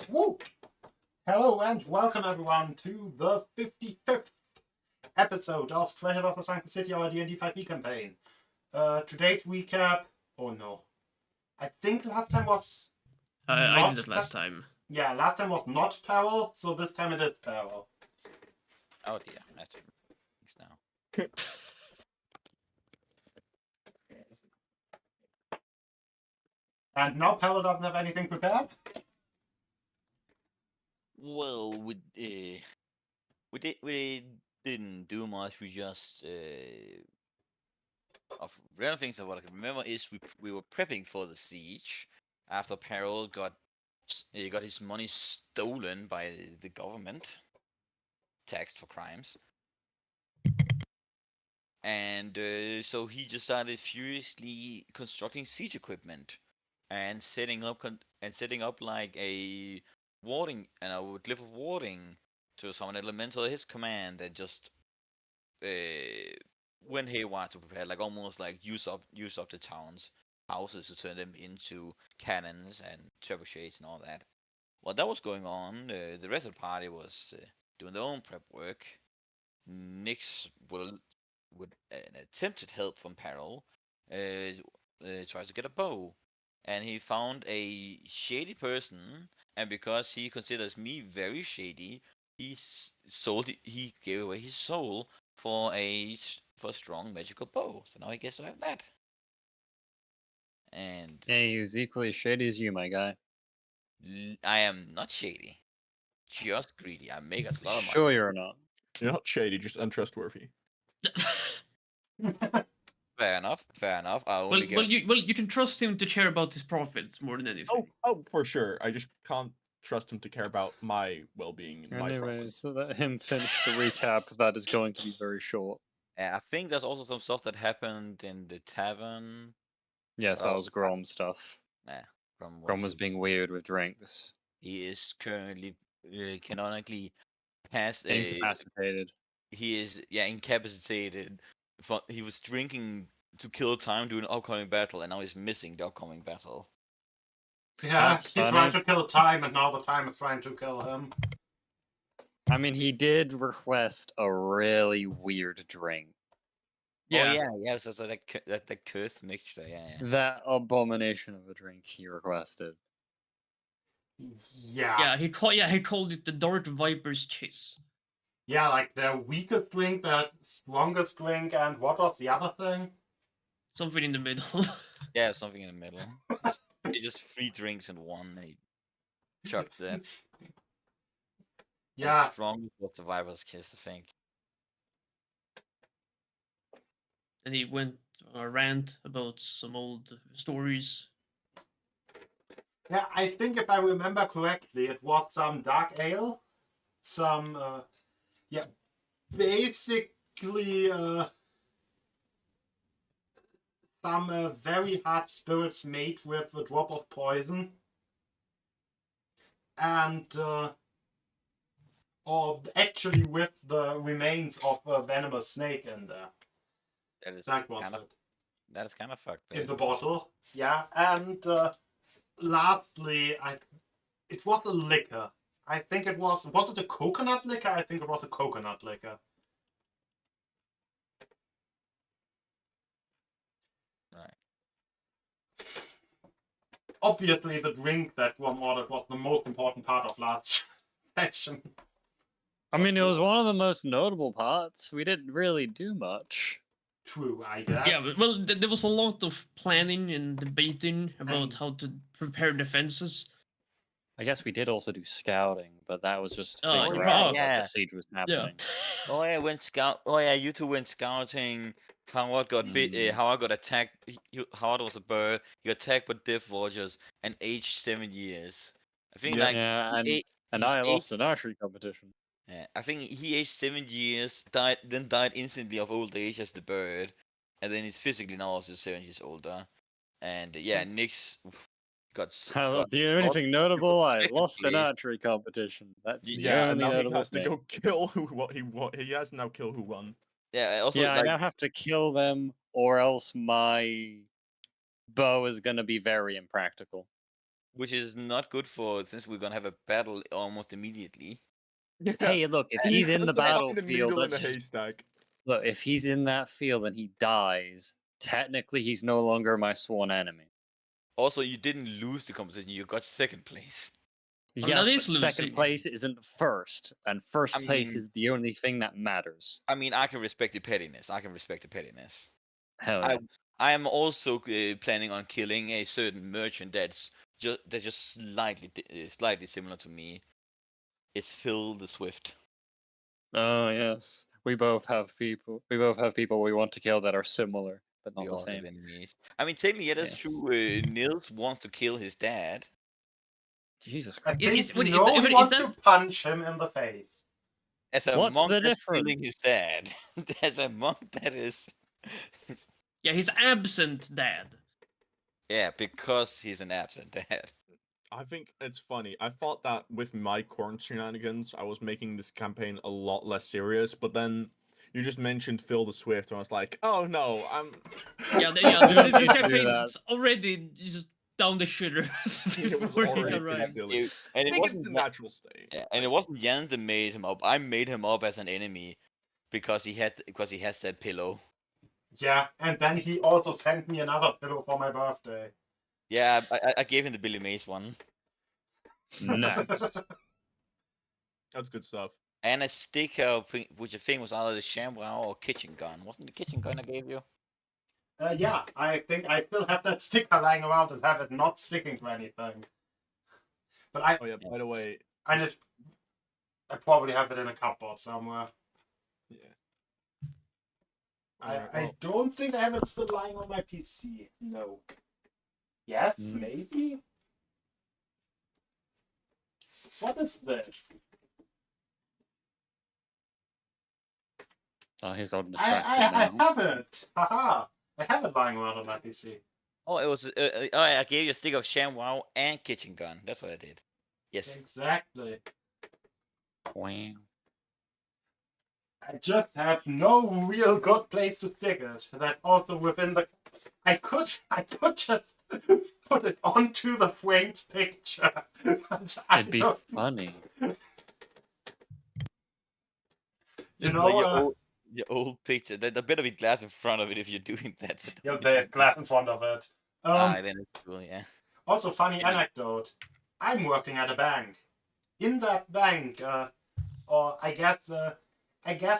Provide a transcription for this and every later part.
Woo! Hello and welcome everyone to the 55th episode of Treasures of the Sunken City, our D&D 5e campaign. Today's recap... Oh no. I think last time was... I did it last time. Yeah, last time was not Peril, so this time it is Peril. Oh dear, that's thanks now. And now Peril doesn't have anything prepared? Well, we didn't do much. We just of random things that what I can remember is we were prepping for the siege after Peril got his money stolen by the government, taxed for crimes, and so he just started furiously constructing siege equipment and setting up like a warding and a glyph of warding to summon elemental at his command and just went haywire to prepare, like almost like use up the town's houses to turn them into cannons and trebuchets and all that. While that was going on, the rest of the party was doing their own prep work. Nyx with an attempted help from Peril tries to get a bow, and he found a shady person, and because he considers me very shady, he gave away his soul for a strong magical bow. So now he gets to have that. And hey, he was equally shady as you, my guy. I am not shady, just greedy. I make us a lot of money. Sure, you're not. You're not shady, just untrustworthy. Fair enough. Well, you can trust him to care about his profits more than anything. Oh, for sure. I just can't trust him to care about my well-being and my Anyways, profits. so let him finish the recap. That is going to be very short. I think there's also some stuff that happened in the tavern. Yes, that was Grom stuff. Nah, Grom was being weird with drinks. He is currently canonically past Incapacitated. He is incapacitated. He was drinking to kill time during an upcoming battle, and now he's missing the upcoming battle. Yeah, That's he's trying to kill time, and now the time is trying to kill him. I mean, he did request a really weird drink. Yeah. Oh yeah, so that cursed mixture, yeah. That abomination of a drink he requested. Yeah. He called it the Dark Viper's Kiss. Yeah, like the weakest drink, the strongest drink, and what was the other thing? Something in the middle. Yeah, something in the middle. It's just 3 drinks in one. They chucked that. Yeah. Strong was the Viper's Kiss, I think. And he went on a rant about some old stories. Yeah, I think if I remember correctly, it was some dark ale. Some, basically, some very hard spirits made with a drop of poison. And, or actually with the remains of a venomous snake in there. That was it. That is kind of fucked. In the bottle, yeah. And lastly, it was a liquor. I think it was it a coconut liquor? I think it was a coconut liquor. Right. Obviously, the drink that Rom ordered was the most important part of last session. I mean, it was one of the most notable parts. We didn't really do much. True, I guess. Yeah, well, there was a lot of planning and debating about how to prepare defenses. I guess we did also do scouting, but that was just to Oh, figure yeah. out Yeah. what the siege was happening. Oh yeah, you two went scouting. Howard got Howard got attacked. Howard was a bird. He got attacked by death vultures and aged 7 years. I think and I lost an archery competition. Yeah, I think he aged 7 years, died instantly of old age as the bird, and then he's physically now also 7 years older. And Nyx the only thing notable, I lost an archery competition. That's the only and now notable he has thing. to go kill he has now kill who won. Yeah, also I now have to kill them, or else my bow is gonna be very impractical. which is not good for since we're gonna have a battle almost immediately. Hey, look, if he's in the That's find battlefield, needle in a that's just, haystack. look, if he's in that field and he dies, technically he's no longer my sworn enemy. Also, you didn't lose the competition; you got second place. Well, Yes, that but is second losing. place isn't first, and first I place mean- is the only thing that matters. I mean, I can respect the pettiness. I can respect the pettiness. Hell I yeah. I am also planning on killing a certain merchant that's just slightly similar to me. It's Phil the Swift. Oh yes, we both have people. We both have people we want to kill that are similar, but not We the all have same. enemies. I mean, technically, yeah, that's Yeah. true. Nils wants to kill his dad. Jesus I Christ! think Is- wait, is no, that- he wait, is wants that- to punch him in the face. As a What's monk the that's difference? killing his dad. As a monk that is. Yeah, he's absent dad. Yeah, because he's an absent dad. I think it's funny. I thought that with my corn shenanigans, I was making this campaign a lot less serious, but then you just mentioned Phil the Swift, and I was like, oh no, I'm. Yeah, You don't this need to do campaign that. is already just down the shitter It was before he already pretty arrived. silly. And I it think it's wasn't the Jan- natural state. yeah, and it wasn't Jan that made him up. I made him up as an enemy because he has that pillow. Yeah, and then he also sent me another pillow for my birthday. Yeah, I gave him the Billy Mays one. Nice. That's good stuff. And a sticker, which I think was either the Shambrow or kitchen gun. Wasn't the kitchen gun I gave you? Yeah, I think I still have that sticker lying around and have it not sticking to anything. But Oh yeah, by the way, I probably have it in a cupboard somewhere. yeah. I Alright, don't think I have it still lying on my PC. No. Yes, Mm. maybe. What is this? Oh, he's got I distracted now. have it. Haha. I have it lying around on my PC. Oh, it was. I gave you a sticker of Shambrow and kitchen gun. That's what I did. Yes. Exactly. Wow. I just have no real good place to stick it. That's also within the. I could just put it onto the framed picture. But I It'd be don't- funny. You Like know, your old picture. There's a bit of a glass in front of it if you're doing that. yeah, there's glass in front of it. Then it's cool, yeah. Also, funny Yeah. anecdote. I'm working at a bank. In that bank, or I guess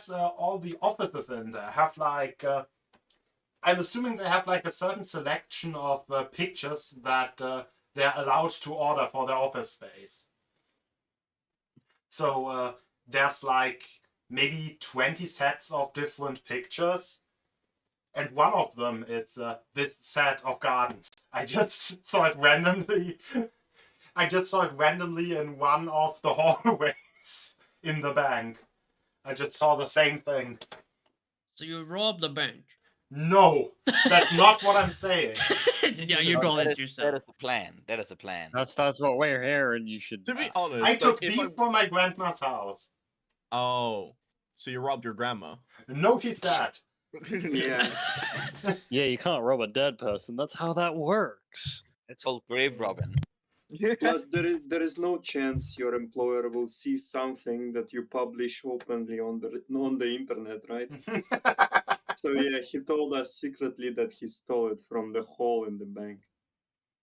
all the offices in there have like. I'm assuming they have like a certain selection of pictures that they're allowed to order for their office space. So there's like maybe 20 sets of different pictures, and one of them is this set of gardens. I just saw it randomly. I just saw it randomly in one of the hallways in the bank. I just saw the same thing. So you robbed the bank. No, that's not what I'm saying. Yeah, you're No, calling that it is yourself. the plan. That is the plan. That's what we're here, and you should. To be honest, I like, took if these from my grandma's house. Oh, so you robbed your grandma? No, she's dead. Yeah. Yeah, you can't rob a dead person. That's how that works. It's called grave robbing. Plus, there is no chance your employer will see something that you publish openly on the internet, right? So yeah, he told us secretly that he stole it from the hole in the bank.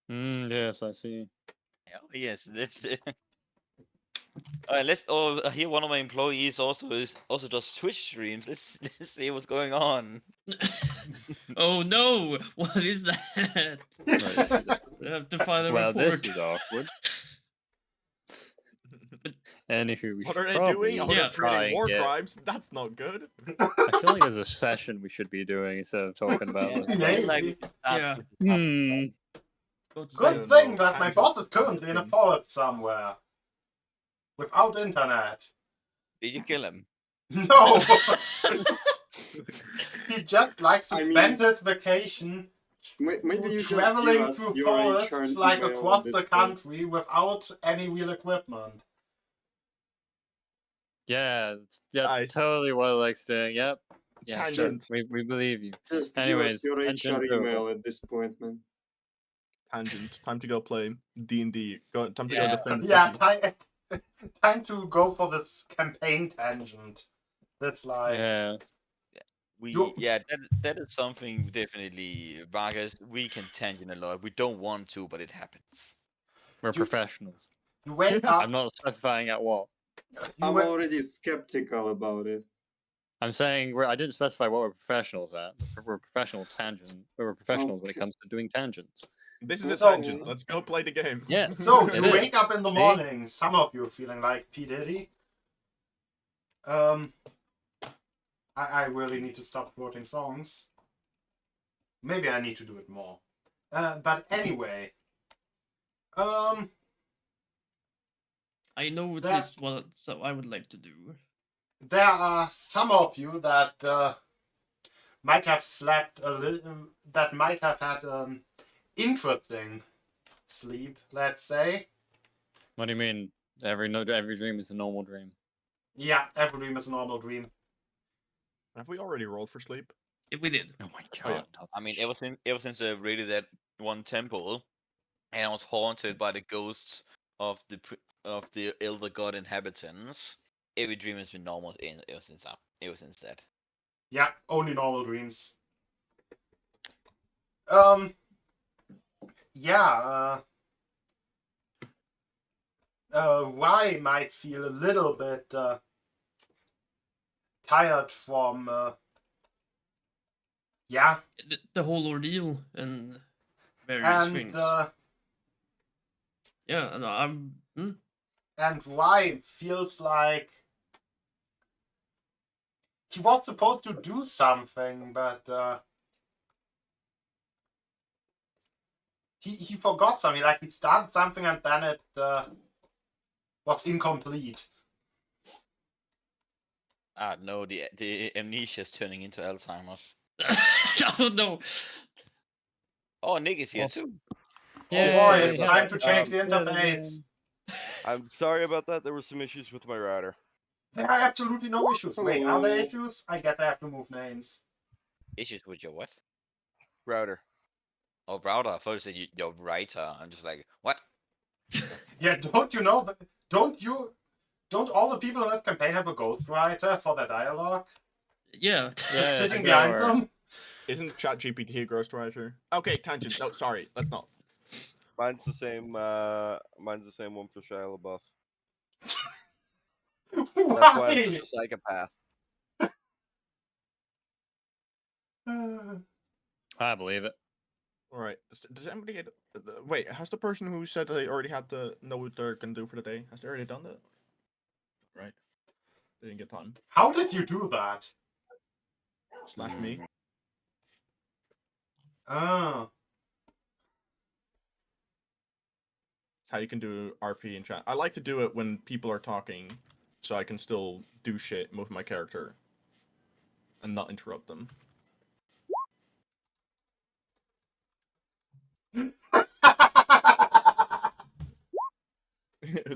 Yes, I see. Oh, yes, that's. Let's. Oh, here one of my employees also does Twitch streams. Let's see what's going on. Oh no! What is that? I have to file a Well, report. this is awkward. Anywho, we What should are they probably doing? Oh, Yeah. they're try creating and war get. crimes. That's not good. I feel like there's a session we should be doing instead of talking about Yeah, this. I feel like we Maybe. should start Yeah. with the topic. Go to Good don't thing know. that my Tangents boss is are currently in a thing. forest somewhere. Without internet. Did you kill him? No! He just likes to I spend mean- his vacation Maybe you just give traveling us through your HR forests like email at across this the point. country without any real equipment. Yeah, that's Nice. totally what Alex's doing. Yep. Yeah, sure. Tangent. We believe you. Just Anyways, give us your tangent HR over. email at this point, man. Tangent. Time to go play D&D. Time to go Yeah. defend the Yeah, city. time to go for this campaign tangent. That's like Yes. That is something definitely, Vargas. We can tangent a lot. We don't want to, but it happens. We're You- professionals. you wake up. I'm not specifying at what. You I'm wa- already skeptical about it. I'm saying I didn't specify what we're professionals at. We're professional tangent. We're professionals when it Okay. comes to doing tangents. This is a So- tangent. Let's go play the game. Yeah. So It you is. wake up in the See? morning. Some of you feeling like P Diddy. I really need to stop quoting songs. Maybe I need to do it more. But anyway, I know That- this what so I would like to do. there are some of you that might have slept a little, that might have had interesting sleep, let's say. What do you mean? Every dream is a normal dream. Yeah, every dream is a normal dream. Have we already rolled for sleep? If we did. Oh my Oh, yeah. god. Top I mean, shit. ever since I raided that one temple, and I was haunted by the ghosts of the elder god inhabitants, every dream has been normal ever since that. Yeah, only normal dreams. Yeah, Y might feel a little bit tired from, yeah, The whole ordeal and various and things. Yeah, no, and Y feels like he was supposed to do something, but he forgot something. Like he started something and then it was incomplete. Ah, no, the amnesia is turning into Alzheimer's. oh no. Oh, Nick is here Awesome. too. Oh boy, Yay, it's yes, time to change the yes, interface. I'm sorry about that. There were some issues with my router. There are absolutely no issues. Wait, are there Hello. issues? I guess I have to move names. Issues with your what? Router. Oh, router. I thought you said your writer. I'm just like, what? Yeah, don't you know that? Don't all the people in that campaign have a ghostwriter for their dialogue? Yeah. Yeah, Sitting sure. behind them? Isn't ChatGPT a ghostwriter? Okay, tangent. No, sorry. Let's not. Mine's the same. Mine's the same one for Shia LaBeouf. That's why I'm Why? such a psychopath. I believe it. All right. Does anybody get? Wait, has the person who said they already had to know what they're gonna do for the day? Has they already done that? Right. They didn't get time. How did you do that? Slash me. Oh. It's how you can do RP in chat. I like to do it when people are talking, so I can still do shit with my character and not interrupt them.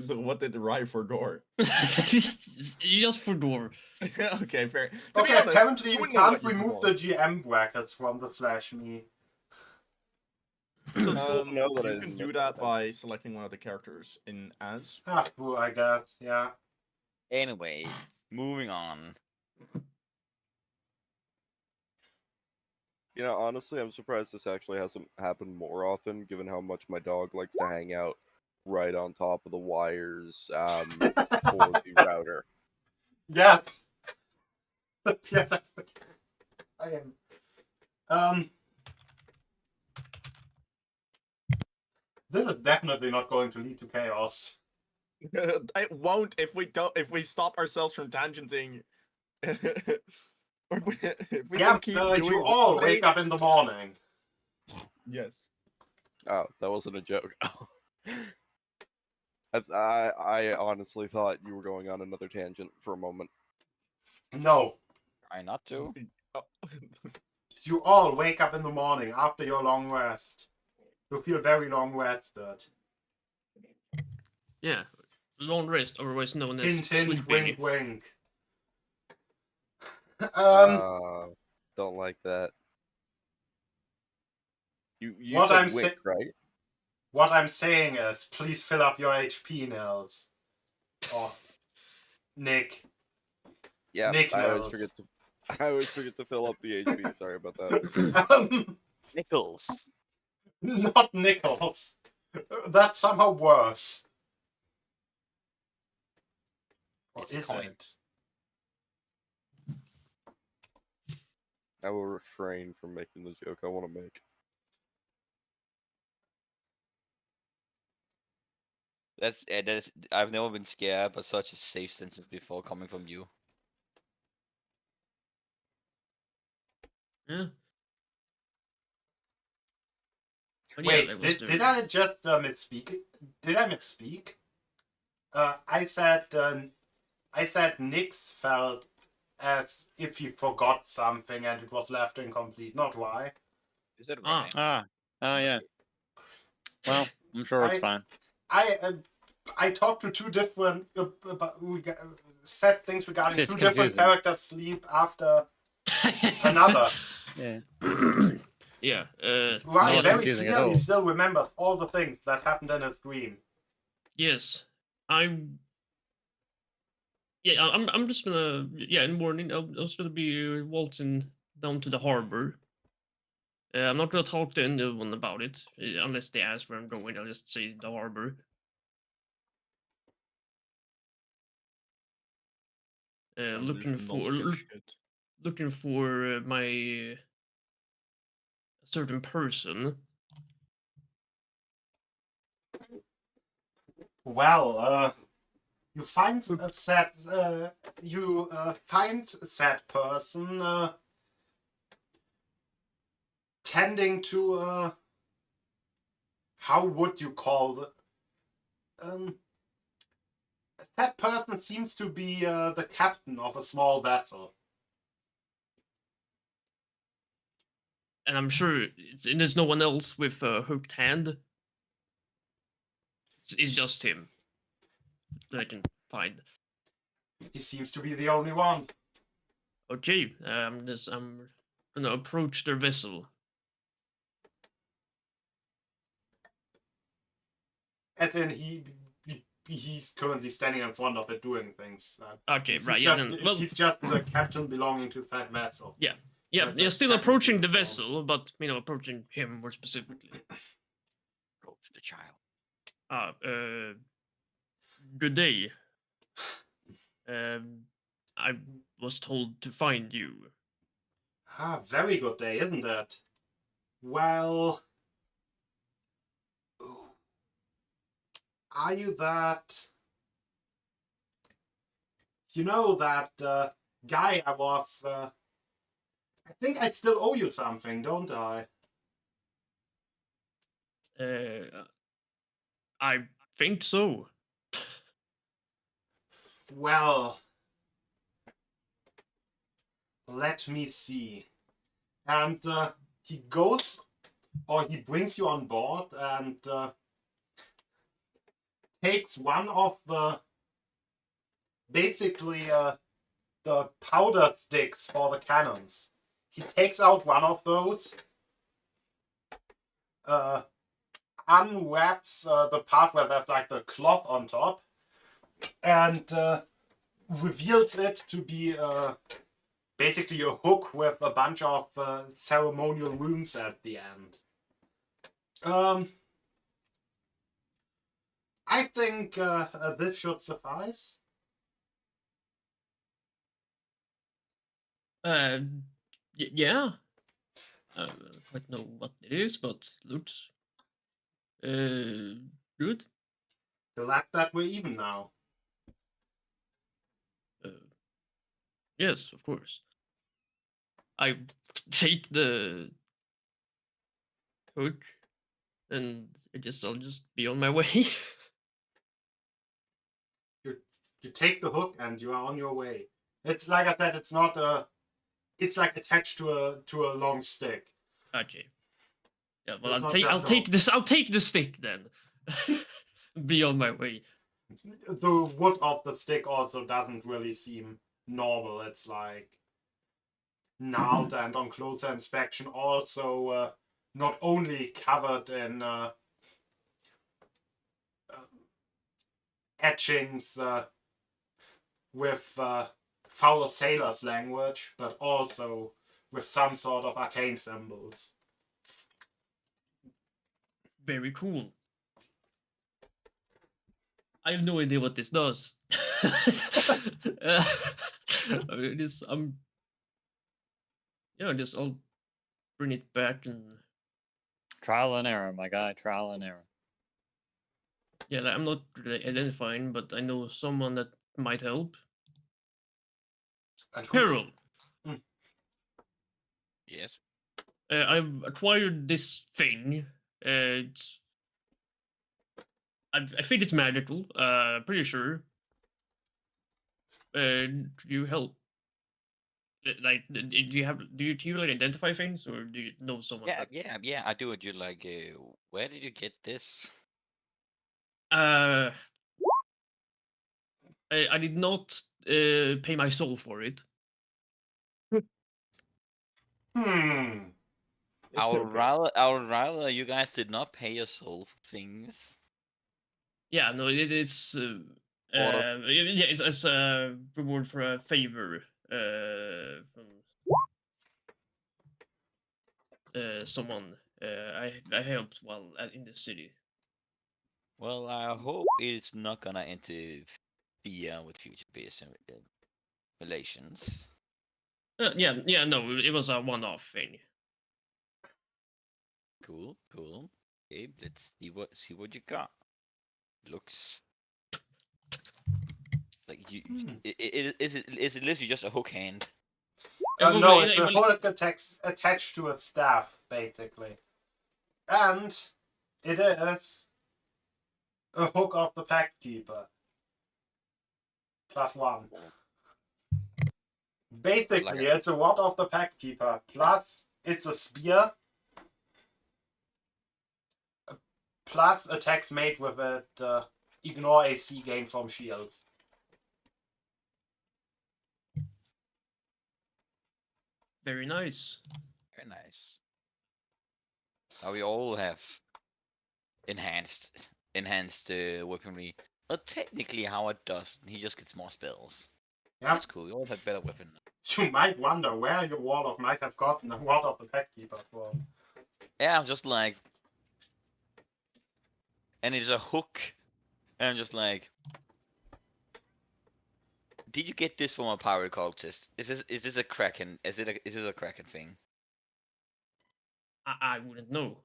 What did the Rye for Gore? You just forgot. Okay, fair. To be Okay, honest, apparently you you wouldn't know can't what you remove forgot. the GM brackets from the slash me. So it's cool to know that I You can didn't do miss that that. by selecting one of the characters in as. Ah, cool, I guess, yeah. Anyway, moving on. You know, honestly, I'm surprised this actually hasn't happened more often, given how much my dog likes to hang out right on top of the wires for the router. Yes. Yes, I am. This is definitely not going to lead to chaos. It won't if we don't. If we stop ourselves from tangenting. If we Yeah, can keep you doing all roleplay- wake up in the morning. Yes. Oh, that wasn't a joke. I honestly thought you were going on another tangent for a moment. No. Try not to. Oh. You all wake up in the morning after your long rest. You feel very long rested. Yeah. Long rest, otherwise known as Hint, hint, sleeping. wink, wink. Don't like that. You What said I'm wink, sa- right? What I'm saying is, please fill up your HP, Nils. Or Nick. Yeah, Nick I always knows. forget to. I always forget to fill up the HP. Sorry about that. Nichols. Not Nichols. That's somehow worse. Or It's a is coin. it? I will refrain from making the joke I want to make. That's. I've never been scared, but such a safe sentence before coming from you. Yeah. But yeah, Wait, that was did I just misspeak? Did I misspeak? I said Nix felt as if he forgot something and it was left incomplete, not why. Is that Ah. right? Oh yeah. Well, I'm sure it's fine. I talked to two different said things regarding It's two different confusing. characters sleep after another. Yeah. Yeah. Ryan not very confusing at clearly all. still remembers all the things that happened in his dream. Yes. I'm just gonna in the morning I'm just gonna be waltzing down to the harbor. I'm not gonna talk to anyone about it unless they ask where I'm going. I'll just say the harbor. Looking for my certain person. Well, you find a sad person tending to how would you call the a sad person seems to be the captain of a small vessel. And I'm sure there's no one else with a hooked hand. It's just him that I can find. He seems to be the only one. Okay, I'm gonna approach their vessel. As in, he's currently standing in front of it doing things. Okay, right, yeah, then, well, he's just the captain belonging to that vessel. yeah, That's still technically approaching the the same. vessel, but approaching him more specifically. Approach the child. Good day. I was told to find you. Very good day, isn't it? Well, are you that? You know that guy I was. I think I still owe you something, don't I? I think so. Well, let me see. And he goes, or he brings you on board and takes one of the, basically the powder sticks for the cannons. He takes out one of those, unwraps the part where there's like the cloth on top, and reveals it to be basically a hook with a bunch of ceremonial runes at the end. I think this should suffice. Yeah. I don't quite know what it is, but looks good. Glad that we're even now. Yes, of course. I take the hook, and I'll just be on my way. You take the hook and you are on your way. It's like I said, it's not a. It's like attached to a long stick. Okay. Yeah, well, It's I'll not take just I'll take the stick then. Be on my way. The wood of the stick also doesn't really seem normal. It's like gnarled and on closer inspection also not only covered in etchings with foul sailor's language, but also with some sort of arcane symbols. Very cool. I have no idea what this does. uh, I mean, this just I'll bring it back and Trial and error, my guy. Trial and error. yeah, like, I'm not really identifying, but I know someone that might help. And who's- Harold, Yes. I've acquired this thing. I think it's magical. Pretty sure. You help? Like, do you like identify things, or do you know someone Yeah, that? yeah. I do it. You like, where did you get this? I did not pay my soul for it. I would rather you guys did not pay your soul for things. Yeah, no, it's Order. yeah, it's as a reward for a favor from someone I helped while in the city. Well, I hope it's not gonna interfere with future business relations. Yeah, no, it was a one-off thing. Cool. Okay, let's see what you got. Looks like you. Is it literally just a hook hand? No, it's a hook attached to its staff, basically. And it is a hook of the Pact Keeper. +1. Basically, it's a ward of the Pact Keeper, plus it's a spear, plus attacks made with it ignore AC gain from shields. Very nice. Very nice. Now we all have enhanced weaponry. But technically, Howard doesn't. He just gets more spells. Yeah. That's cool. We all have better weapon. You might wonder where your warlock might have gotten a ward of the Pact Keeper from. Yeah, I'm just like, and it's a hook, and I'm just like, did you get this from a pirate cultist? Is this a kraken? Is this a kraken thing? I wouldn't know.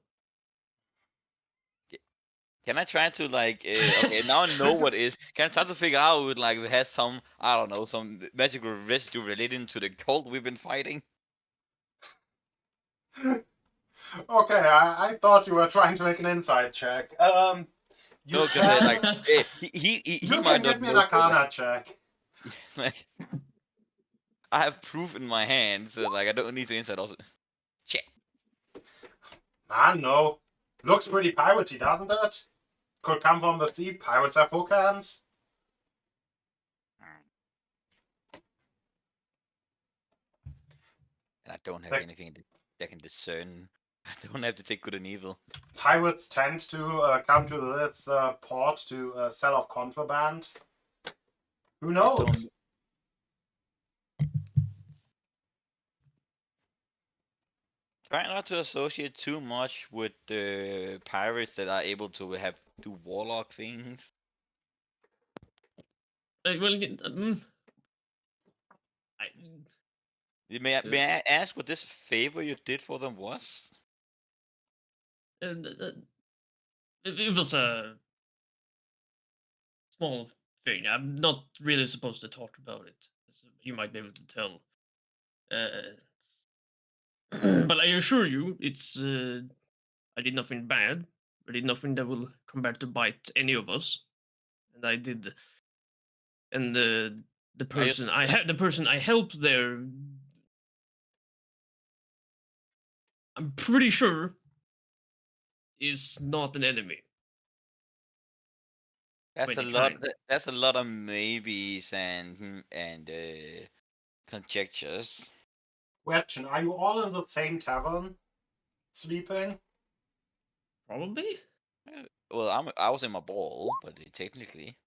Can I try to like? Okay, now I know what it is. Can I try to figure out with like it has some, I don't know, some magical residue relating to the cult we've been fighting? Okay, I thought you were trying to make an inside check. You No, because like he you might can not give me an know. Arcana check. Like, I have proof in my hand, so like I don't need to inside also. Check. I know. Looks pretty piratey, doesn't it? Could come from the sea. Pirates have hook hands. And I don't have Like- anything that can discern. I don't have to take good and evil. Pirates tend to come to this port to sell off contraband. Who knows? don't- Try not to associate too much with the pirates that are able to do warlock things. Well, May I ask what this favor you did for them was? it was a small thing. I'm not really supposed to talk about it. You might be able to tell. But I assure you, it's I did nothing bad. I did nothing that will come back to bite any of us. And I did, and the person the person I helped there, I'm pretty sure, is not an enemy. That's a Any lot. kind. That's a lot of maybes and conjectures. Question: are you all in the same tavern, sleeping? Probably. Well, I was in my ball, but technically,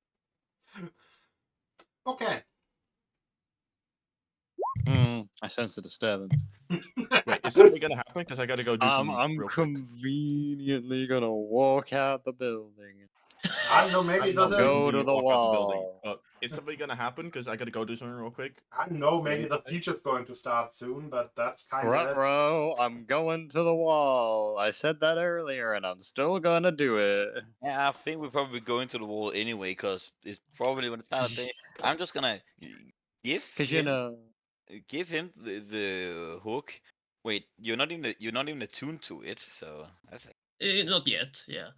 Okay. I sense a disturbance. Wait, is something gonna happen? Because I gotta go do some I'm real quick. conveniently gonna walk out the building. I don't know, maybe I know, the Go maybe to you the walk out the building. wall. Is something gonna happen? Because I gotta go do something real quick. I don't know, maybe the Wait. siege is going to start soon, but that's kind of it. Ruh-roh, I'm going to the wall. I said that earlier, and I'm still gonna do it. Yeah, I think we're probably going to the wall anyway, because it's probably when it's time of day. I'm just gonna give Cause you him know, the hook. Wait, you're not even attuned to it, so that's Not yet, yeah.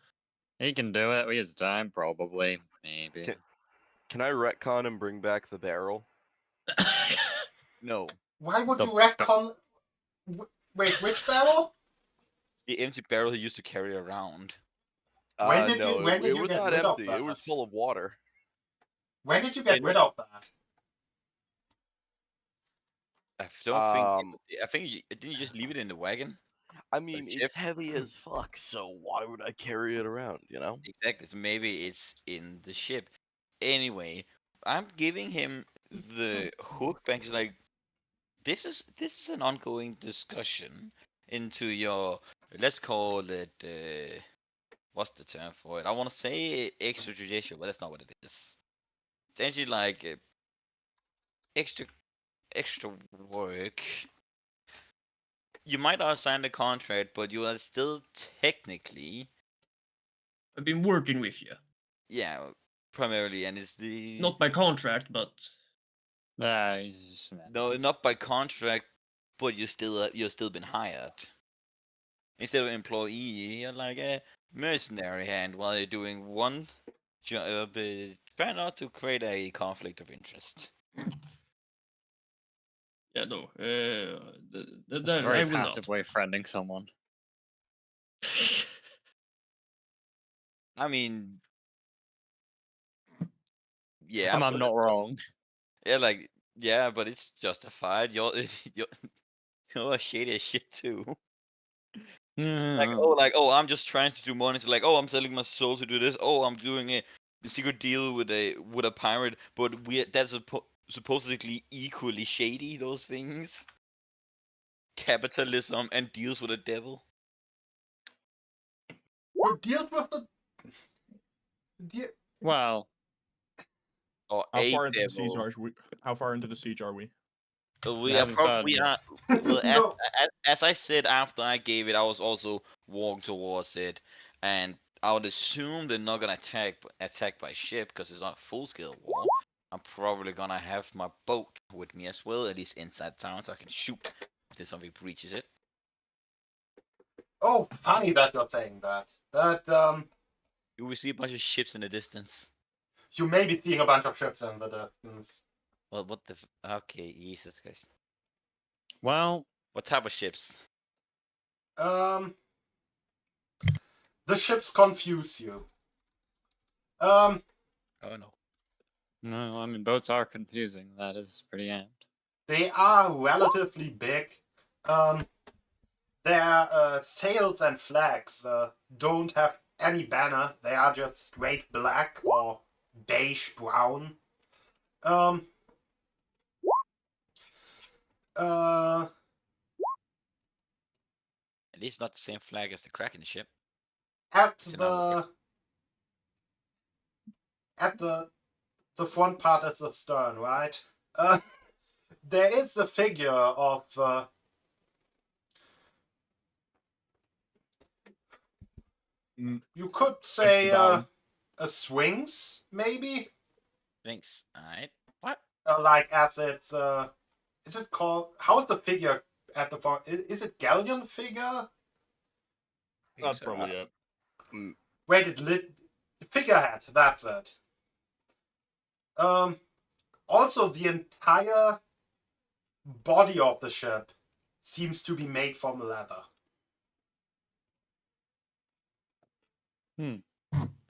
he can do it. We have time, probably, maybe. Can I retcon and bring back the barrel? no. Why would The you retcon... Wait, which barrel? The empty barrel he used to carry around. When did No, you it was get not rid of empty. It was that? full of water. When did you get rid of that? I don't think. Um, I think didn't you just leave it in the wagon? I mean, chip? it's heavy as fuck, so why would I carry it around, you know? Exactly. So maybe it's in the ship. Anyway, I'm giving him the hook back. He's like, this is an ongoing discussion into your, let's call it, what's the term for it? I want to say extrajudicial, but that's not what it is. It's actually like extra work. You might not sign the contract, but you are still technically, I've been working with you. yeah, primarily, and it's the Not by contract, but He's just no, madness. not by contract, but you're still been hired. Instead of employee, you're like a mercenary hand while you're doing one job. Try not to create a conflict of interest. yeah, no. That's a very I will passive way of friending someone. not. I mean, yeah, I'm but not wrong. yeah, like yeah, but it's justified. You're a shady as shit too. Like oh, I'm just trying to do money. It's like, oh, I'm selling my soul to do this. Oh, I'm doing a secret deal with a pirate, but that's supposedly equally shady. Those things, capitalism and deals with the devil. You deal with the... Well, Or How a far into the devil. siege are we? How far into the siege are we? We I are haven't started we yet. are well. No. As I said after I gave it, I was also walking towards it, and I would assume they're not gonna attack by ship because it's not full scale war. I'm probably gonna have my boat with me as well, at least inside town, so I can shoot if something breaches it. Oh, funny that you're saying that. But, You will see a bunch of ships in the distance. you may be seeing a bunch of ships in the distance. Well, what the? Okay, Jesus Christ. well, What type of ships? The ships confuse you. Oh no. no, I mean boats are confusing. That is pretty apt. They are relatively big. Their sails and flags don't have any banner. They are just straight black or beige brown. At least not the same flag as the Kraken ship. At So now the front part is the stern, right? There is a figure of you could say a Sphinx, maybe. Thanks. Alright. What? Like as it's is it called? How's the figure at the front? Is it galleon figure? That's probably it. Wait, figurehead. That's it. Also, the entire body of the ship seems to be made from leather.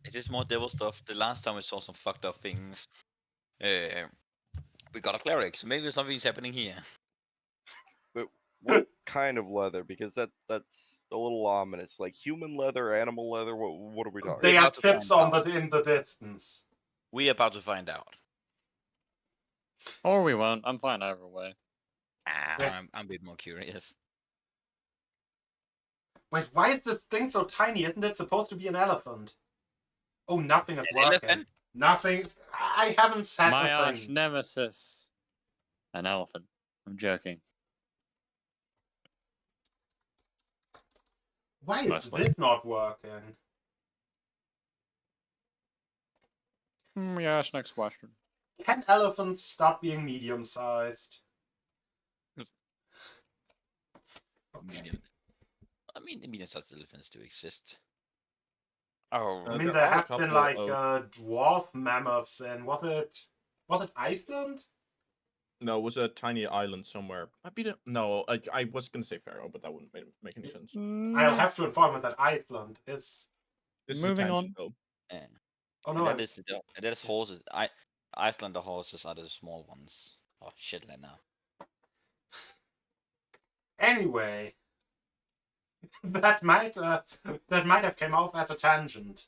Is this more devil stuff? The last time we saw some fucked up things, we got a cleric, so maybe something's happening here. But what kind of leather? Because that's a little ominous. Like human leather, animal leather. What are we talking? They We're are about to find ships in the distance. We're about to find out. Or we won't. I'm fine either way. I'm a bit more curious. Wait, why is this thing so tiny? Isn't it supposed to be an elephant? Oh, nothing is An working. elephant? Nothing. I haven't said My the arch thing. nemesis. An elephant. I'm joking. Why is Mostly. this not working? Yes, next question. Can elephants stop being medium-sized? Medium. I mean, the medium-sized elephants do exist. Oh, I mean, there there are a have been couple like of- dwarf mammoths in was it Iceland? No, it was a tiny island somewhere. No, I was gonna say Pharaoh, but that wouldn't make any sense. I'll have to inform you that Iceland is. This is Moving a on. tangent, though. yeah. Oh And no! that is horses. Icelander horses are the small ones. Oh, Shetland now. Anyway, that might have came off as a tangent.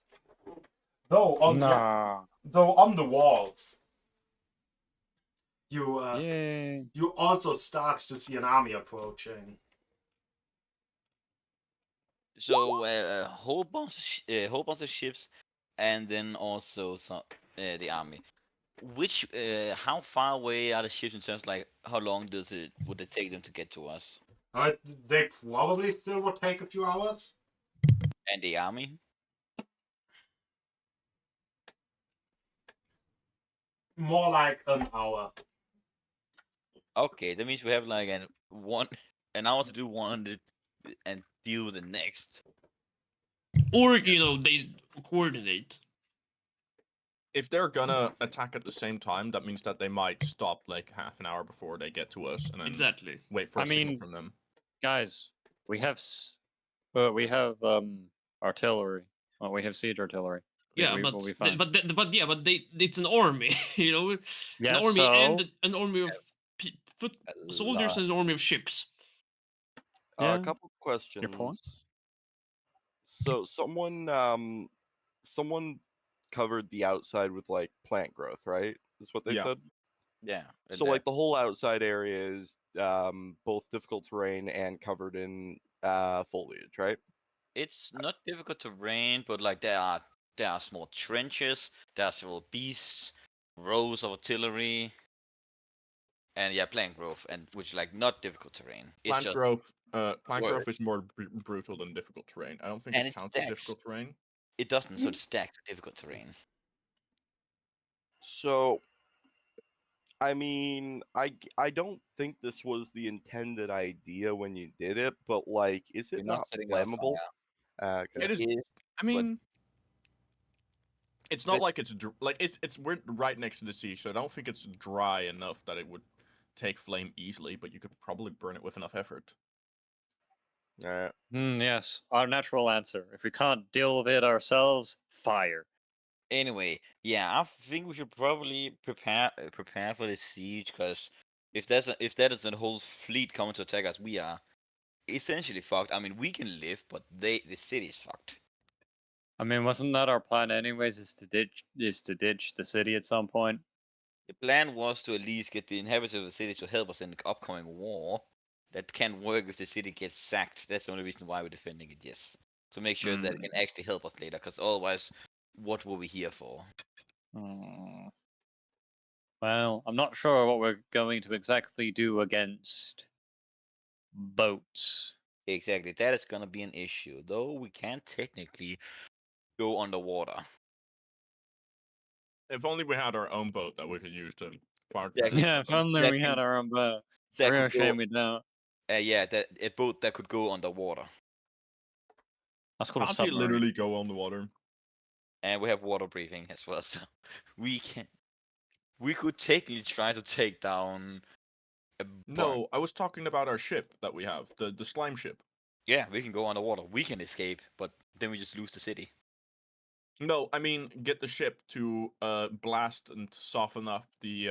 Though on the walls, Yay. you also start to see an army approaching. So a whole bunch of ships, and then also the army. Which how far away are the ships in terms of, like, how long would it take them to get to us? They probably still would take a few hours. And the army? More like an hour. Okay, that means we have like an hour to do one and deal with the next. Or they coordinate. If they're gonna attack at the same time, that means that they might stop like half an hour before they get to us, and then Exactly. wait for I a signal mean- from them. Guys, we have artillery. Well, we have siege artillery. Yeah, we'll be fine. but it's an army, Yeah, an army so and an army of foot A soldiers lot. and an army of ships. Yeah, A couple your point. questions. So someone covered the outside with like plant growth, right? Is what they Yeah. said. Yeah. So like the whole outside area is both difficult terrain and covered in foliage, right? It's not difficult terrain, but like there are small trenches, there are several beasts, rows of artillery, and yeah, plant growth, and which is like not difficult terrain. It's Plant just growth. Plant growth worse. is more brutal than difficult terrain. I don't think And it it counts as stacks. difficult terrain. It doesn't, so it's stacked with difficult terrain. So I mean, I don't think this was the intended idea when you did it, but like, is it We're not not setting it on flammable? Okay. It is. It- I mean, it's not but- like it's we're right next to the sea, so I don't think it's dry enough that it would take flame easily. But you could probably burn it with enough effort. Alright. Yes, our natural answer. If we can't deal with it ourselves, fire. Anyway, yeah, I think we should probably prepare for the siege, because if that is a whole fleet coming to attack us, we are essentially fucked. I mean, we can live, but the city is fucked. I mean, wasn't that our plan anyways? Is to ditch the city at some point? The plan was to at least get the inhabitants of the city to help us in the upcoming war. That can work if the city gets sacked. That's the only reason why we're defending it, yes. To make sure that it can actually help us later, because otherwise, what were we here for? Hmm. Well, I'm not sure what we're going to exactly do against boats. Exactly, that is gonna be an issue. Though we can technically go underwater. If only we had our own boat that we could use to fire. Yeah, cannons Yeah, at if them. only that we had can- our own boat. That Real could go, shame we don't. yeah, a boat that could go underwater. That's called a Can't they submarine. literally go on the water? And we have water breathing as well, so we could technically try to take down a boat. No, I was talking about our ship that we have, the slime ship. Yeah, we can go underwater. We can escape, but then we just lose the city. No, I mean get the ship to blast and soften up the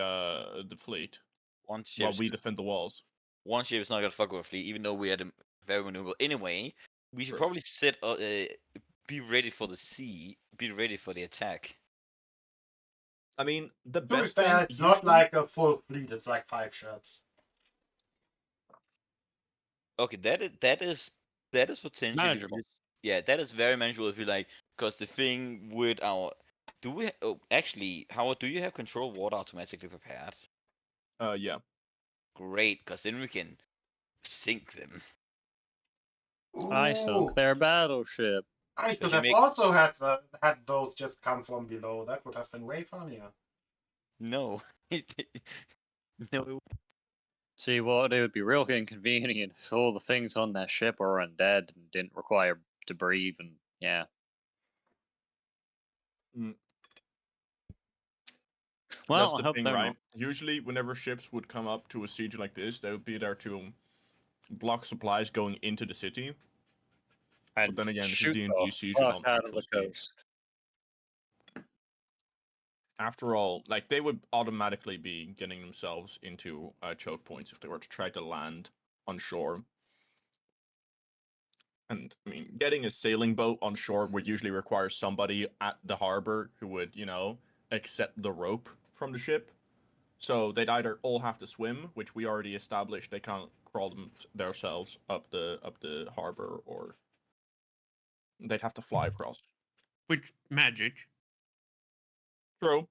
fleet One while ship's we defend the walls. one ship is not gonna fuck with a fleet, even though we had a very maneuverable. Anyway, we should True. probably be ready for the sea, be ready for the attack. I mean, the To be best fair, thing it's not usually- like a full fleet, it's like 5 ships. Okay, that is potentially Manageable. that is very manageable if you like, because the thing with our actually, Howard, do you have control water automatically prepared? yeah. Great, because then we can sink them. I sunk Ooh, their battleship. I But should you have make- also had those just come from below. That would have been way funnier. No. No. See, what it would be real inconvenient if all the things on that ship were undead and didn't require to breathe, and yeah. Mm. Well, That's I the hope thing, they're right? not. Usually, whenever ships would come up to a siege like this, they would be there to block supplies going into the city. And then again, this is shoot D&D, the so you should fuck not out of actual the siege. coast. After all, like, they would automatically be getting themselves into choke points if they were to try to land on shore. And, I mean, getting a sailing boat on shore would usually require somebody at the harbor who would, accept the rope from the ship. So they'd either all have to swim, which we already established they can't crawl themselves up the harbor, or they'd have to fly across. Which magic?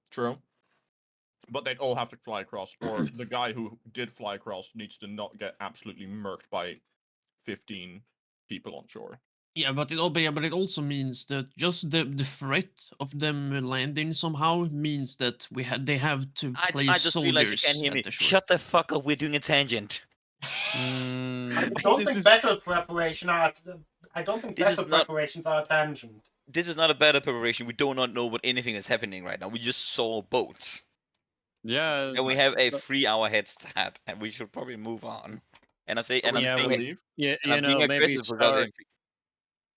True. But they'd all have to fly across, or the guy who did fly across needs to not get absolutely murked by 15 people on shore. Yeah, but it also means that just the threat of them landing somehow means that they have to I place just realized you soldiers can't hear at me. the shore. Shut the fuck up, we're doing a tangent. I Mm, don't This think is- battle preparation are. I don't think This is battle not- preparations are a tangent. This is not a battle preparation. We do not know what anything is happening right now. We just saw boats. yeah. And we have a but- 3-hour head start, and we should probably move on. And I say, and I'm Yeah, being, leave. Yeah, and I'm being maybe aggressive without start, and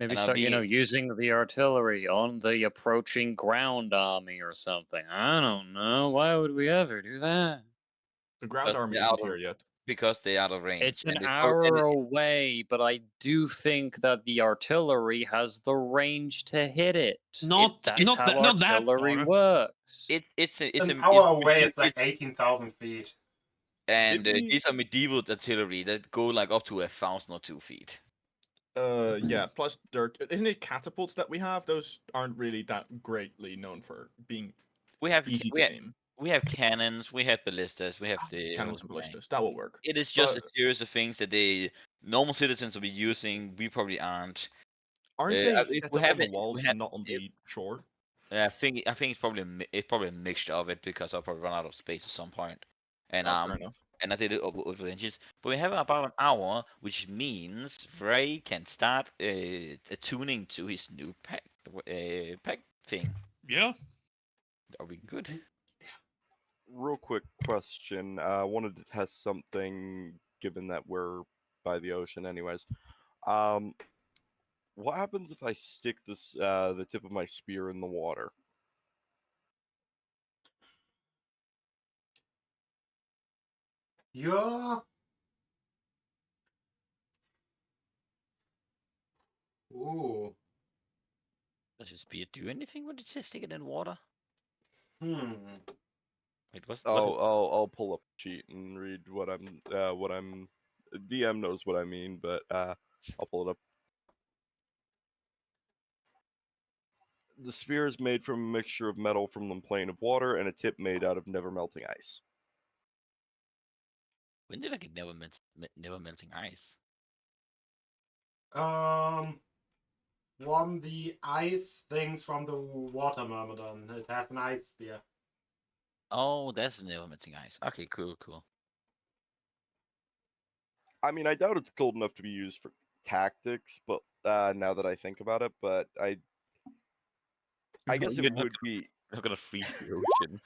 maybe I'll start, be- using the artillery on the approaching ground army or something. I don't know. Why would we ever do that? The ground But army they're isn't out of- here yet. because they're out of range. It's an and hour away, but I do think that the artillery has the range to hit it. Not How not that artillery far. works. It's An hour away, it's like 18,000 feet. and Did we- these are medieval artillery that go like up to 1,000 or 2 feet. Yeah. Plus, isn't it catapults that we have? Those aren't really that greatly known for being We have easy we to have, aim. we have cannons, we have ballistas, we have the Cannons and whole thing. ballistas, that will work. It is just But- a series of things that the normal citizens will be using. We probably aren't. Aren't Uh, they if set we up on have the it- we walls have- and not on if- the shore? I think it's probably a mixture of it, because I'll probably run out of space at some point. And Oh, fair enough. and I did it over inches. But we have about an hour, which means Frey can start tuning to his new pack thing. Yeah. Are we good? Real quick question. I wanted to test something, given that we're by the ocean, anyways. What happens if I stick the tip of my spear in the water? Yeah. Ooh. Does his spear do anything when it says stick it in water? Hmm. Wait, what's I'll pull up a sheet and read what I'm. DM knows what I mean, but I'll pull it up. The spear is made from a mixture of metal from the plane of water and a tip made out of never melting ice. When did I get never melting ice? From the ice things from the water myrmidon. It has an ice spear. Oh, that's never melting ice. Okay, cool. I mean, I doubt it's cold enough to be used for tactics, but now that I think about it, but I guess You're it not would be. I'm gonna freeze the ocean.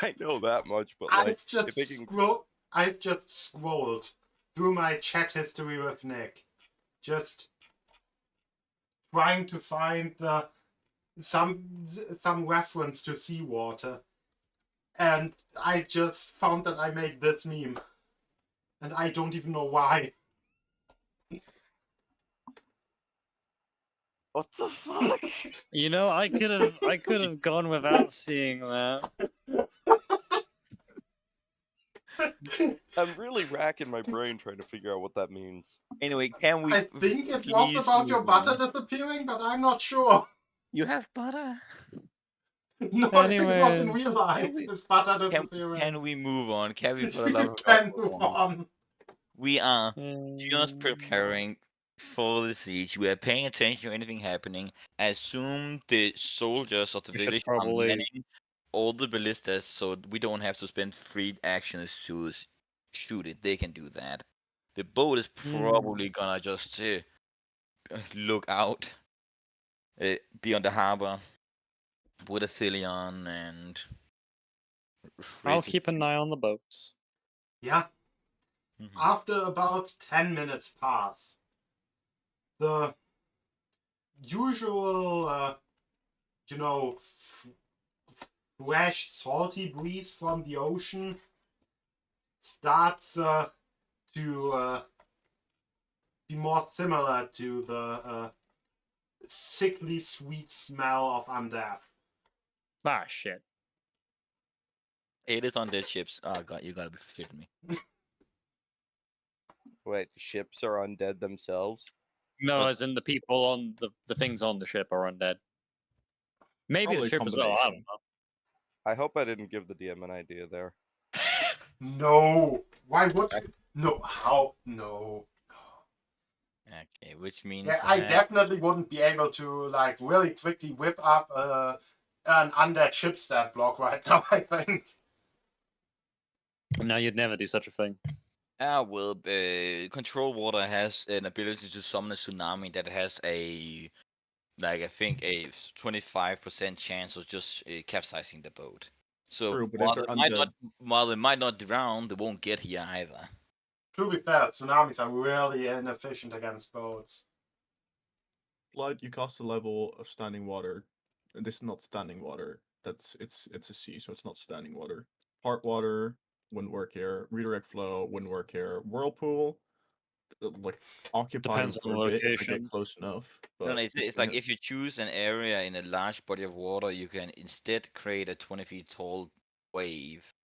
I know that much, but like, I've just scrolled through my chat history with Nick, just trying to find some reference to seawater, and I just found that I made this meme, and I don't even know why. What the fuck? You know, I could have gone without seeing that. I'm really racking my brain trying to figure out what that means. Anyway, can we I think it was please about your move butter on? disappearing, but I'm not sure. You have butter. No, I think it was in Anyways, real life. we- This butter Can disappearing. we move on? Can we, for the We love of God, can move move on? on. We are just mm, preparing for the siege. We are paying attention to anything happening. Assume the soldiers of the we should village are probably manning all the ballistas, so we don't have to spend free action to shoot it. They can do that. The boat is probably gonna just look out, be on the harbor with a Thilion and. I'll keep an eye on the boats. Yeah. Mhm. After about 10 minutes pass, the usual, fresh, salty breeze from the ocean starts to be more similar to the sickly sweet smell of undeath. Ah, shit. It is on dead ships. Oh god, you gotta be kidding me. Wait, the ships are undead themselves? No, Well- as in the people on the things on the ship are undead. Maybe Probably the a ship as well. I don't combination. know. I hope I didn't give the DM an idea there. No. Why would you? No. How? No. Okay, which means Yeah, I that definitely wouldn't be able to like really quickly whip up an undead ship stat block right now, I think. No, you'd never do such a thing. well, Control Water has an ability to summon a tsunami that has I think a 25% chance of just capsizing the boat. So True, but if while they're while they might not drown, they won't get here either. To be fair, tsunamis are really inefficient against boats. Blood, you cost a level of standing water. And this is not standing water. It's a sea, so it's not standing water. Heart water wouldn't work here. Redirect flow wouldn't work here. Whirlpool, like occupy them Depends on for the a bit if I get location. close enough. No, But it's this like thing if you choose an area in a large body of water, you can instead create a 20 feet tall wave.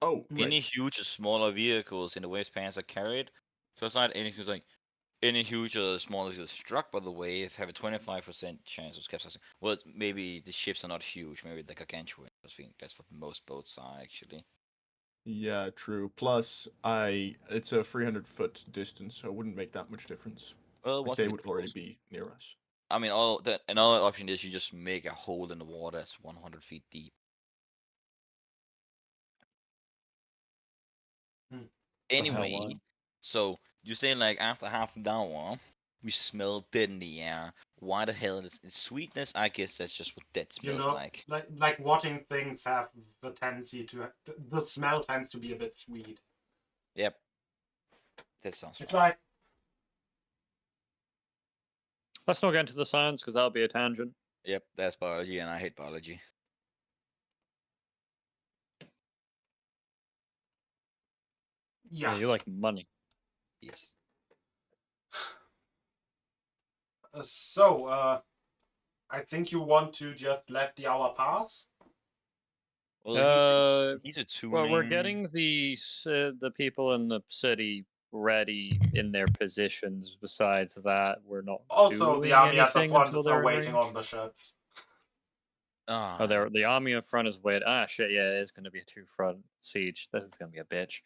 oh, Any right. huge or smaller vehicles in the wave spans are carried. So it's not anything like any huge or smaller vehicles struck by the wave have a 25% chance of capsizing. Well, maybe the ships are not huge. Maybe the gargantuan. I think that's what most boats are actually. Yeah, true. Plus, it's a 300-foot distance, so it wouldn't make that much difference. Well, Like once they we would get already close. be near us. I mean, another option is you just make a hole in the water that's 100 feet deep. Hmm. The hell, Anyway, why? so you're saying like after half an hour, we smell dead in the air. Why the hell is it sweetness? I guess that's just what dead You smells know, like. like rotting things have the tendency to. The smell tends to be a bit sweet. Yep. That sounds It's fine. like Let's not get into the science because that'll be a tangent. Yep, that's biology, and I hate biology. Yeah, yeah. you like money. Yes. So, I think you want to just let the hour pass. Well, he's a tuning. Well, we're getting the people in the city ready in their positions. Besides that, we're not Also, doing the army at the anything front until is they're in waiting range. on the ships. Oh, the army in front is wait. Ah, shit. Yeah, it's gonna be a two-front siege. This is gonna be a bitch.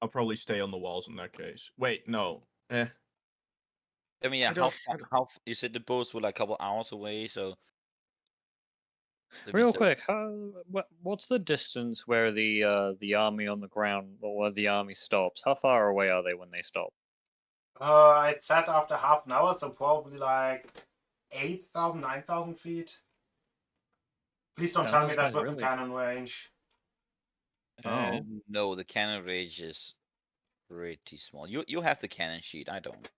I'll probably stay on the walls in that case. Wait, no. I mean, yeah. I don't- How you said the boats were like a couple hours away, so. that Real means that- quick, what's the distance where the army on the ground or where the army stops? How far away are they when they stop? I said after half an hour, so probably like 8,000, 9,000 feet. Please don't Yeah, tell me those that's guys within really- cannon range. Oh. No, the cannon range is pretty small. You have the cannon sheet. I don't.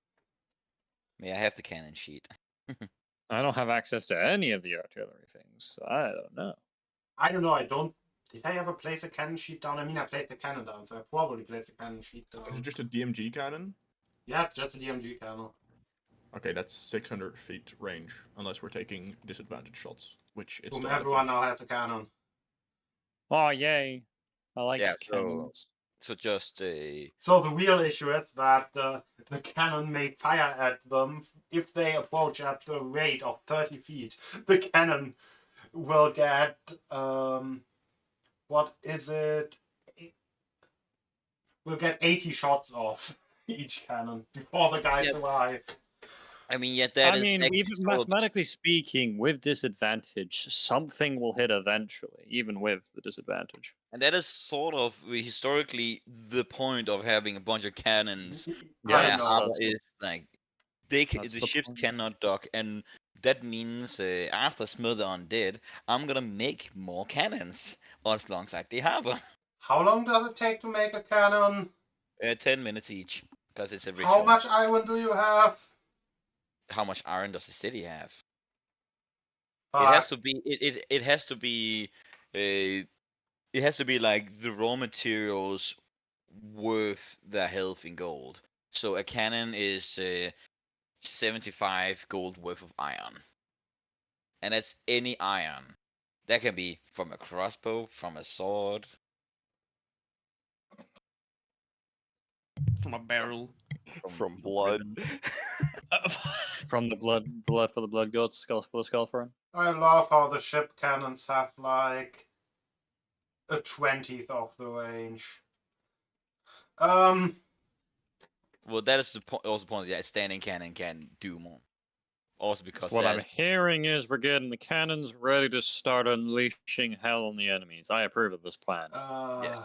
I have the cannon sheet. I don't have access to any of the artillery things, so I don't know. I don't know. I don't. Did I ever place a cannon sheet down? I mean, I placed the cannon down, so I probably placed a cannon sheet Is it down. just a DMG cannon? Yeah, it's just a DMG cannon. Okay, that's 600 feet range, unless we're taking disadvantage shots, which it's still Everyone advantage. now has a cannon. Oh, yay. I like Yeah, cannons. So just So the real issue is that the cannon may fire at them if they approach at the rate of 30 feet. The cannon will get what is it? We'll get 80 shots off each cannon before the guys Yep. arrive. I mean, yeah, that I is mean, actually even sort of mathematically speaking, with disadvantage, something will hit eventually, even with the disadvantage. and that is sort of historically the point of having a bunch of cannons. I Yes, know. Harbor that's the- is like that's the the ships point. cannot dock, and that means after Smother Undead, I'm gonna make more cannons alongside the harbor. How long does it take to make a cannon? 10 minutes each, because it's a How ritual. much iron do you have? How much iron does the city have? Fuck. It has to be. It has to be. It has to be like the raw materials worth their health in gold. So a cannon is 75 gold worth of iron, and that's any iron. That can be from a crossbow, from a sword. From a barrel. From the blood. ribbon. From the blood for the blood goat, skull for the skull throne. I love how the ship cannons have like a 20th of the range. Well, that is the also the point. Yeah, standing cannon can do more. Also because What I'm that's hearing is we're getting the cannons ready to start unleashing hell on the enemies. I approve of this plan. yes,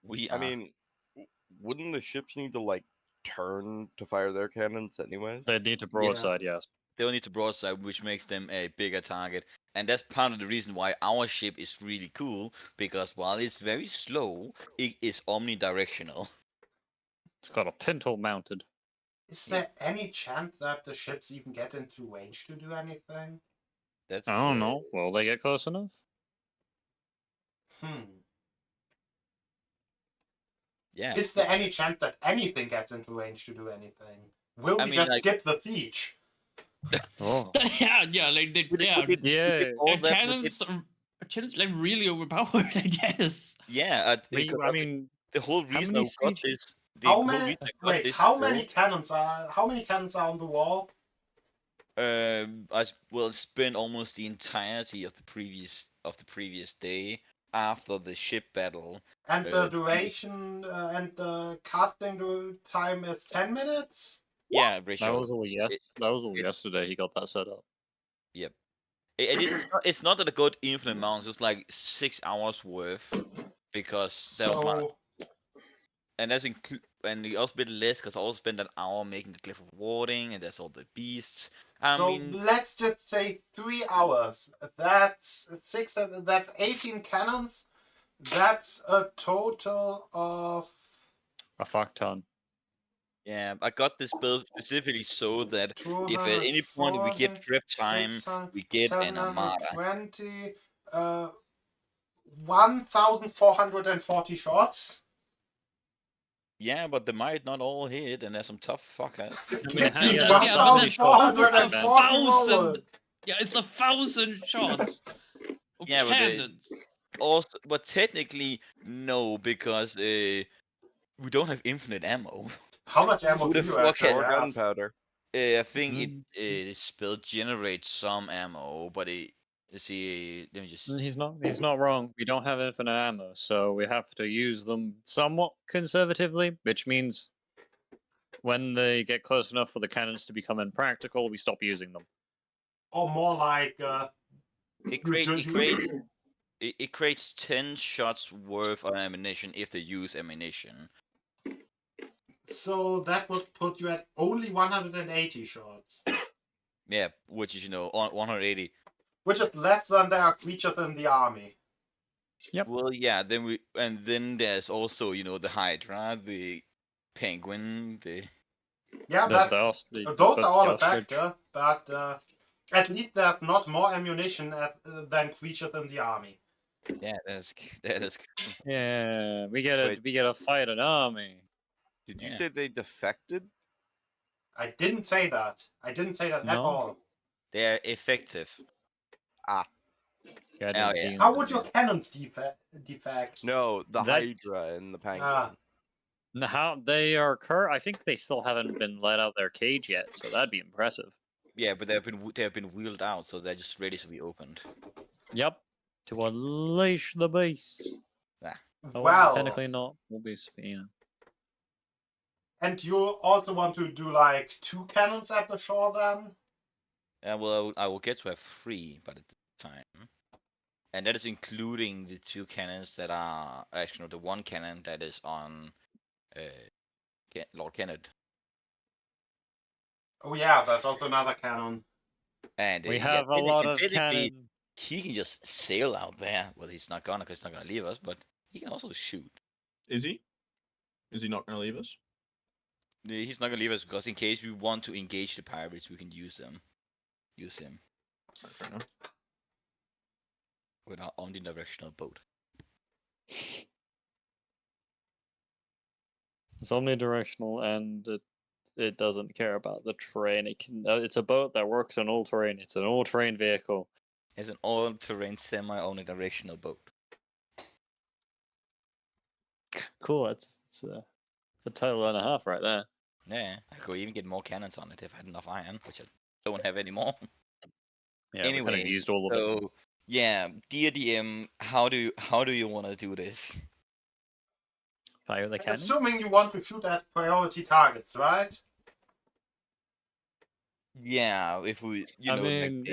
we I are. mean, wouldn't the ships need to like turn to fire their cannons anyways? They need to broadside, yes. They'll need to broadside, which makes them a bigger target. And that's part of the reason why our ship is really cool, because while it's very slow, it is omnidirectional. It's got a pintle mounted. Is there any chance that the ships even get into range to do anything? That's I don't know. Will they get close enough? Yeah. Is there any chance that anything gets into range to do anything? Will I we mean, just like- skip the siege? Oh. yeah, like they, Would it- yeah. would it- would Yeah. it all And that- would cannons are cannons like really overpowered, I guess. Yeah, I mean, the whole how reason many I got siege- this. The How whole many? reason I got Wait, this how spell, many cannons are? How many cannons are on the wall? It's been almost the entirety of the previous day after the ship battle. And the duration and the casting time is 10 minutes. Yeah, that Rachel. was all yesterday he got that set up. Yep. It's not that I got infinite amounts. It's like 6 hours worth, because that was my, So and that's and it also a bit less because I also spent an hour making the Cliff of Warding, and there's all the beasts. I so mean, let's just say 3 hours. That's 6. That's 18 cannons. That's a total of. A fuck ton. yeah, I got this build specifically so that if at any point we get prep time, we get an armada. 720, 1,440 shots. Yeah, but they might not all hit, and there's some tough fuckers. I mean, how you Yeah, got yeah, how but many it's shots over per a event? 1,000. Yeah, it's 1,000 shots of Yeah, but they- cannons. Also, but technically no, because we don't have infinite ammo. How much ammo Who do the you fuck actually Or have? gunpowder. I think Mm. it spell generates some ammo, but let's see. Let me just. He's not wrong. We don't have infinite ammo, so we have to use them somewhat conservatively, which means when they get close enough for the cannons to become impractical, we stop using them. Or more like. It creates 10 shots worth of ammunition if they use ammunition. So that would put you at only 180 shots. Yeah, which is 180. Which is less than there are creatures in the army. Yep. Well, yeah. Then there's also the Hydra, the Penguin, the. Yeah, those are all a factor, but at least there's not more ammunition than creatures in the army. Yeah, that is. Yeah, we Wait. gotta fight an army. Did you Yeah. say they defected? I didn't say that. I didn't say that at No? all. They're effective. Yeah, Oh, yeah. How would your cannons defect? No, the That's- Hydra and the Penguin. Ah, How they are I think they still haven't been let out their cage yet, so that'd be impressive. Yeah, but they have been wheeled out, so they're just ready to be opened. Yep. To unleash the beast. Oh, well, technically not. Will be, and you also want to do like 2 cannons at the shore then? Well, I will get to have 3 by the time. And that is including the 2 cannons that are actually the 1 cannon that is on Lord Kenneth. Oh yeah, that's also another cannon. And We yeah, have a lot of technically, cannons. he can just sail out there. Well, he's not gonna, because he's not gonna leave us. But he can also shoot. Is he? Is he not going to leave us? He's not gonna leave us because in case we want to engage the pirates, we can use them. Use him Fair enough. with our omnidirectional boat. It's omnidirectional and it doesn't care about the terrain. It's a boat that works on all terrain. It's an all-terrain vehicle. It's an all-terrain semi-omnidirectional boat. Cool. It's a title and a half right there. Yeah, I could even get more cannons on it if I had enough iron, which I don't have anymore. Yeah, we kind Anyway, of used all of it. So yeah, dear DM, how do you want to do this? Fire the cannon. Assuming you want to shoot at priority targets, right? Yeah, if we, I mean,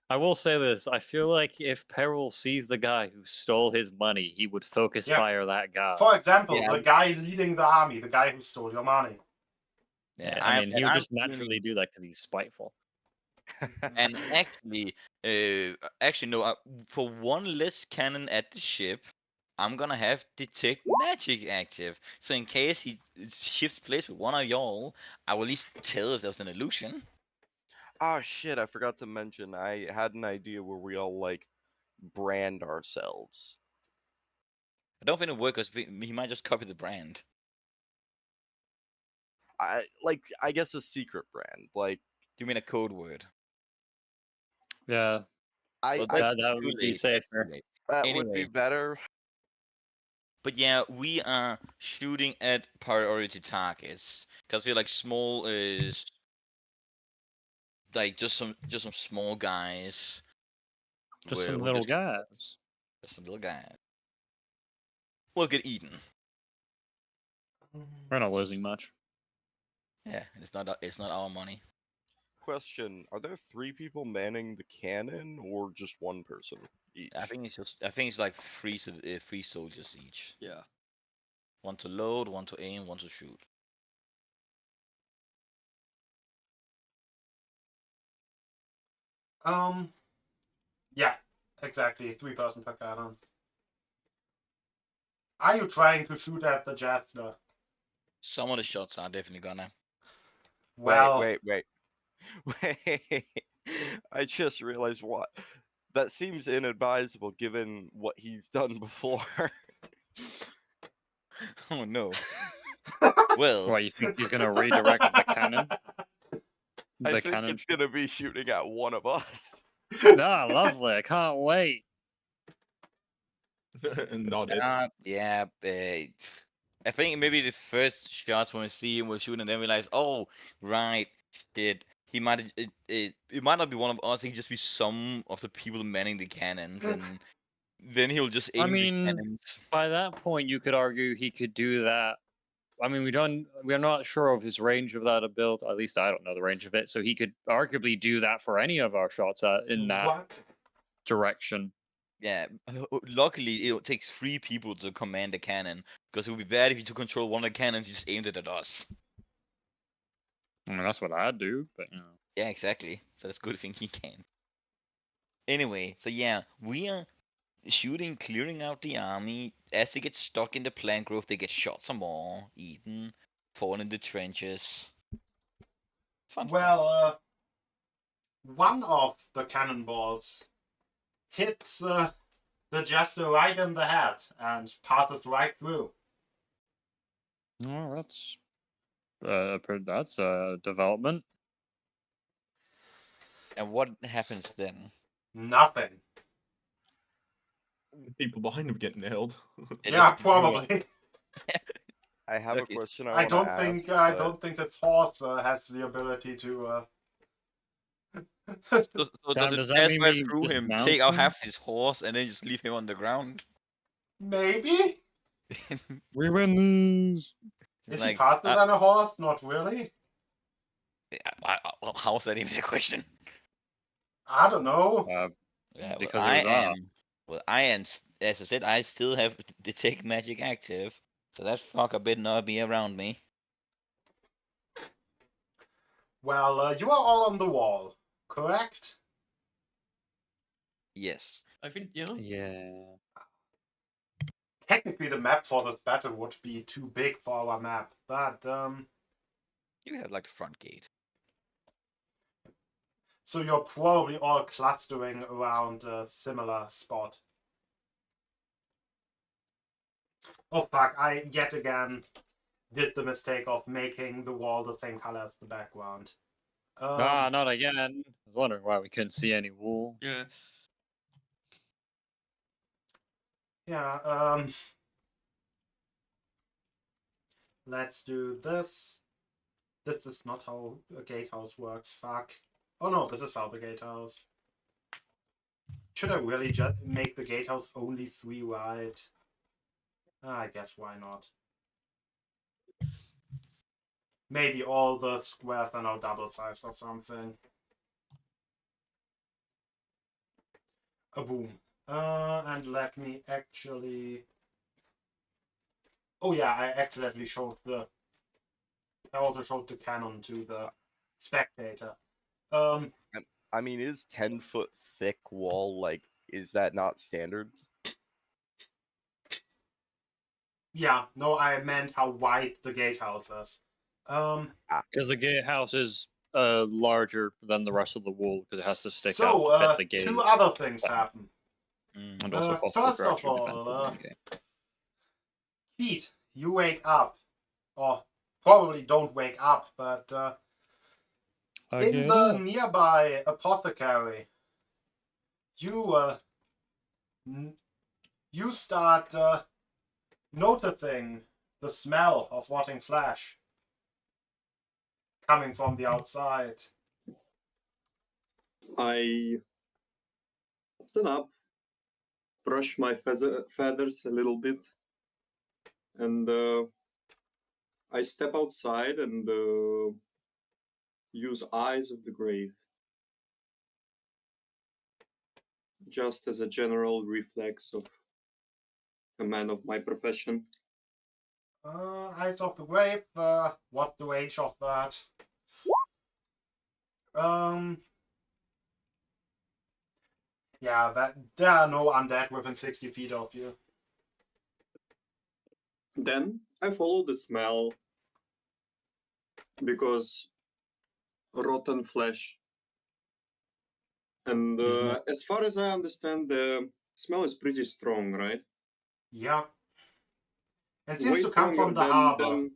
I will say this. I feel like if Peril sees the guy who stole his money, he would focus Yeah. fire that guy. For example, Yeah. the guy leading the army, the guy who stole your money. Yeah, I mean, he would just naturally do that because he's spiteful. And actually, no. For 1 less cannon at the ship, I'm gonna have detect magic active. So in case he shifts place with one of y'all, I will at least tell if there's an illusion. Oh shit, I forgot to mention I had an idea where we all like brand ourselves. I don't think it'll work because he might just copy the brand. I guess a secret brand. Like You mean a code word? Yeah, Well, that that's would too be late, that's too safer. late. that would be Anyway. better. But we are shooting at priority targets because we're like small, like just some small guys. Just some we'll little guys. Just some little guys. We'll get eaten. We're not losing much. Yeah, it's not our money. Question: are there 3 people manning the cannon, or just 1 person each? I think it's like 3 soldiers each. Yeah. 1 to load, 1 to aim, 1 to shoot. Yeah, exactly. 3 person per cannon. Are you trying to shoot at the jester? Some of the shots are definitely gonna. Well, Wait. I just realized what. That seems inadvisable given what he's done before. Oh no. Well, What, you think he's gonna redirect the cannon? I The think cannon. it's gonna be shooting at one of us. Ah, lovely! I can't wait. Not it. yeah. I think maybe the first shots when we see him, we'll shoot and then realize, oh, right, shit. He might it might not be one of us. He could just be some of the people manning the cannons, and then he'll just aim I the mean, cannons. by that point, you could argue he could do that. I mean, we're not sure of his range of that ability. At least I don't know the range of it. So he could arguably do that for any of our shots in that what? direction. Yeah, luckily it takes 3 people to command the cannon, because it would be bad if you took control of one of the cannons, you just aimed it at us. I mean, that's what I'd do, but you know. Yeah, exactly. So that's a good thing he can. Anyway, so yeah, we are shooting, clearing out the army. As they get stuck in the plant growth, they get shot some more, eaten, fall in the trenches. Fun stuff. Well, one of the cannonballs hits the jester right in the head and passes right through. No, that's That's a development. And what happens then? Nothing. People behind him get nailed. It Yeah, is you are- probably. I have Okay. a question I want to don't ask. think but its horse has the ability to. So does Damn, it does that pass mean right we through him, dismount take out him? half his horse, and then just leave him on the ground? Maybe. We win this. It's Is he like, faster than a horse? Not really. well, how's that even a question? I don't know. Yeah, Because it was up. As I said, I still have detect magic active, so that fucker better not be around me. Well, you are all on the wall, correct? Yes. I think, yeah. Yeah. Technically, the map for this battle would be too big for our map, but You have like the front gate. so you're probably all clustering around a similar spot. Oh fuck, I yet again did the mistake of making the wall the same color as the background. Not again. I was wondering why we couldn't see any wall. Yeah. Yeah, let's do this. This is not how a gatehouse works, fuck. Oh no, this is how the gatehouse. Should I really just make the gatehouse only 3 wide? I guess why not. Maybe all the squares are now double sized or something. A boom. And let me actually... Oh yeah, I accidentally showed the... I also showed the cannon to the spectator. I mean, is 10-foot thick wall like? Is that not standard? Yeah, no, I meant how wide the gatehouse is. Because the gatehouse is larger than the rest of the wall because it has to stick out so, to fit the gate. 2 other things Wow. happen. And also possible first for of extra defense all, in the game. Pete, you wake up. Or probably don't wake up, but in the nearby apothecary, you you start noticing the smell of rotting flesh coming from the outside. I stand up, brush my feathers a little bit, and I step outside and use Eyes of the Grave. Just as a general reflex of a man of my profession. Eyes of the Grave, what's the range of that? Yeah, there are no undead within 60 feet of you. Then I follow the smell because rotten flesh. And as far as I understand, the smell is pretty strong, right? Yeah. It Way seems to come stronger from the harbor. than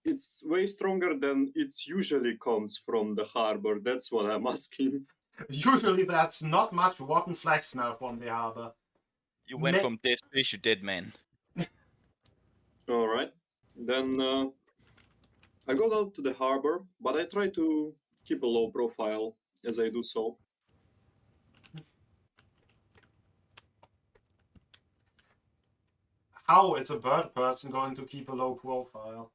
it's way stronger than it usually comes from the harbor. That's what I'm asking. Usually there's not much rotten flesh smell from the harbor. You went from dead fish to dead man. All right. Then I go down to the harbor, but I try to keep a low profile as I do so. How is a bird person going to keep a low profile?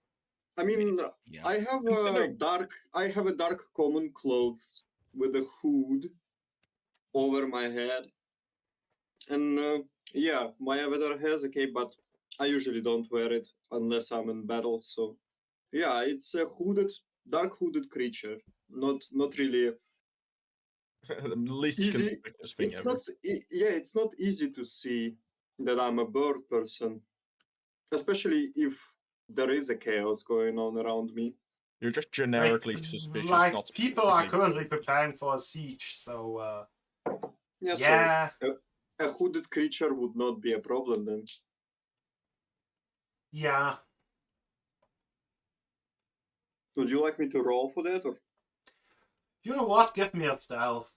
I mean, Yeah. I have a dark common clothes with a hood over my head, and yeah, my avatar has a cape, but I usually don't wear it unless I'm in battle. So yeah, it's a dark hooded creature. Not really The least easy. conspicuous thing It's ever. not. Yeah, it's not easy to see that I'm a bird person, especially if there is a chaos going on around me. You're just generically suspicious, like not people are specifically. currently preparing for a siege, so Yeah, yeah. so a hooded creature would not be a problem then. Yeah. Would you like me to roll for that? Or... You know what? Give me a stealth.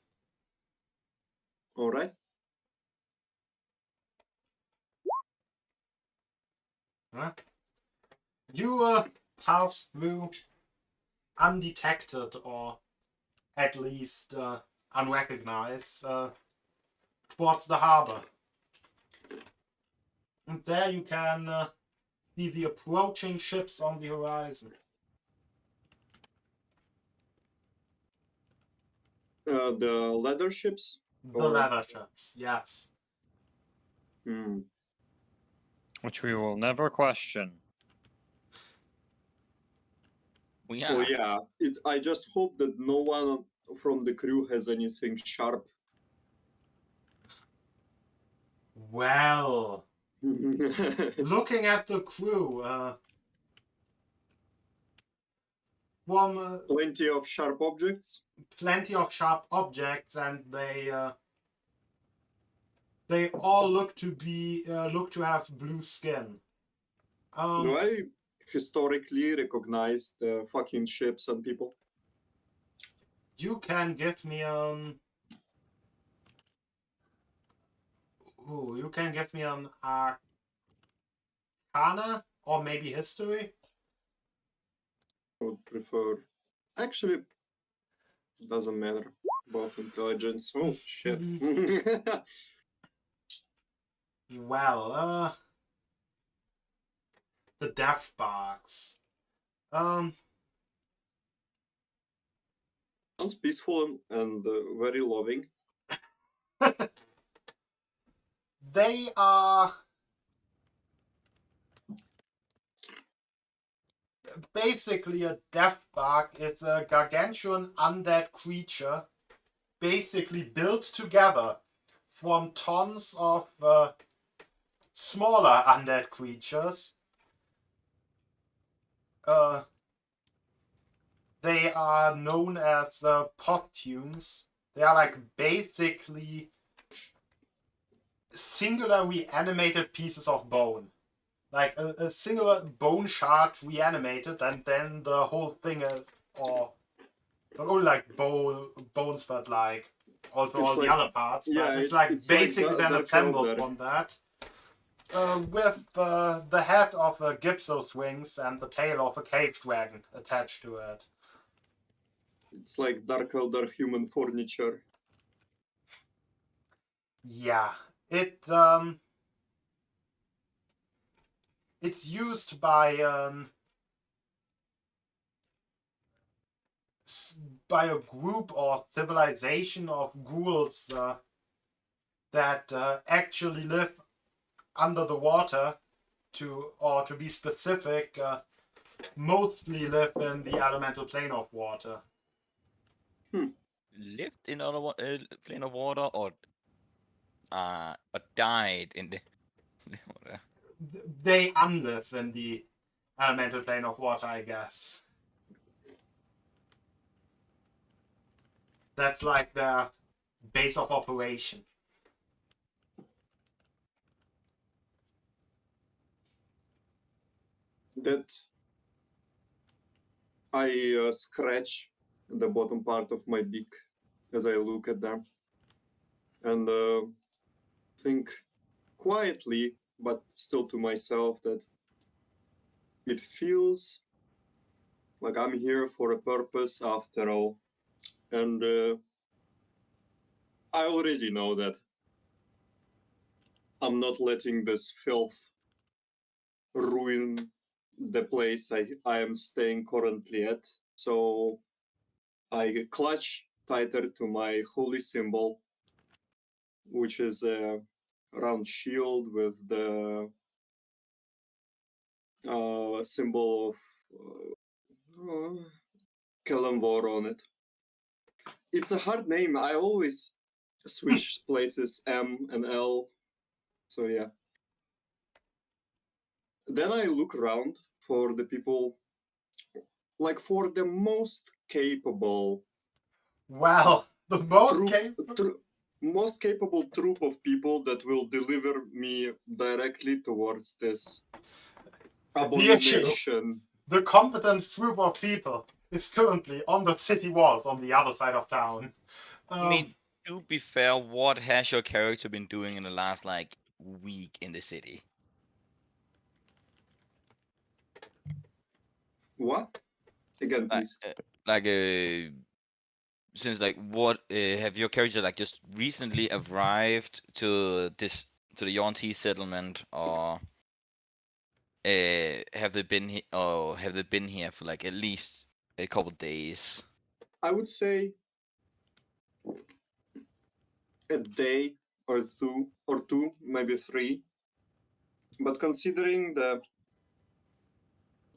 All right. Huh? You pass through undetected, or at least unrecognized, towards the harbor. And there you can see the approaching ships on the horizon. The leather ships? The Or- leather ships, yes. Hmm. Which we will never question. We Oh are. yeah. It's. I just hope that no one from the crew has anything sharp. Well, looking at the crew, from Plenty of sharp objects. plenty of sharp objects, and they all look to have blue skin. Do I historically recognize the fucking ships and people? You can give me you can give me an Arcana or maybe History. I would prefer. Actually, doesn't matter. Both intelligence. Oh shit. Well, the Death Box. Sounds peaceful and very loving. They are basically a Death Bug. It's a gargantuan undead creature, basically built together from tons of smaller undead creatures. They are known as posthumes. They are like basically singular reanimated pieces of bone. Like a singular bone shard reanimated, and then the whole thing is, or not only like bones, but like also It's all like- the other parts. yeah, but it's it's like like basically then Dark assembled Elder. from that. With the head of a Gypsos wings and the tail of a cave dragon attached to it. It's like Dark Elder human furniture. Yeah, it's used by a group or civilization of ghouls that actually live under the water, to be specific, mostly live in the elemental plane of water. Lived in other plane of water, or died in the water. They unlive in the elemental plane of water, I guess. That's like their base of operation. That I scratch the bottom part of my beak as I look at them and think quietly, but still to myself, that it feels like I'm here for a purpose after all. And I already know that I'm not letting this filth ruin the place I am staying currently at. So I clutch tighter to my holy symbol, which is a round shield with the symbol of Kalamvor on it. It's a hard name. I always switch places, M and L. So yeah. Then I look around for the people, like for the most capable, Well, the most most capable troop of people that will deliver me directly towards this The issue. abomination the competent group of people is currently on the city walls on the other side of town. I mean, to be fair, what has your character been doing in the last like week in the city? What? Again, please. Like since like what have your character like just recently arrived to the Yonti settlement, or have they been here for like at least a couple days? I would say a day or two, maybe 3. But considering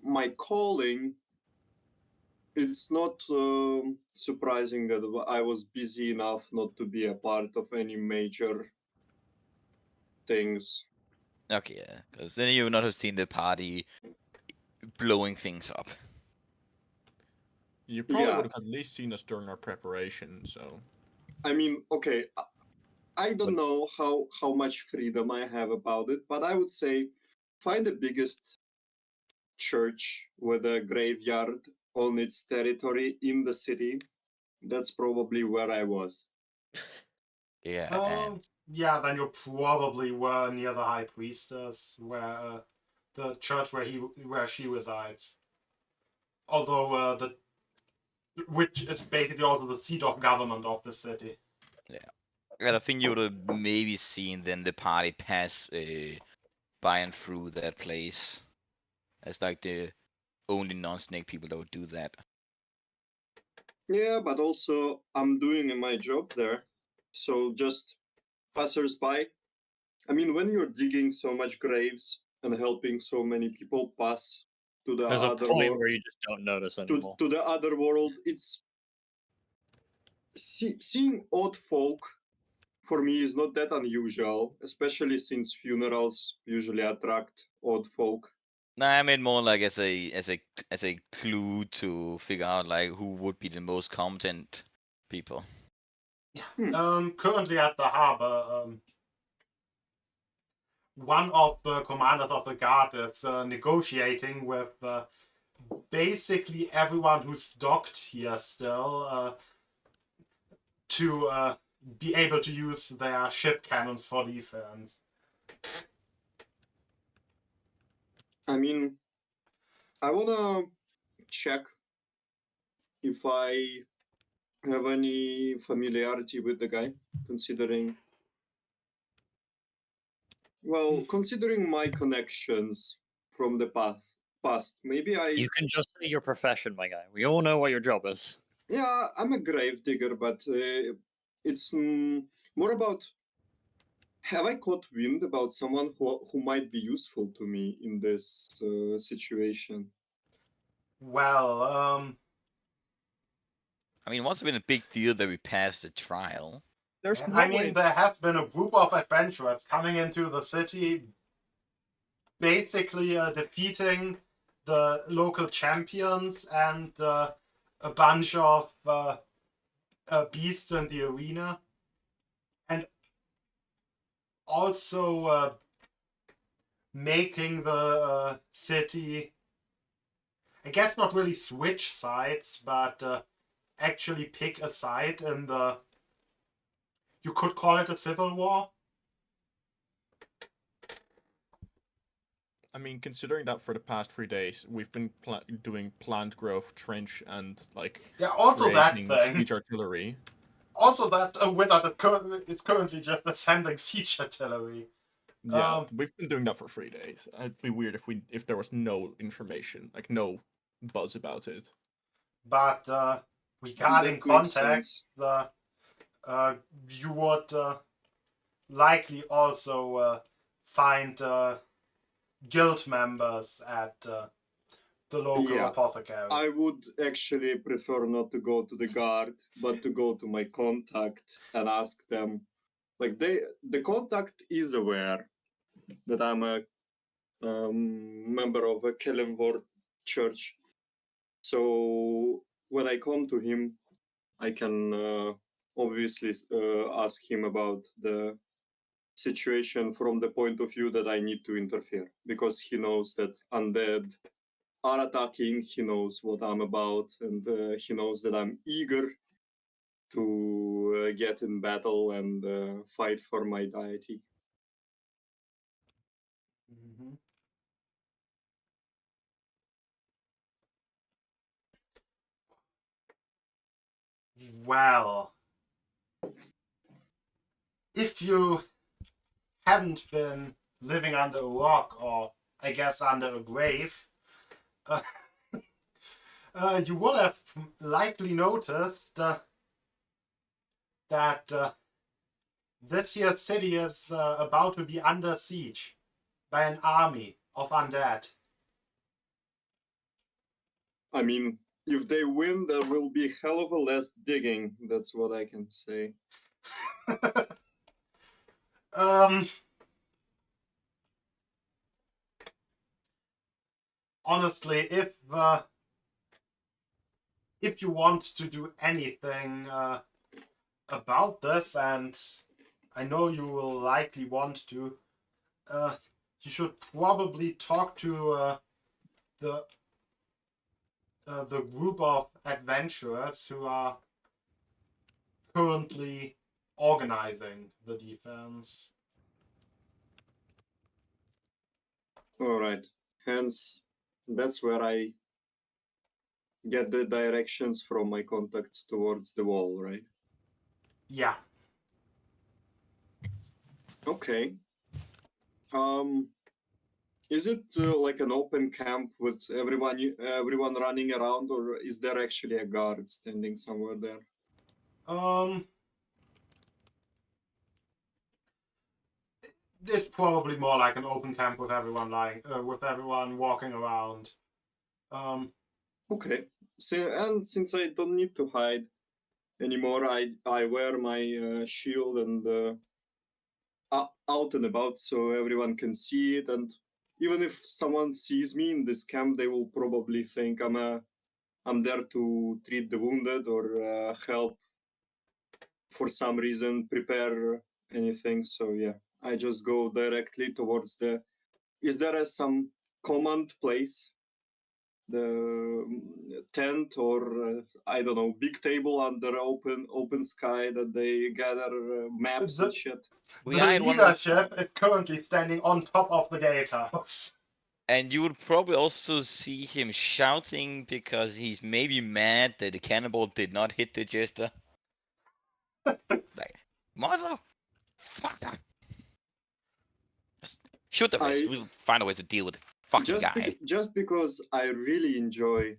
my calling, it's not surprising that I was busy enough not to be a part of any major things. Okay, yeah, because then you would not have seen the party blowing things up. You probably Yeah. would have at least seen us during our preparation, so. I mean, okay, I don't know how much freedom I have about it, but I would say find the biggest church with a graveyard on its territory in the city. That's probably where I was. Yeah, and Yeah, then you probably were near the High Priestess, where the church where she resides. Although which is basically also the seat of government of the city. I think you would have maybe seen then the party pass by and through that place. As like the only non-snake people that would do that. Yeah, but also I'm doing my job there. So just passers-by. I mean, when you're digging so much graves and helping so many people pass to the There's a other point world, where you just don't notice anymore. to the other world, it's seeing odd folk for me is not that unusual, especially since funerals usually attract odd folk. No, I mean more like as a clue to figure out like who would be the most competent people. Currently at the harbor, one of the commanders of the guard is negotiating with basically everyone who's docked here still to be able to use their ship cannons for defense. I mean, I wanna check if I have any familiarity with the guy, considering my connections from the past. Maybe You can just say your profession, my guy. We all know what your job is. yeah, I'm a grave digger, but it's more about have I caught wind about someone who might be useful to me in this situation? Well, I mean, it must have been a big deal that we passed the trial. There's I no mean, way. there has been a group of adventurers coming into the city, basically defeating the local champions and a bunch of beasts in the arena, and also making the city, I guess, not really switch sides, but actually pick a side in the, you could call it a civil war. I mean, considering that for the past 3 days we've been doing plant growth, trench, and like Yeah, also that creating thing. siege artillery. Also that wizard is currently just assembling siege artillery. Yeah, we've been doing that for 3 days. It'd be weird if there was no information, like no buzz about it. But we got in That makes contact. sense. You would likely also find guild members at the local Yeah, apothecary. I would actually prefer not to go to the guard, but to go to my contact and ask them. Like the contact is aware that I'm a member of a Kellenvor church. So when I come to him, I can obviously ask him about the situation from the point of view that I need to interfere, because he knows that undead are attacking, he knows what I'm about, and he knows that I'm eager to get in battle and fight for my deity. Mhm. Well, if you hadn't been living under a rock, or I guess under a grave, uh, you would have likely noticed that this here city is about to be under siege by an army of undead. I mean, if they win, there will be hell of a less digging. That's what I can say. um, honestly, if you want to do anything about this, and I know you will likely want to, you should probably talk to the the group of adventurers who are currently organizing the defense. All right. Hence, that's where I get the directions from my contact towards the wall, right? Yeah. Okay. Is it like an open camp with everyone running around, or is there actually a guard standing somewhere there? It's probably more like an open camp with everyone with everyone walking around. Okay. So, and since I don't need to hide anymore, I wear my shield and out and about so everyone can see it. And even if someone sees me in this camp, they will probably think I'm there to treat the wounded or help for some reason prepare anything. So yeah, I just go directly towards the. Is there some command place? The tent or I don't know, big table under open sky that they gather maps and shit. We The are in one of the, leadership is currently standing on top of the gatehouse. and you would probably also see him shouting because he's maybe mad that the cannonball did not hit the jester. Like, mother, fucker. Just shoot the rest. We'll find a way to deal with the fucking guy. Just because I really enjoy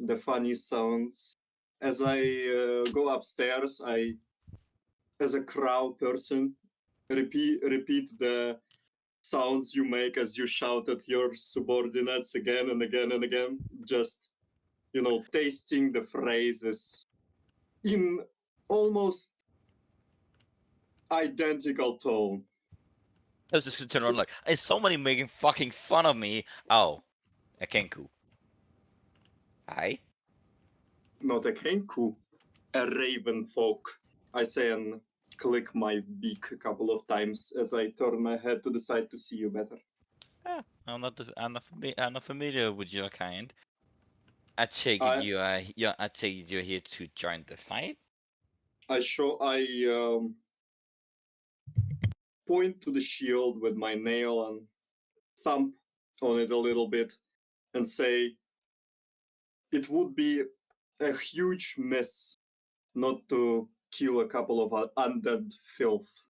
the funny sounds. As I go upstairs, I, as a crow person, repeat the sounds you make as you shout at your subordinates again and again and again. Just, tasting the phrases in almost identical tone. I was just gonna turn around like, is somebody making fucking fun of me? Oh, a Kenku. Hi. Not a kenku, a raven folk. I say and click my beak a couple of times as I turn my head to the side to see you better. Ah, I'm not familiar with your kind. I take I- it I take it you're here to join the fight. I point to the shield with my nail and thump on it a little bit and say, it would be a huge miss not to kill a couple of undead filth.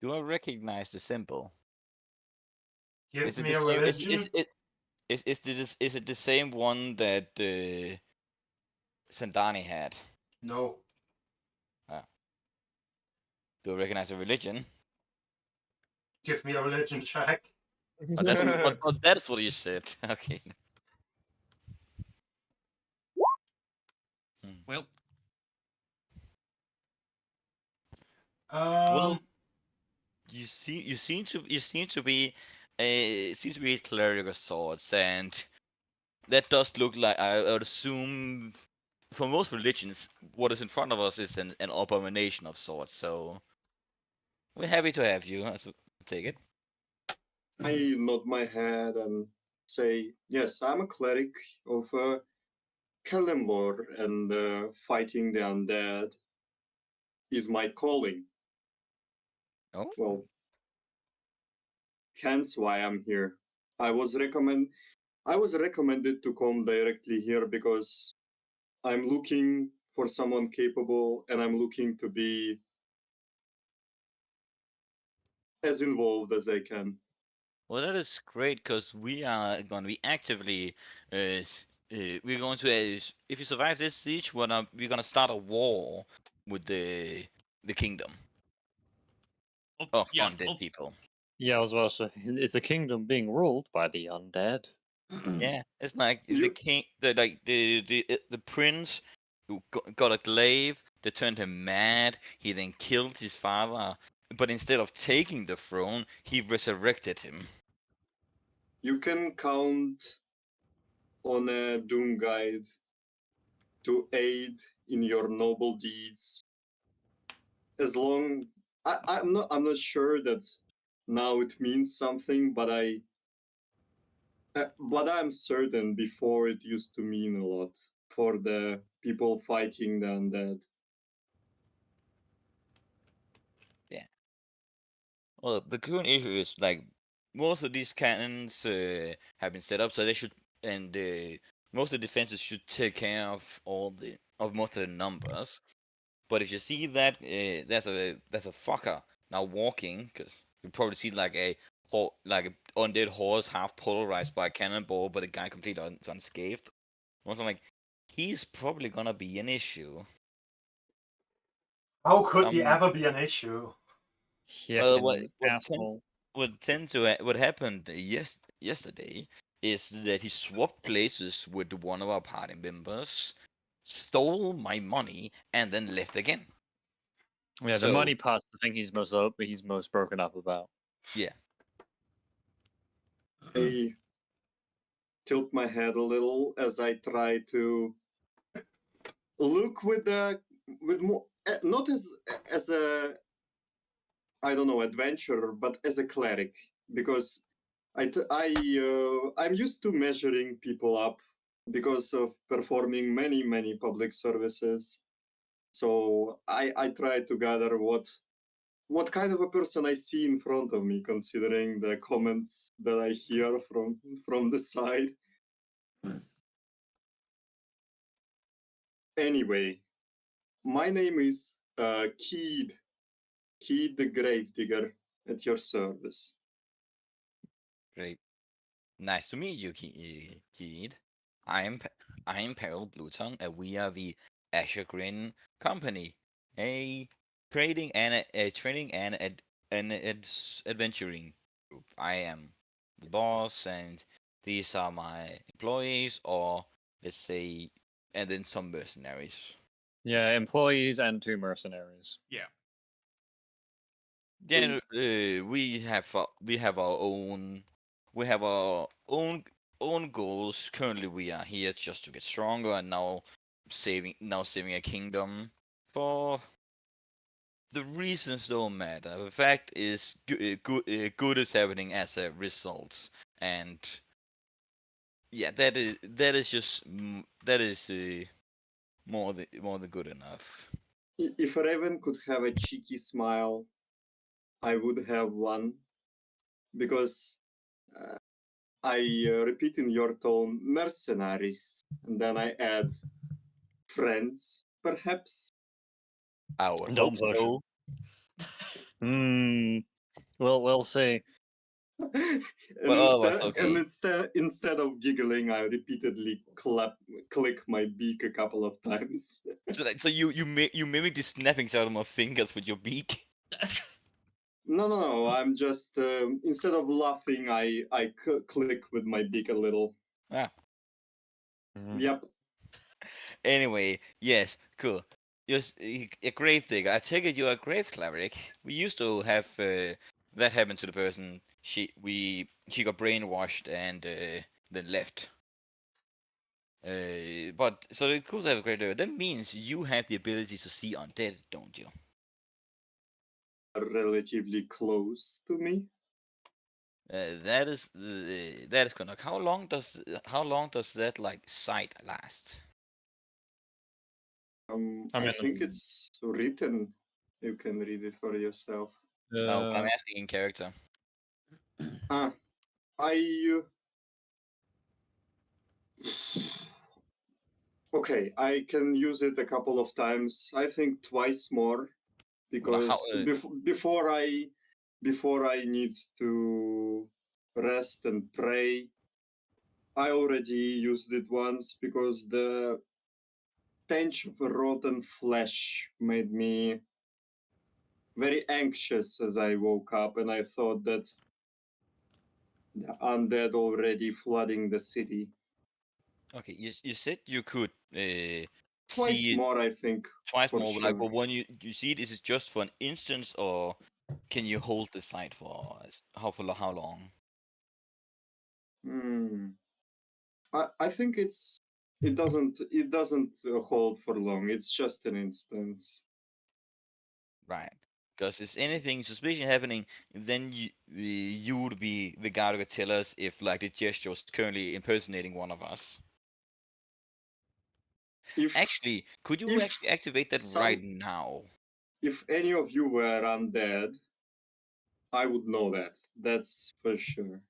Do I recognize the symbol? Give Is it me the a same? religion. Is it the same one that Sandani had? No. Do I recognize a religion? Give me a religion check. Oh, that's what you said. Okay. Well, Well, you seem to be a cleric of sorts, and that does look like, I would assume, for most religions, what is in front of us is an abomination of sorts. So we're happy to have you. So take it. I nod my head and say, yes, I'm a cleric of Kalimvor, and fighting the undead is my calling. Oh, Well, hence why I'm here. I was recommended to come directly here because I'm looking for someone capable, and I'm looking to be as involved as I can. well, that is great because we are going to be actively. We're going to, if you survive this siege, we're gonna start a war with the kingdom of Yeah. undead people. Yeah, I was about to say, it's a kingdom being ruled by the undead. Yeah, it's like the You king, the prince who got a glaive that turned him mad. He then killed his father, but instead of taking the throne, he resurrected him. you can count on a Doom Guide to aid in your noble deeds. As long I'm not sure that now it means something, but I'm certain before it used to mean a lot for the people fighting the undead. Yeah. Well, the current issue is like most of these cannons have been set up, so they should, and most of the defenses should take care of most of the numbers. But if you see that that's a fucker now walking, because you probably see like like an undead horse half polarized by a cannonball, but the guy completely unscathed. Also, like he's probably gonna be an issue. How could he Some ever be an issue? well, Heckin' asshole. what happened yesterday is that he swapped places with one of our party members, stole my money, and then left again. Yeah, the So money part's the thing he's most broken up about. yeah. I tilt my head a little as I try to look with more not as a I don't know adventurer, but as a cleric, because I'm used to measuring people up because of performing many public services. So I try to gather what kind of a person I see in front of me, considering the comments that I hear from the side. Anyway, my name is Keed the Gravedigger, at your service. Great. Nice to meet you, Kid. I am Peril Bluetongue, and we are the Asher Grin Company, a trading and adventuring group. I am the boss, and these are my employees, or let's say, and then some mercenaries. Yeah, employees and 2 mercenaries. Yeah. Yeah, we have our own we have our own goals. Currently, we are here just to get stronger, and saving a kingdom. For the reasons don't matter. The fact is, good is happening as a result, and yeah, that is just that is more than good enough. If Raven could have a cheeky smile, I would have one, because I repeat in your tone, mercenaries, and then I add friends, perhaps. I would hope Don't push it. so. We'll see. and But all of us, okay. instead of giggling, I repeatedly click my beak a couple of times. So you mimic the snapping sound of my fingers with your beak. No. I'm just instead of laughing, I click with my beak a little. Ah. Yep. Anyway, yes, cool. You're a grave digger. I take it you're a grave cleric. We used to have that happen to the person. She got brainwashed and then left. But so the cool to have a grave digger. That means you have the ability to see undead, don't you? Relatively close to me. That is gonna. How long does that like sight last? I I mean, think it's written. You can read it for yourself. No, but I'm uh, asking in character. Ah, I. Okay, I can use it a couple of times. I think twice more, Well, how? because before I need to rest and pray, I already used it once because the stench of rotten flesh made me very anxious as I woke up, and I thought that the undead already flooding the city. Okay, you said you could Twice see it more, I think, twice for more, but like, sure. but when you see it, is it just for an instance, or can you hold the sight for how long? Hmm. I think it doesn't hold for long. It's just an instance. Right. Because if anything suspicious happening, then you would be the guy who could tell us if like the gesture was currently impersonating one of us. If Actually, could you if actually activate that right now? if any of you were undead, I would know that. That's for sure.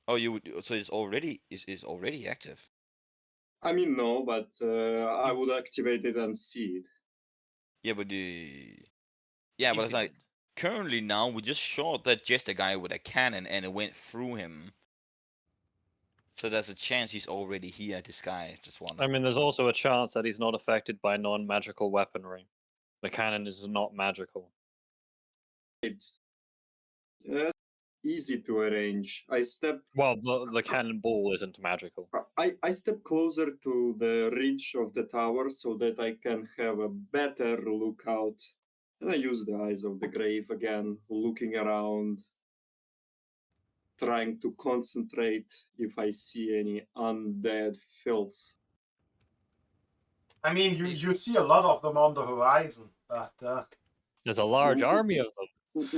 Oh, you would. So it's already active. I mean, no, but I would activate it and see it. Yeah, but yeah, but If it's it like did. currently now we just shot that just a guy with a cannon and it went through him. So there's a chance he's already here disguised as one. I mean, there's also a chance that he's not affected by non-magical weaponry. The cannon is not magical. It's easy to arrange. Well, the cannonball isn't magical. I step closer to the ridge of the tower so that I can have a better lookout. And I use the eyes of the grave again, looking around, trying to concentrate if I see any undead filth. I mean, you see a lot of them on the horizon, but There's a large army of them.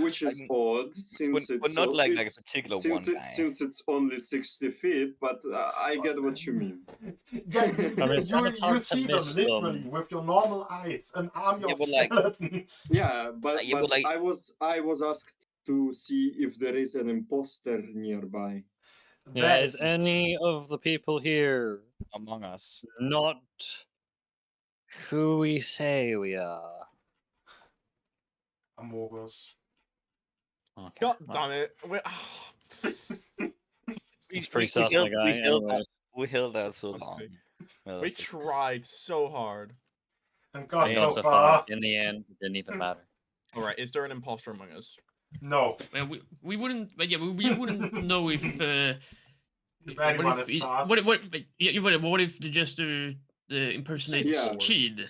Which is Like, odd since but it's not so, like a it's particular since one guy. since it's only 60 feet, but I get what you mean. yeah, I mean, it's kind of you hard to see them miss literally them. with your normal eyes, an army Yeah, of but like, skeletons. Yeah, but yeah, but like, I was asked to see if there is an imposter nearby. Yeah, There is isn't. any of the people here Among Us. not who we say we are? Amorgos. Okay. God Well, damn it. it's pretty sus, my guy. Anyways, We held out so Fuck's long. sake. Well, We that's it. tried so hard. And got we so got so far. far. In the end, it didn't even matter. Alright, is there an imposter among us? No. Well, we wouldn't, but yeah, we wouldn't know if. If What anyone if had shot. what if the just the impersonates Yeah. Kid?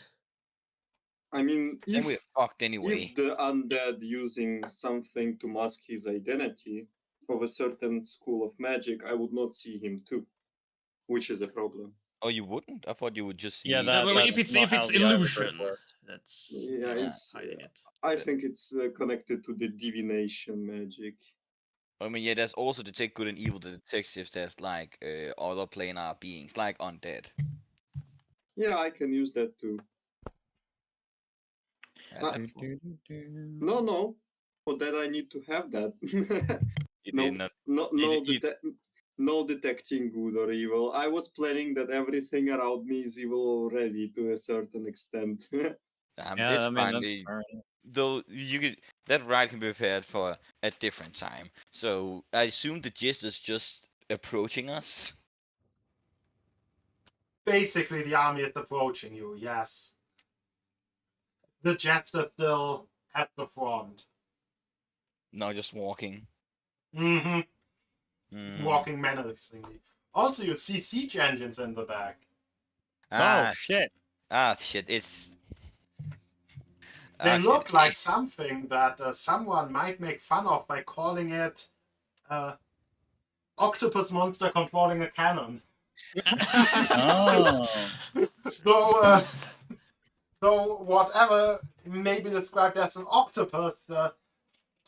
I mean, Then we're fucked if anyway. the undead using something to mask his identity of a certain school of magic, I would not see him too, which is a problem. Oh, you wouldn't? I thought you would just see. Yeah, that- Well, that's if it's not how the Irish illusion, works. that's Yeah, Yeah. it's. hiding it. I think it's connected to the divination magic. I mean, yeah, there's also Detect Good and Evil the detectives. There's like other planar beings, like undead. Yeah, I can use that too. Yeah, that's cool. No. For that, I need to have that. You no, did not. no detecting good or evil. I was planning that everything around me is evil already to a certain extent. Yeah, It's I mean, fine. that's fair enough. Though you could, that ride can be prepared for a different time. So I assume the gist is just approaching us. Basically, the army is approaching you, yes. The jets are still at the front. Not just walking. Mm-hmm. Mm. Walking menacingly. Also, you see siege engines in the back. Ah, Oh shit! shit! It's. They shit. look like something that someone might make fun of by calling it octopus monster controlling a cannon. Oh, Though whatever may be described as an octopus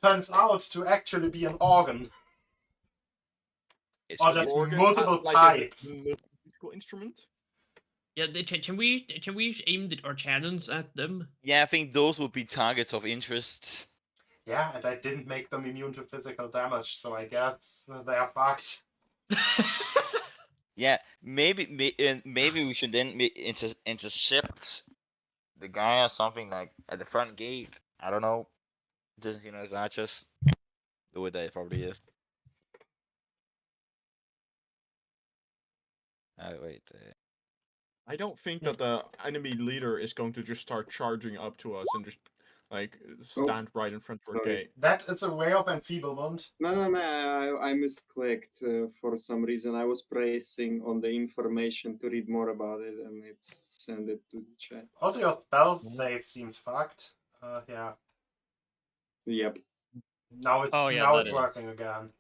turns out to actually be an organ. Okay, Or so just yes. multiple like as pipes. a musical instrument. Yeah, can we aim our cannons at them? Yeah, I think those would be targets of interest. Yeah, and I didn't make them immune to physical damage, so I guess they are fucked. Yeah, maybe maybe we should then intercept the guy or something like at the front gate. I don't know. Just as archers. The way that it probably is. Wait. I don't think Yeah. that the enemy leader is going to just start charging up to us and just like stand right in front of our Sorry. gate. That is a way of enfeeblement. No, I misclicked for some reason. I was pressing on the information to read more about it, and it sent it to the chat. Also, your spell save seems fucked. Yeah. Yep. Now it's Oh, yeah, now that it's is. working again.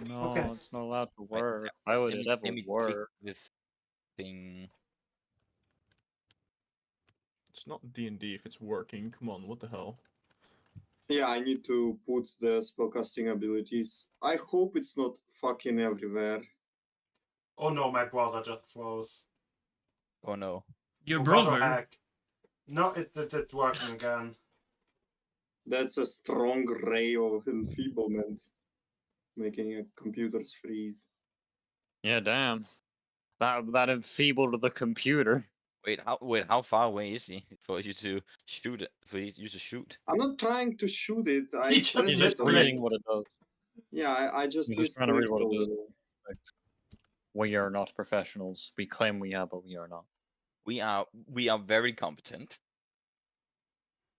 No, Okay. it's not allowed to Wait, work. Why would let it me ever let me click work? this thing. It's not D&D if it's working. Come on, what the hell? Yeah, I need to put the spellcasting abilities. I hope it's not fucking everywhere. Oh no, my brother just froze. Oh no. Your Oh, what the brother. heck? No, it's working again. That's a strong ray of enfeeblement, making a computers freeze. Yeah, damn. That enfeebled the computer. Wait, how far away is he for you to shoot it? For you to shoot? I'm not trying to shoot it. I He just press He's it just misclicked. on reading the... what it does. Yeah, I just He's just trying to read misclicked what a it does. little. We are not professionals. We claim we are, but we are not. We are very competent.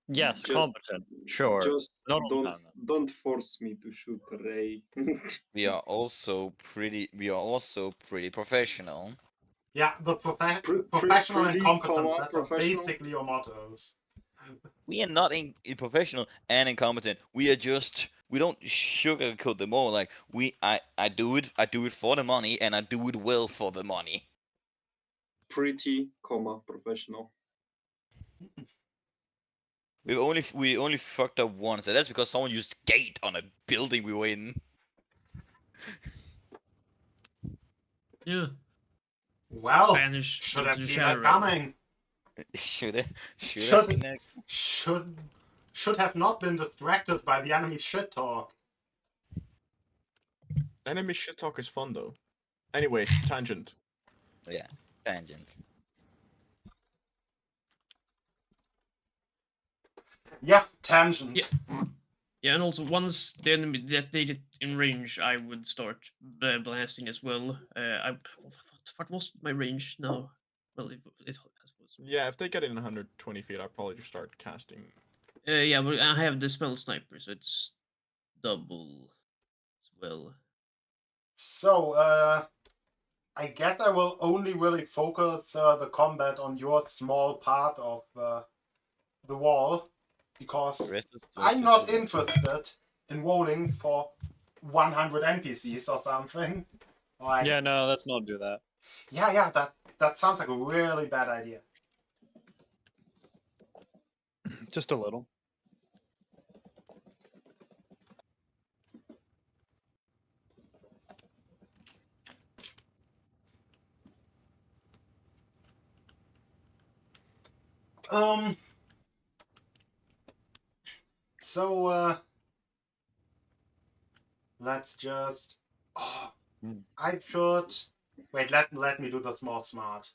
Yes, Just- competent. Sure. Just Not all the time, though. don't force me to shoot a ray. We are also pretty professional. Yeah, the professional and pretty competent. comma That's professional. basically your mottos. We are not in professional and incompetent. We don't sugarcoat them all. Like I do it for the money, and I do it well for the money. Pretty comma professional. We only fucked up once, and that's because someone used gate on a building we were in. Yeah. Well, Banish should into have the seen Shadow that Realm. coming. Should have Should- seen that. Should have not been distracted by the enemy's shit talk. Enemy shit talk is fun though. Anyways, tangent. Yeah, tangent. Yeah, tangent. Yeah. Yeah, and also once the enemy that they get in range, I would start blasting as well. What was my range now? Well, it was. Yeah, if they get in 120 feet, I'll probably just start casting. Yeah, but I have the spell sniper, so it's double as well. So, I guess I will only really focus the combat on your small part of the wall, because The rest is I'm just not the- interested in rolling for 100 NPCs or something. Like, Yeah, no, let's not do that. yeah, that sounds like a really bad idea. Just a little. So, let's just... I should... Wait, let me do the smart.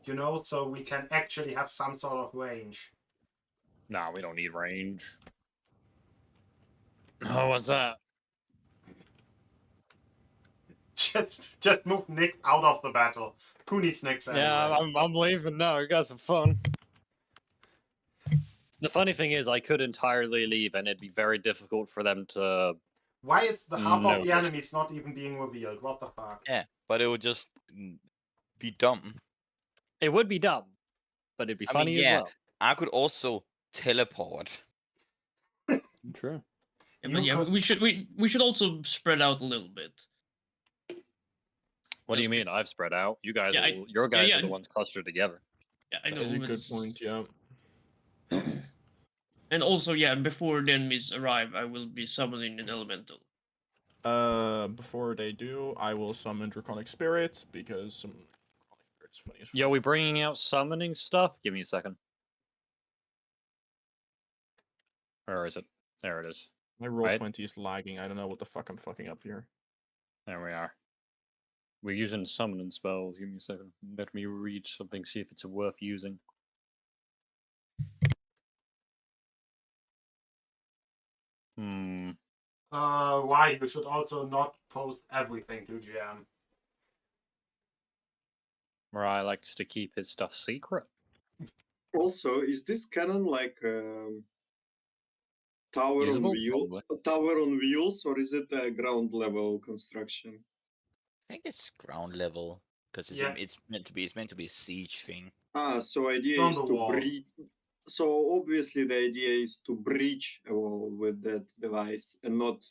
You know, so we can actually have some sort of range. Nah, we don't need range. Oh, what's that? Just move Nick out of the battle. Who needs Nick anyway? Yeah, I'm leaving now. You guys have fun. The funny thing is, I could entirely leave, and it'd be very difficult for them to. Why is the half of the Noticed. enemies not even being revealed? What the fuck? Yeah, but it would just be dumb. It would be dumb, but it'd be I mean, funny yeah. as well. I could also teleport. True. Yeah, You but yeah, could- we should also spread out a little bit. What do you Yes, mean? I've spread out. You guys, Yeah, your guys yeah. are the ones clustered together. Yeah, I know. That's a but good it's- point, yeah. And also, yeah, before the enemies arrive, I will be summoning an elemental. Before they do, I will summon Draconic Spirit because some Draconic Spirit's funny as fuck. Yo, we bringing out summoning stuff? Give me a second. Where is it? There it is. My roll Right. 20 is lagging. I don't know what the fuck I'm fucking up here. There we are. We're using summoning spells. Give me a second. Let me read something, see if it's worth using. Hmm. Why? You should also not post everything to GM. Mariah likes to keep his stuff secret. Also, is this cannon like tower Usable? on Probably. tower on wheels, or is it a ground level construction? I think it's ground level because Yeah. it's meant to be a siege thing. So idea On is the to wall. breach. So obviously the idea is to breach a wall with that device and not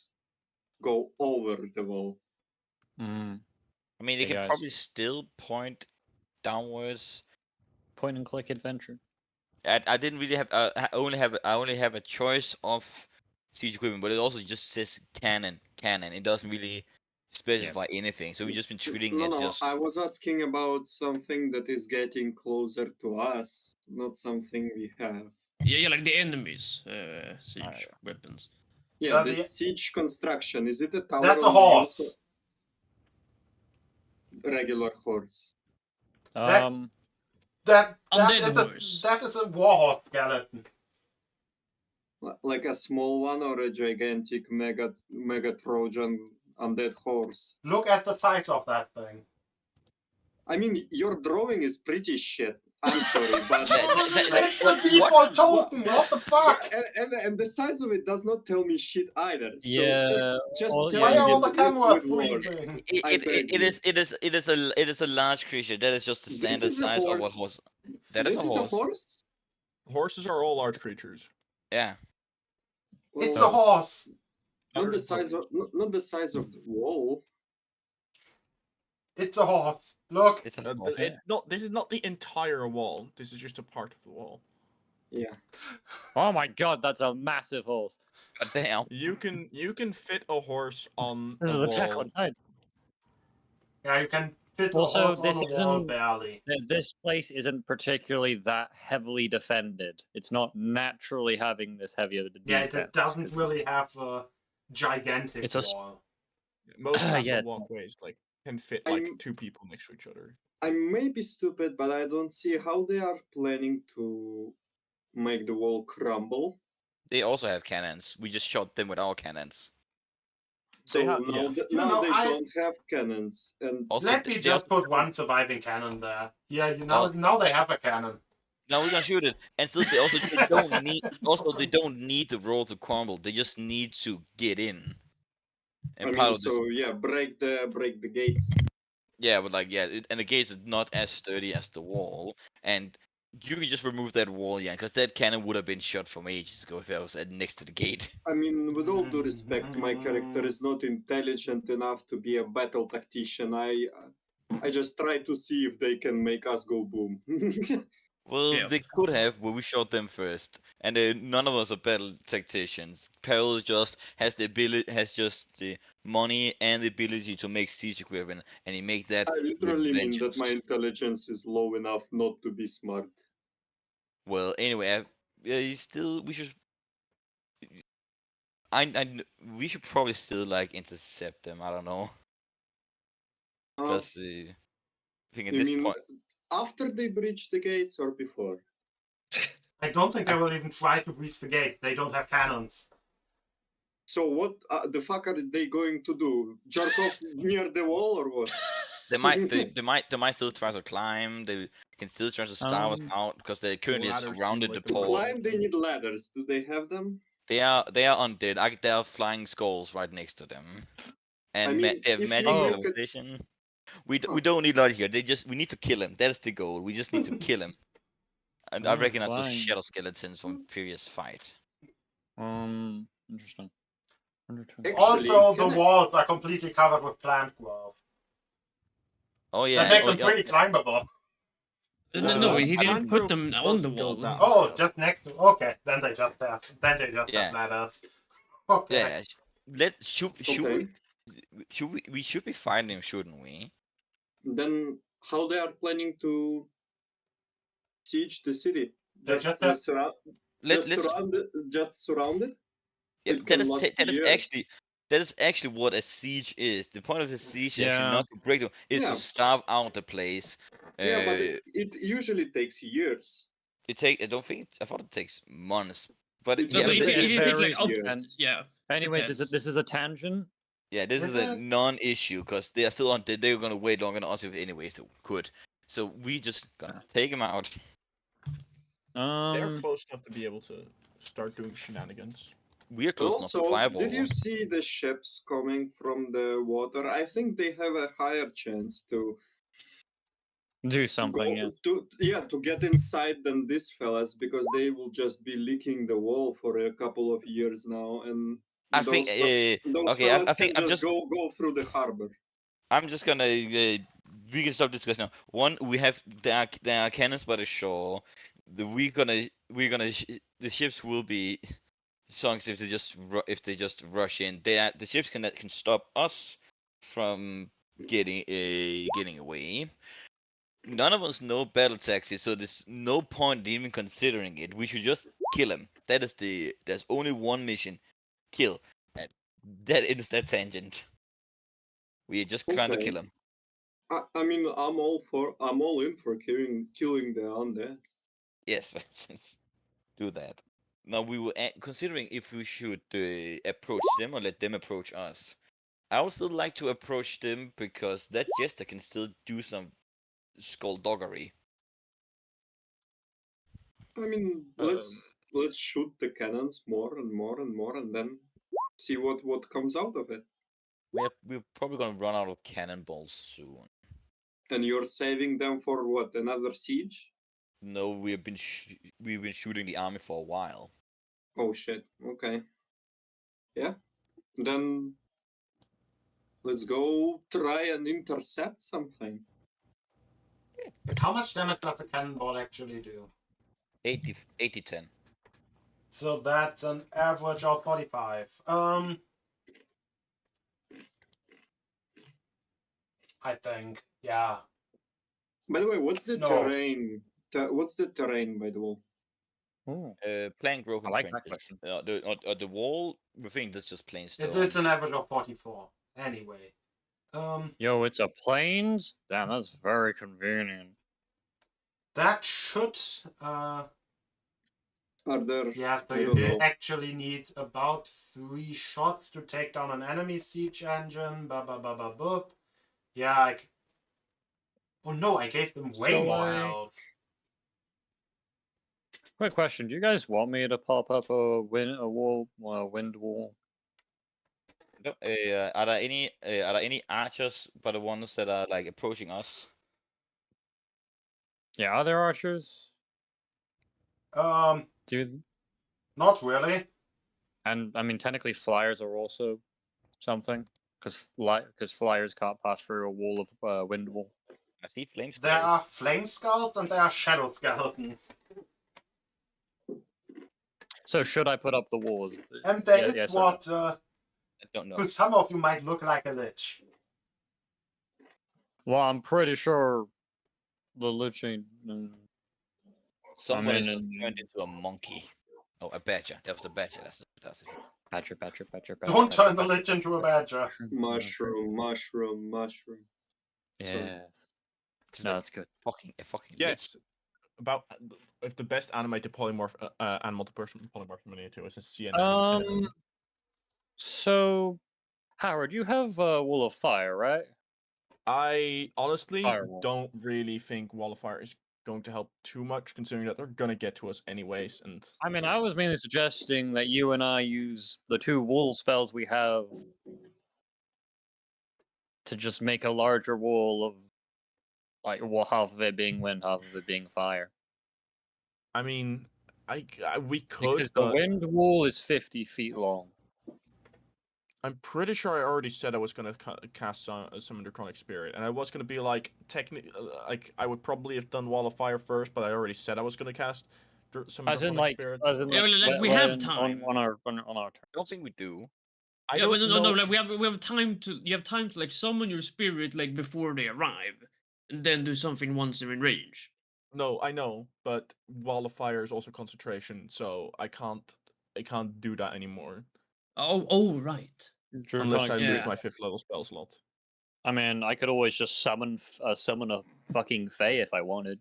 go over the wall. Hmm. I mean, they Hey, can guys. probably still point downwards. Point and click adventure. I didn't really have I only have a choice of siege equipment, but it also just says cannon. It doesn't really specify anything. So we've just been treating No, it no, just. I was asking about something that is getting closer to us, not something we have. Yeah, like the enemies, siege Alright. weapons. Yeah, The- this siege construction, is it a tower That's a on wheels horse. or regular horse? That- Um. That Undead horse. that is a warhorse skeleton. Like a small one or a gigantic mega Trojan undead horse? Look at the size of that thing. I mean, your drawing is pretty shit. I'm sorry, but It's a what- default token. What the fuck? and the size of it does not tell me shit either. So Yeah, just well, tell Why me are all the with cameras words. freezing? I beg you. It is a large creature. That is just the This standard is a size of what horse. horse. That is This a is a horse. horse. Horses are all large creatures. Yeah. It's Well, a horse. not the size of the wall. It's a horse. Look. It's a horse. It's not. This is not the entire wall. This is just a part of the wall. Yeah. Oh my god, that's a massive horse. God damn. You can fit a horse on This a is Attack wall. on Titan. Yeah, you can fit Also, a horse this on a wall isn't- barely. This place isn't particularly that heavily defended. It's not naturally having this heavier Yeah, defense. it doesn't 'cause- really have a gigantic It's a s- wall. Most Yeah, castle it's not- walkways like can fit like I'm- 2 people next to each other. I may be stupid, but I don't see how they are planning to make the wall crumble. They also have cannons. We just shot them with our cannons. So They have- now, yeah. You now know, they I- don't have cannons, and Also, Let me they just also- put one surviving cannon there. Yeah, Well- now they have a cannon. Now we're gonna shoot it, and still they also they don't need. Also, they don't need the roll to crumble. They just need to get in. And I part mean, of this, so yeah, break the gates. yeah, but like and the gates are not as sturdy as the wall, and you can just remove that wall, yeah, because that cannon would have been shot from ages ago if I was next to the gate. I mean, with all due respect, my character is not intelligent enough to be a battle tactician. I just try to see if they can make us go boom. Well, Yeah. they could have, but we shot them first, and none of us are battle tacticians. Peril just has just the money and the ability to make siege equipment, and he makes that I with literally mean that vengeance. my intelligence is low enough not to be smart. Well, anyway, we should. We should probably still like intercept them. I don't know, because I think at You this mean point, after they breach the gates or before? I don't think they will even try to reach the gate. They don't have cannons. So what the fuck are they going to do? Jerk off near the wall or what? they might still try to climb. They can still try to starve us out because they're currently Ladders seem surrounded the like a To port. climb, they need ladders. Do they have them? They are undead. There are flying skulls right next to them, and I mean, they have if magic you make a- teleportation. We Huh. don't need light here. We need to kill him. That is the goal. We just need to kill him. And I Oh, recognize those flying. shadow skeletons from previous fight. Interesting. 120. Actually, Also, the can I- walls are completely covered with plant growth. Oh yeah. That makes oh, them yeah. pretty climbable. No, he didn't Mangrove put them on the doesn't go wall. down. Oh, just next to. Okay, then they just have. Yeah. have ladders. Okay. Yeah. Should Okay. we should be fighting him, shouldn't we? Then how they are planning to siege the city? They Just just have. Let's just surround it? yeah, It can last that is years. actually what a siege is. The point of a siege is actually Yeah. not to break them, is Yeah. to starve out the place. Yeah, but Uh, it usually takes years. I don't think I thought it takes months, but It No, yeah, but usually it takes like varies up. years. Yeah. Anyways, Depends. this is a tangent. yeah, this is Is a it? non-issue because they are still on. They're gonna wait longer than us if anyway, so could. So we just gonna take him out. They're close enough to be able to start doing shenanigans. We are close enough to Also, fireball did you one. see the ships coming from the water? I think they have a higher chance to Do something, go yeah. to get inside than these fellas because they will just be licking the wall for a couple of years now, and I think. those Okay, I fellas think can just go through the harbor. I'm just gonna. We can stop discussing now. One, we have there are cannons by the shore. The ships will be sunk if they just rush in. The ships can stop us from getting away. None of us know battle taxis, so there's no point in even considering it. We should just kill him. There's only one mission, kill. And that ends that tangent. We are just trying to Okay. kill him. I mean, I'm all in for killing the undead. Yes, do that. Now we were considering if we should approach them or let them approach us. I would still like to approach them because that jester can still do some skullduggery. I mean, let's shoot the cannons more and more and more, and then see what comes out of it. We're probably gonna run out of cannonballs soon. And you're saving them for what? Another siege? No, we've been shooting the army for a while. Oh shit. Okay. Yeah. Then let's go try and intercept something. How much damage does a cannonball actually do? 80-10. So that's an average of 45. I think. Yeah. By the way, what's the No. terrain? What's the terrain by the wall? Ooh. Plank broken I like that trenches. question. The wall, I think that's just plain stone. It's an average of 44. Anyway. Yo, it's a plains? Damn, that's very convenient. That should Are there? yeah, so I you don't will know. actually need about 3 shots to take down an enemy siege engine. Boop. Yeah, oh no, I gave them way So, more health. Quick question: do you guys want me to pop up a wind wall? No, are there any archers but the ones that are like approaching us? Yeah, are there archers? Do Not really. and I mean technically flyers are also something because flyers can't pass through a wall of wind wall. I see flame There are skulls. flame skulls and there are shadow skeletons. So should I put up the walls? And there is yes or no? what I don't know. to some of you might look like a lich. Well, I'm pretty sure the Lich ain't. Somebody's I mean, turned into a monkey. Oh, a badger. That was the badger. That's it. Badger. Don't turn the lich into a badger. Mushroom. Yes. It's No, like that's good. a fucking Yes. About if the best animated polymorph animal to person polymorph miniature is a CNN. So, Howard, you have Wall of Fire, right? I honestly Firewall. don't really think Wall of Fire is going to help too much, considering that they're gonna get to us anyways. And I mean, I was mainly suggesting that you and I use the 2 wall spells we have to just make a larger wall of, like, half of it being wind, half of it being fire. I mean, we could, Because the but wind wall is 50 feet long. I'm pretty sure I already said I was gonna cast Summon Draconic Spirit, and I was gonna be like like I would probably have done Wall of Fire first, but I already said I was gonna cast Summon As in, Draconic Spirit. as in, Yeah, like, we have time. on our turn. I don't think we do. I Yeah, don't but know. no, like we have time to. You have time to like summon your spirit like before they arrive, and then do something once they're in range. No, I know, but Wall of Fire is also concentration, so I can't do that anymore Oh, right. unless I Draconic lose Yeah. my 5th level spell slot. I mean, I could always just summon a fucking Fae if I wanted.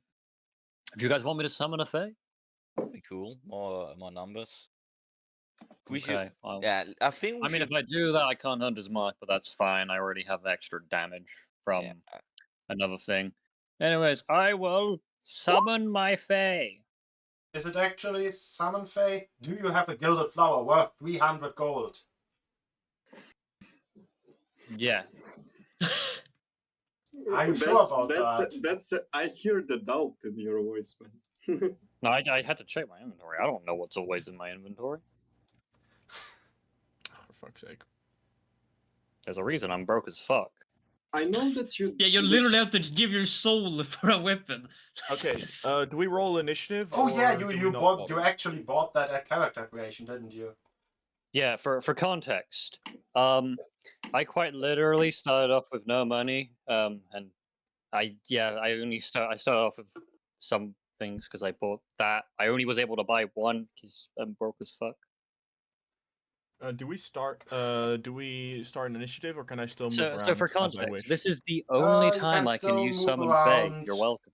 Do you guys want me to summon a Fae? That'd be cool. More numbers. We should. Okay. Well, Yeah, I think we I mean, should. if I do that, I can't hunt as much, but that's fine. I already have extra damage from Yeah, another thing. Anyways, I will summon my Fae. Is it actually Summon Fae? Do you have a gilded flower worth 300 gold? Yeah. I'm sure about That's I hear the doubt in your voice, man. No, I had to check my inventory. I don't know what's always in my inventory. For fuck's sake. There's a reason I'm broke as fuck. I know that you. Yeah, you that literally have to give your soul for a weapon. Okay, do we roll initiative? Oh yeah, or do you we not bought bother? you actually bought that at character creation, didn't you? Yeah, for context, I quite literally started off with no money, and I started off with some things because I bought that. I only was able to buy one because I'm broke as fuck. Do we start an initiative, or can I still move So, around so for as I context, wish? this is the only You time can I can still use move Summon Fae. around. You're welcome.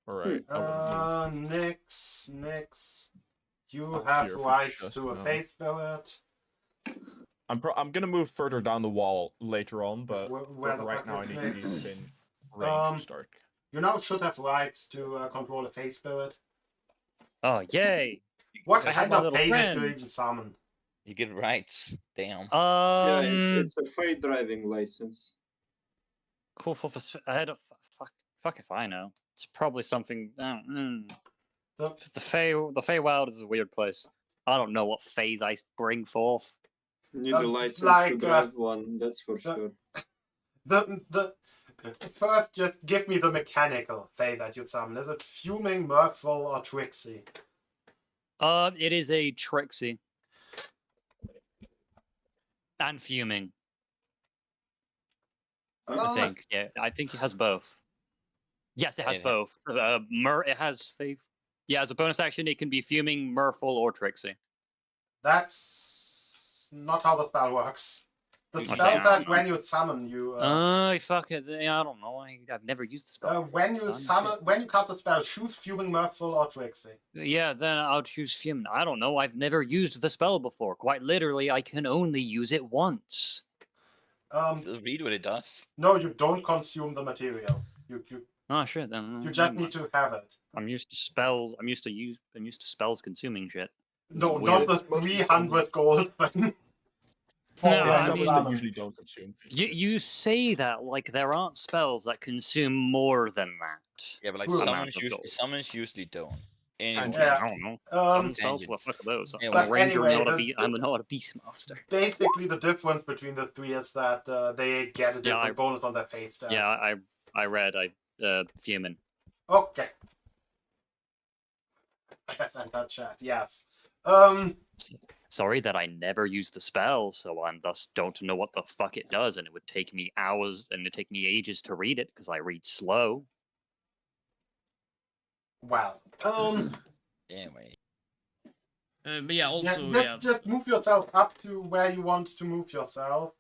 All right. I will move Nix. You up have here for rights just to a now. faith spirit. I'm gonna move further down the wall later on, but, Where the right fuck now I is need to be Nix? within range to start. You now should have rights to control a faith spirit. Oh, yay! What I have kind my of little faith did you friend. even summon? you get rights. Damn. Yeah, it's a Fae driving license. Cool. I had a fuck if I know. It's probably something. The Feywild is a weird place. I don't know what phase I bring forth. You need a license to like, drive one, that's for sure. The first, just give me the mechanical faith that you summon. Is it fuming, mirthful, or tricksy? It is a Trixie. And fuming. I think. Yeah, I think it has both. Yes, it has both. It has faith. Yeah, as a bonus action, it can be fuming, mirthful, or Trixie. That's not how the spell works. The Okay, spell I says don't when you summon, you. Fuck it. I don't know. I've never used the spell. When you summon, when you cast the spell, choose fuming, mirthful, or tricksy. Yeah, then I'll choose fuming. I don't know. I've never used the spell before. Quite literally, I can only use it once. Still read what it does. No, you don't consume the material. You Oh shit! Then you just need to have it. I'm used to spells. I'm used to spells consuming shit. No, Weird. not the It's mostly 300 gold thing. No, It's I summons mean- that usually don't consume. You say that like there aren't spells that consume more than that. Yeah, but like True. summons usually don't. Anyway, Yeah. I don't know. Um, Spells, what the fuck are those? Yeah, I'm but a ranger, anyway, I'm not a beastmaster. basically, the difference between the three is that they get a different Yeah, bonus on their face stat. Yeah, I read. Fuming. Okay. Yes, I got chat. Yes. Sorry that I never used the spell, so I thus don't know what the fuck it does, and it would take me hours, and it'd take me ages to read it because I read slow. Well. anyway. But yeah, also Just move yourself up to where you want to move yourself.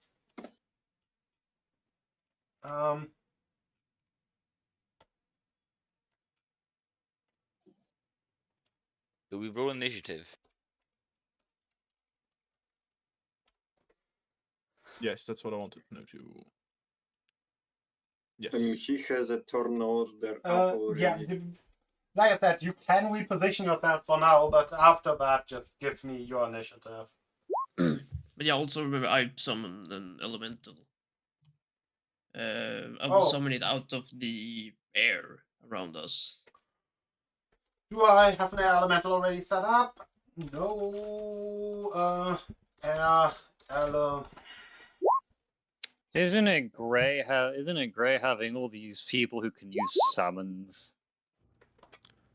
Do we roll initiative? Yes, that's what I wanted to know too. Yes. I mean, he has a turn order up already. Yeah. Like I said, you can reposition yourself for now, but after that, just give me your initiative. But yeah, also remember I summoned an elemental. I will summon it out of the air around us. Do I have an air elemental already set up? No. Hello. Isn't it great? Isn't it great having all these people who can use summons?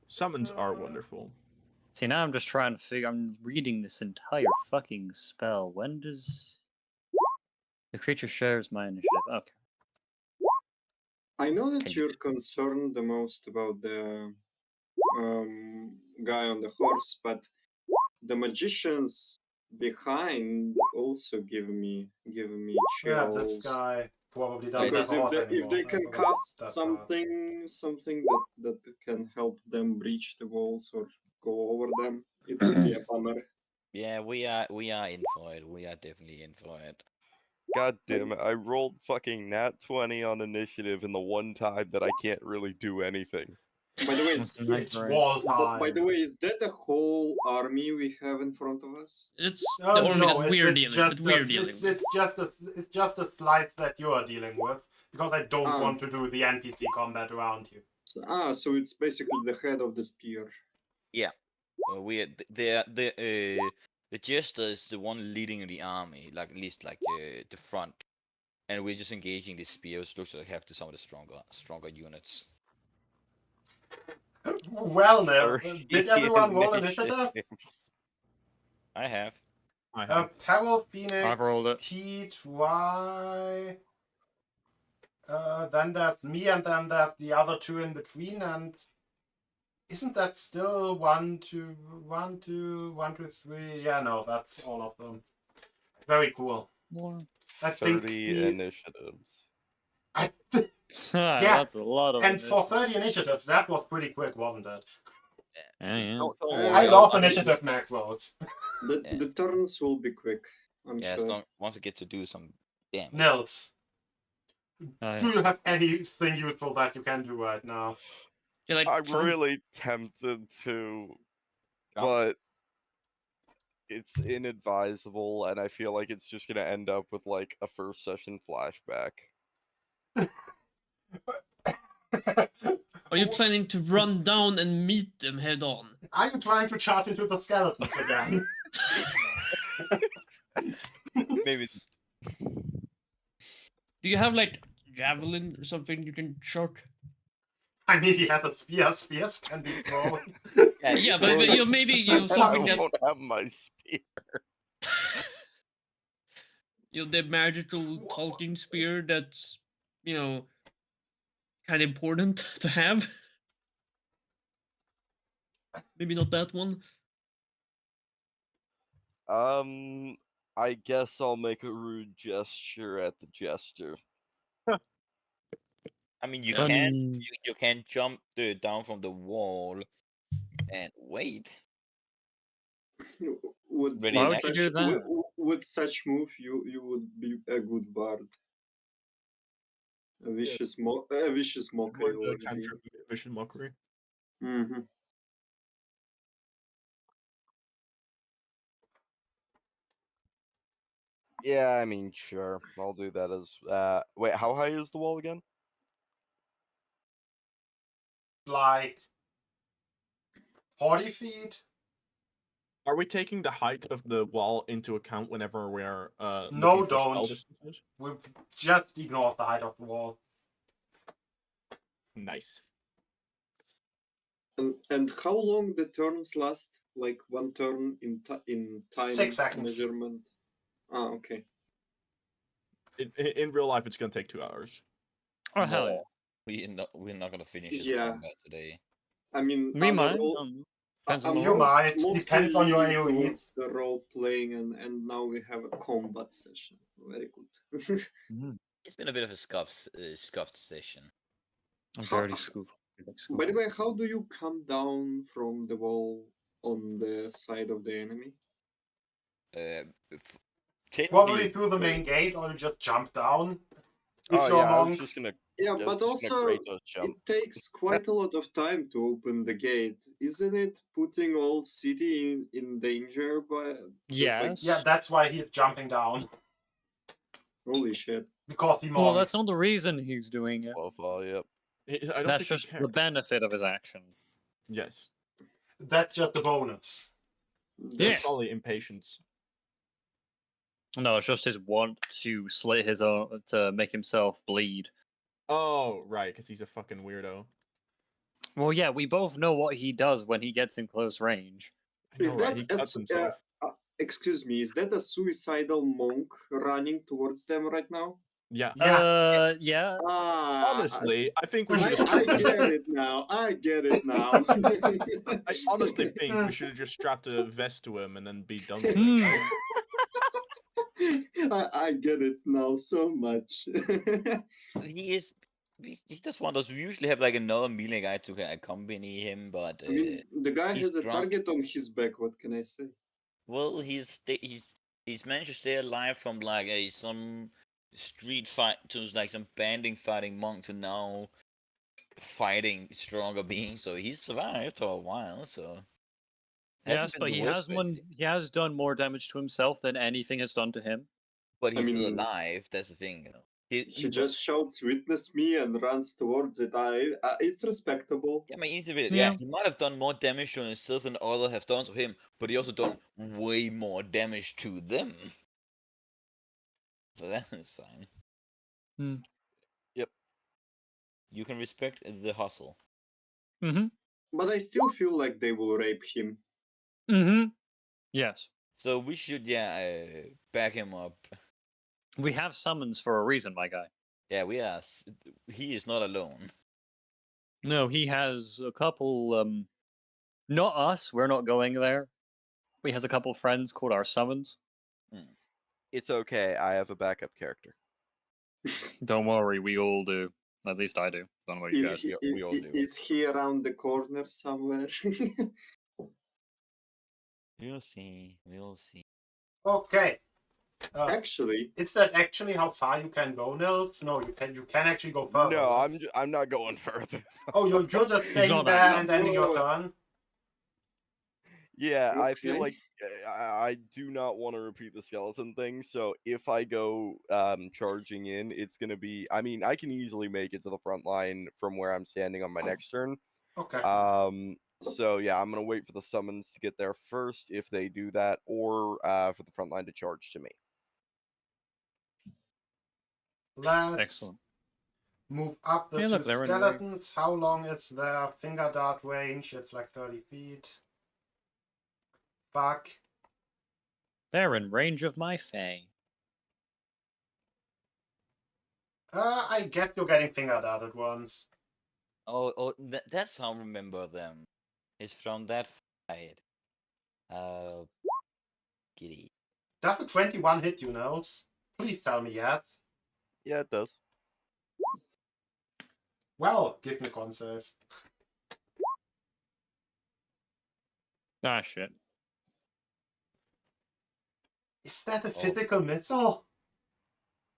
Summons are wonderful. See, now I'm just trying to figure. I'm reading this entire fucking spell. When does the creature shares my initiative? Okay. I know that Can you- you're concerned the most about the guy on the horse, but the magicians behind also give me Yeah, this chills. guy probably doesn't Because have a if horse they anymore. if they I can forgot cast that part. something that can help them breach the walls or go over them, it would be a bummer. Yeah, we are in for it. We are definitely in for it. God damn it! I rolled fucking nat 20 on initiative in the one time that I can't really do anything. By the way, Wasn't that It's great? wall by time. the way, is that the whole army we have in front of us? It's Oh, the army no, that we're it's dealing just that we're a, dealing it's, with. it's just a slice that you are dealing with because I don't Ah. want to do the NPC combat around you. So it's basically the head of the spear. We are the jester is the one leading the army, like at least like the front, and we're just engaging the spears. Looks like we have some of the stronger units. Well, now, 30 did everyone roll initiative? initiatives. I have. I have. Peril, Phoenix, I've rolled it. Keith, Y. Then there's me, and then there's the other two in between. And isn't that still 1, 2, 1, 2, 1, 2, 3? Yeah, no, that's all of them. Very cool. I think 30 the- initiatives. I th- That's a lot of and for initiative. 30 initiatives, that was pretty quick, wasn't it? Yeah. Don't I worry, I love I'll- initiative macros. Yeah. The turns will be quick, I'm Yeah, sure. once I get to do some damage. Nils, Oh, do yes. you have anything useful that you can do right now? Yeah, like I'm from- really tempted to, Yeah. but it's inadvisable, and I feel like it's just gonna end up with like a first session flashback. Are you planning to run down and meet them head on? Are you trying to charge into the skeletons again? Maybe Do you have like javelin or something you can shot? I mean, he has a spear. Spears can be thrown. Yeah, but you maybe you know I something that won't have my spear. you know the magical talking spear that's you know kind of important to have. Maybe not that one. I guess I'll make a rude gesture at the jester. I mean you Yeah. can jump down from the wall and wait. Would, Ready Why with would such, you do that? with such move, you would be a good bard. A vicious mockery Word the already. cantrip vicious mockery. Mm-hmm. Yeah, I mean, sure. I'll do that as. Wait, how high is the wall again? Like 40 feet? Are we taking the height of the wall into account whenever we're No, looking for spell don't. distances? We just ignore the height of the wall. Nice. And how long the turns last? Like one turn in time 6 seconds. measurement. Ah, okay. In real life, it's gonna take 2 hours. Oh hell yeah. More. We're not gonna finish this Yeah. combat today. I mean, We I'm a might. role- Depends on I'm the You role. might. mostly Depends on your leaning AoE. towards the role playing, and now we have a combat session. Very good. It's been a bit of a scuffed session. I'm How- dirty scoop. By the way, how do you come down from the wall on the side of the enemy? Probably Technically, through the main gate, or you just jump down. If Oh you're yeah, a I was monk. just gonna. Yeah, I but was just gonna also Kratos jump. it takes quite a lot of time to open the gate, isn't it? Putting all city in danger by just by Yes. Yeah, that's why he's jumping down. holy shit. Because he Well, monk. that's not the reason he's doing it. Slow fall, yep. I don't That's think just he the cared. benefit of his action. Yes. That's just a bonus. That's, Probably impatience. No, it's just his want to slit his own to make himself bleed. Oh, right, because he's a fucking weirdo. Well, yeah, we both know what he does when he gets in close range. I know, Is right? that He a cuts su- himself. excuse me? Is that a suicidal monk running towards them right now? Yeah. Yeah. Yeah. Honestly, I think we should have I strapped get it now. I get it now. I honestly think we should have just strapped a vest to him and then be done with it. Hmm. I get it now so much. He is. He just one of those. We usually have like another melee guy to accompany him, but I mean, the guy he's has a drunk. target on his back. What can I say? Well, he's managed to stay alive from like some street fight to like some banding fighting monk to now fighting stronger beings. So he's survived for a while. So hasn't Yes, been but the worst for him. he has done more damage to himself than anything has done to him. But I he's still mean, alive. That's the thing, you know. he just shouts "Witness me" and runs towards it. It's respectable. Yeah, I mean, easy bit. Yeah. Yeah, he might have done more damage to himself than others have done to him, but he also done way more damage to them. So that is fine. Hmm. Yep. You can respect the hustle. Mm-hmm. But I still feel like they will rape him. Mm-hmm. Yes. So we should, back him up. We have summons for a reason, my guy. Yeah, he is not alone. No, he has a couple not us, we're not going there. He has a couple friends called our summons. It's okay. I have a backup character. Don't worry, we all do. At least I do. Don't know about you Is guys. he, we all do. is he around the corner somewhere? We'll see. We'll see. Okay. Actually, Is that actually how far you can go, Nils? No, you can actually go further. No, right? I'm not going further. Oh, you're just staying not there that and ending your No. turn? Yeah, I feel Okay. like I do not want to repeat the skeleton thing. So if I go charging in, it's gonna be. I mean, I can easily make it to the front line from where I'm standing on my next turn. Okay. So yeah, I'm gonna wait for the summons to get there first if they do that, or for the front line to charge to me. Let's Excellent. move up the Yeah, two look, they're in range. skeletons. How long is their finger dart range? It's like 30 feet. Fuck. They're in range of my fang. I guess you're getting finger darted once. That's how I remember them. It's from that fight. Giddy. Does the 21 hit you, Nils? Please tell me yes. Yeah, it does. Well, give me a con save. Ah, shit. Is that a Oh. physical missile?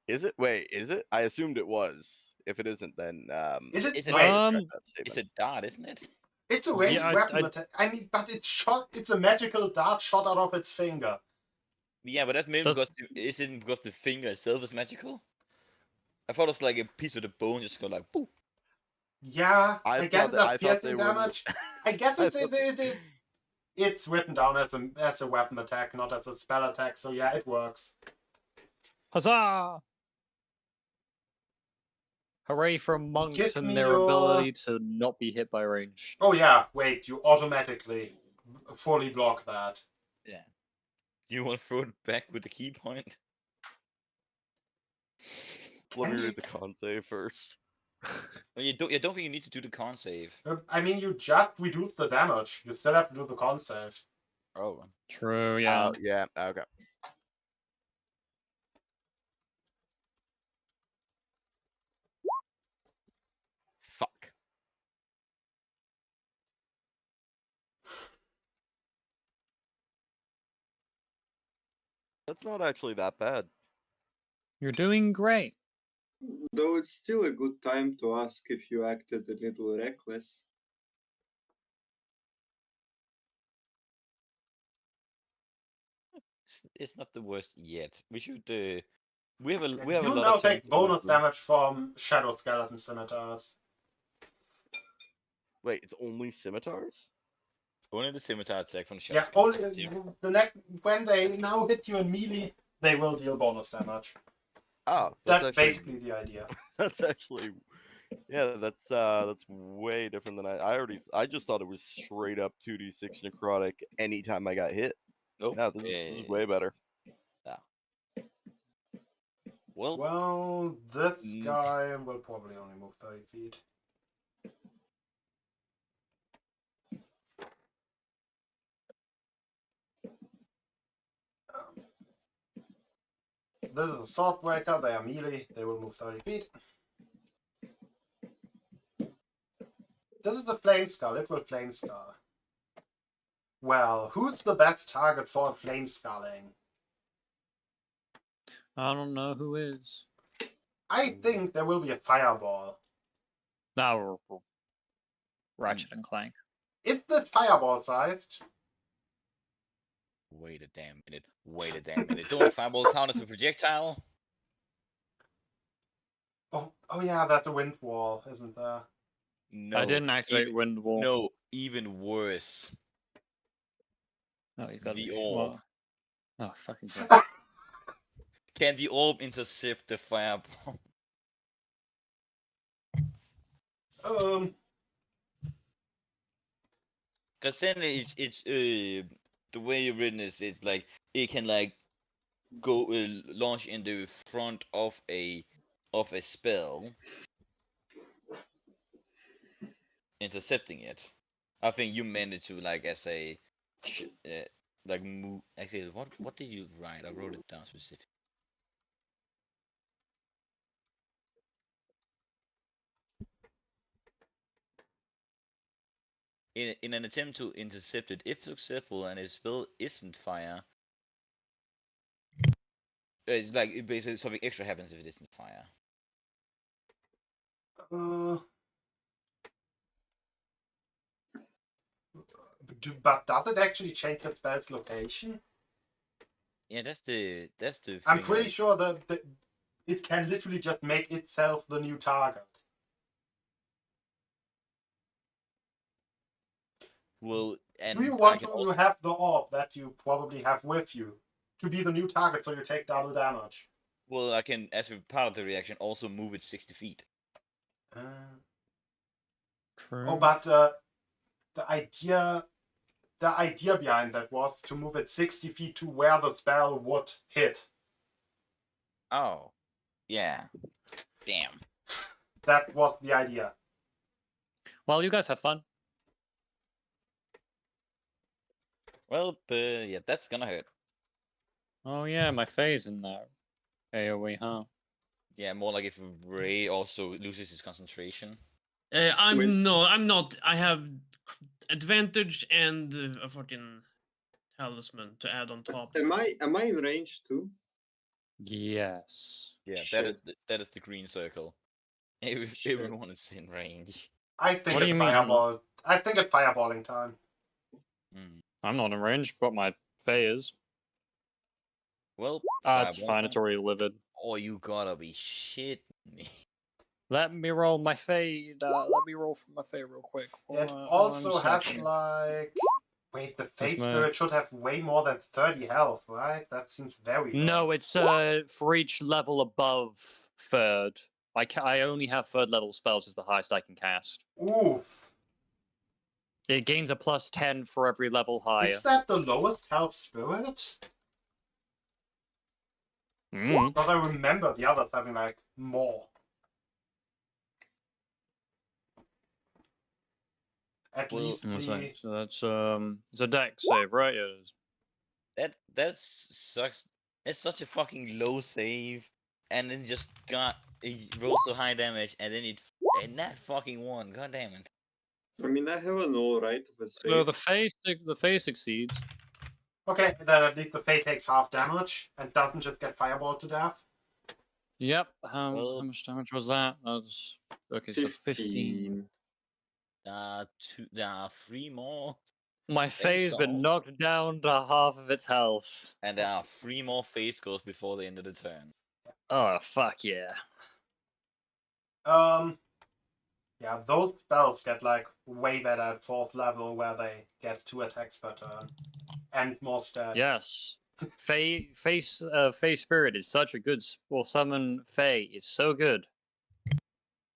Is it? Wait, is it? I assumed it was. If it isn't, then Is it? Is it Wait, check that It's statement. a dart, isn't it? it's a ranged Yeah, weapon attack. I mean, but it's a magical dart shot out of its finger. Yeah, but that's maybe Does- because isn't because the finger itself is magical. I thought it was like a piece of the bone just go like boop. Yeah, I I guess thought that- I it's thought piercing they were- damage. I guess I it's thought it's written down as a weapon attack, not as a spell attack. So yeah, it works. Huzzah! Hooray for monks Give and me their your- ability to not be hit by range. Oh yeah, wait, you automatically fully block that. Yeah. Do you want to throw it back with the key point? Let me Can read the con save first. Well, you don't think you need to do the con save. I mean, you just reduce the damage. You still have to do the con save. Oh. True, yeah. Yeah. Okay. Fuck. That's not actually that bad. You're doing great. though it's still a good time to ask if you acted a little reckless. It's not the worst yet. We should. We have a You lot now of time take to go bonus through. damage from Shadow Skeleton Scimitars. Wait, it's only scimitars? Only the scimitar attack from the Yeah, shadow. only the next when they now hit you in melee, they will deal bonus damage. Oh, That's actually basically the idea. that's actually that's way different than I just thought it was straight up 2d6 necrotic anytime I got hit. Nope. Yeah, this is way better. Well, Well, this Mm. guy will probably only move 30 feet. This is a sword breaker, they are melee, they will move 30 feet. This is the flame skull, it will flame skull. Well, who's the best target for flame sculling? I don't know who is. I think there will be a fireball. Now, Ratchet and Clank. Is the fireball sized? wait a damn minute. Wait a damn minute. Don't a fireball count as a projectile? Oh yeah, that's a wind wall, isn't there? No. I didn't activate even- Wind Wall. No, even worse. Oh, you got The it. orb. Oh, fucking God. Can the orb intercept the fireball? Because then it's the way you've written is it's like it can like go launch in the front of a spell, intercepting it. I think you meant it to like as a like move. Actually, what did you write? I wrote it down specifically. In an attempt to intercept it, if successful and his spell isn't fire, it's like basically something extra happens if it isn't fire. But does it actually change the spell's location? Yeah, that's the thing. I'm pretty sure that it can literally just make itself the new target. Well, and Do you I want can to also, have the orb that you probably have with you to be the new target so you take double damage? well, I can, as a part of the reaction, also move it 60 feet. True. Oh, but the idea behind that was to move it 60 feet to where the spell would hit. Oh, yeah. Damn. That was the idea. Well, you guys have fun. Well, yeah, that's gonna hurt. Oh yeah, my phase in there. AoE, huh? Yeah, more like if Ray also loses his concentration. I'm Wait. not. I have advantage and a fucking talisman to add on top. Am I in range too? Yes. Yeah, Shit. that is the green circle. Shit. Everyone is in range. I think What do it's you mean? fireball. I think it's fireballing time. Mm. I'm not in range, but my Fae is. Well, It's fireball fine. It's time. already livid. Oh, you gotta be shitting me. Let me roll my fade. Let me roll for my fade real quick. It One also has second. like... Wait, the Fate my- Spirit should have way more than 30 health, right? That seems very low. No, it's for each level above third. I only have third level spells is the highest I can cast. Ooh. It gains a plus 10 for every level higher. Is that the lowest health spirit? Mm. Because I remember the others having like more. At Well, least That's the... right. So that's it's a deck save, right? Yeah, it is. that sucks. It's such a fucking low save, and then just he rolls so high damage, and then and that fucking won. God damn it. I mean, I have an all right of a save. So the face succeeds. Okay, then at least the Fate takes half damage and doesn't just get fireballed to death. Yep. How Well- much damage was that? That's okay. So 15. 3 more, My Thanks, Fae's been Donald. knocked down to half of its health. and there are 3 more phase goals before the end of the turn. Oh fuck yeah! Yeah, those spells get like way better at 4th level where they get 2 attacks per turn. And more stats. Yes. Fey Spirit is such a good summon. Fey is so good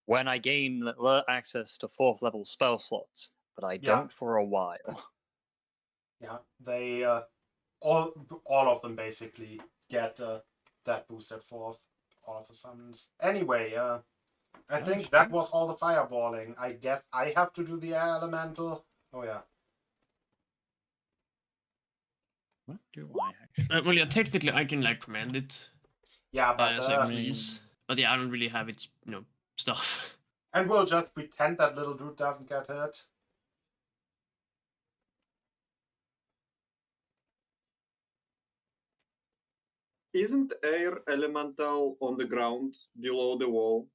when I gain access to 4th level spell slots, but I don't for a while. Yeah, they all of them basically get that boosted for all of the summons. Anyway, I think that was all the fireballing. I guess I have to do the air elemental. Oh yeah. What do I actually? Well, yeah, technically I can like command it Yeah, but as I please, but yeah, I don't really have its stuff. and we'll just pretend that little dude doesn't get hurt. Isn't air elemental on the ground below the wall?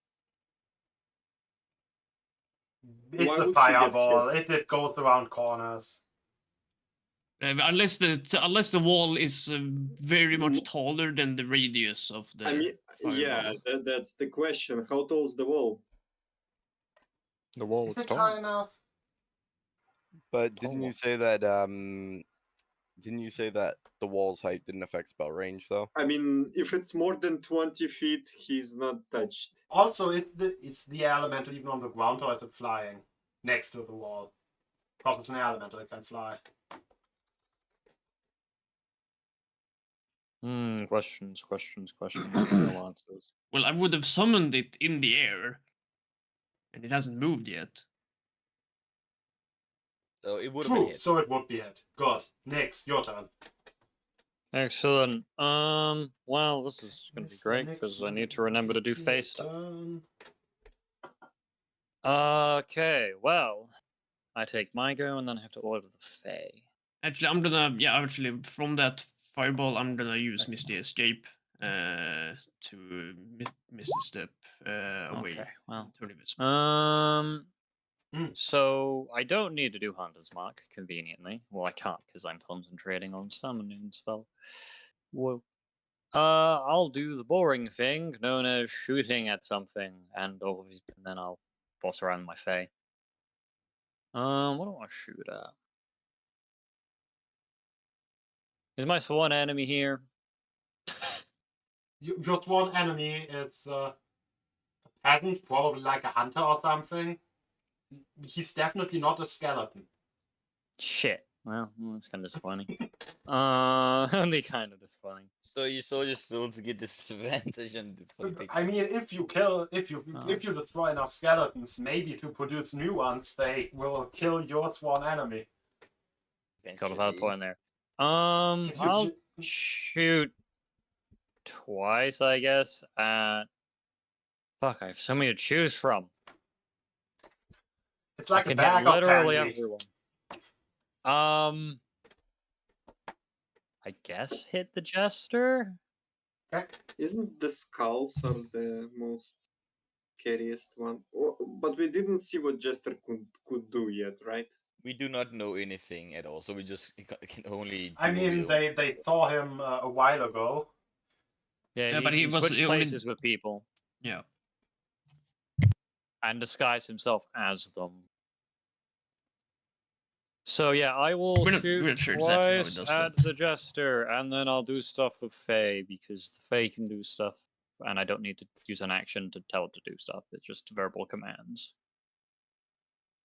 It's Why a would he get fireball. hit? It goes around corners. Unless the wall is very much taller than the radius of the I mean, yeah, fireball. that's the question. How tall is the wall? The wall Is is it tall. high enough? But didn't you say that the wall's height didn't affect spell range though? I mean, if it's more than 20 feet, he's not touched. Also, it's the elemental even on the ground, or is it flying next to the wall? Because it's an elemental, it can fly. Questions. No answers. Well, I would have summoned it in the air, and it hasn't moved yet. So it would have been True, hit. so it would be hit. Good. Nix, your turn. Excellent. Well, this is gonna be Mr. great Nix, because I when need to remember to do it's your face stuff. turn. Okay, well, I take my go and then I have to order the Fae. Actually, I'm gonna from that fireball, I'm gonna use Misty Escape to miss a step away. Okay, well, turn invisible. So I don't need to do Hunter's Mark conveniently. Well, I can't because I'm concentrating on summoning spell. Whoa. I'll do the boring thing known as shooting at something, and then I'll boss around my Fae. What do I shoot at? Is my sworn enemy here? Just one enemy is a peasant, probably like a hunter or something. He's definitely not a skeleton. Shit. Well, that's kind of disappointing. Only kind of disappointing. So you sold your soul to get disadvantage and for the big I mean, if you destroy enough skeletons, maybe to produce new ones, they will kill your sworn enemy. Got a valid eventually. point there. Gives you I'll shoot twice, I guess. Fuck, I have so many to choose from. It's like I a can bag hit of literally candy. everyone. I guess hit the jester. Okay. Isn't the skulls are the most scariest one? But we didn't see what Jester could do yet, right? We do not know anything at all, so we just can only do I mean, they saw him a while ago. Yeah, but he can was switch only- places with people Yeah. and disguise himself as them. So yeah, I will We're not shoot sure exactly how he twice does at that. the jester, and then I'll do stuff with Fae because the Fae can do stuff, and I don't need to use an action to tell it to do stuff. It's just verbal commands.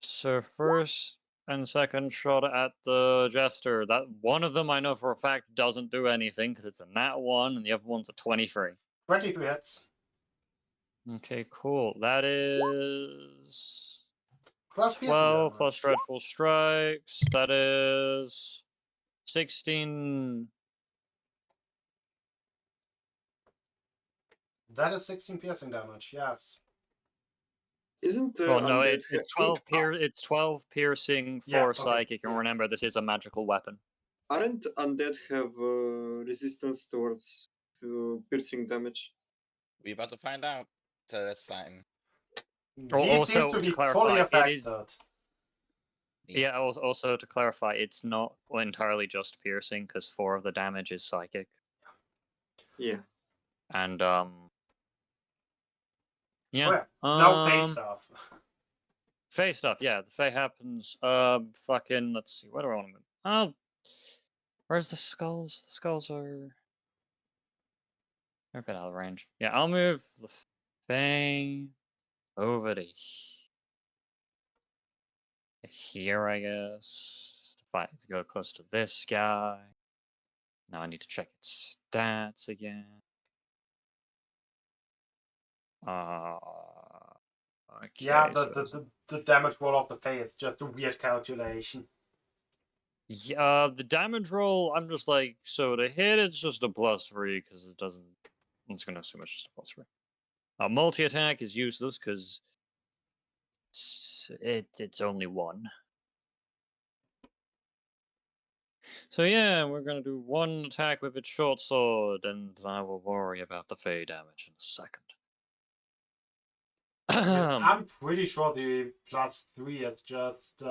So first and second shot at the jester. That one of them I know for a fact doesn't do anything because it's a nat 1, and the other one's a 23. 22 hits. Okay, cool. That is 12 piercing 12 damage. plus dreadful strikes. That is 16. That is 16 piercing damage, yes. Isn't Well, no, undead it's 12 it's 12 piercing for Yeah, okay, psychic, and yeah. remember this is a magical weapon. Aren't undead have resistance towards piercing damage? We're about to find out, so that's fine. He Also, seems to be to clarify, fully it affected. is. Yeah, also to clarify, it's not entirely just piercing because 4 of the damage is psychic. Yeah. And yeah. Now Fey stuff. Fey stuff, yeah. The Fey happens. Fucking. Let's see. Where do I want to move? Where's the skulls? The skulls are... They're a bit out of range. Yeah, I'll move the thing over to here, I guess. To go close to this guy. Now I need to check its stats again. Okay, Yeah, so it's- the damage roll of the Fae is just a weird calculation. yeah, the damage roll, I'm just like, so to hit, it's just a +3 because it doesn't. It's gonna assume it's just a +3. Multi attack is useless because it's only 1. So yeah, we're gonna do 1 attack with its short sword, and I will worry about the Fey damage in a second. I mean, I'm pretty sure the +3 is just.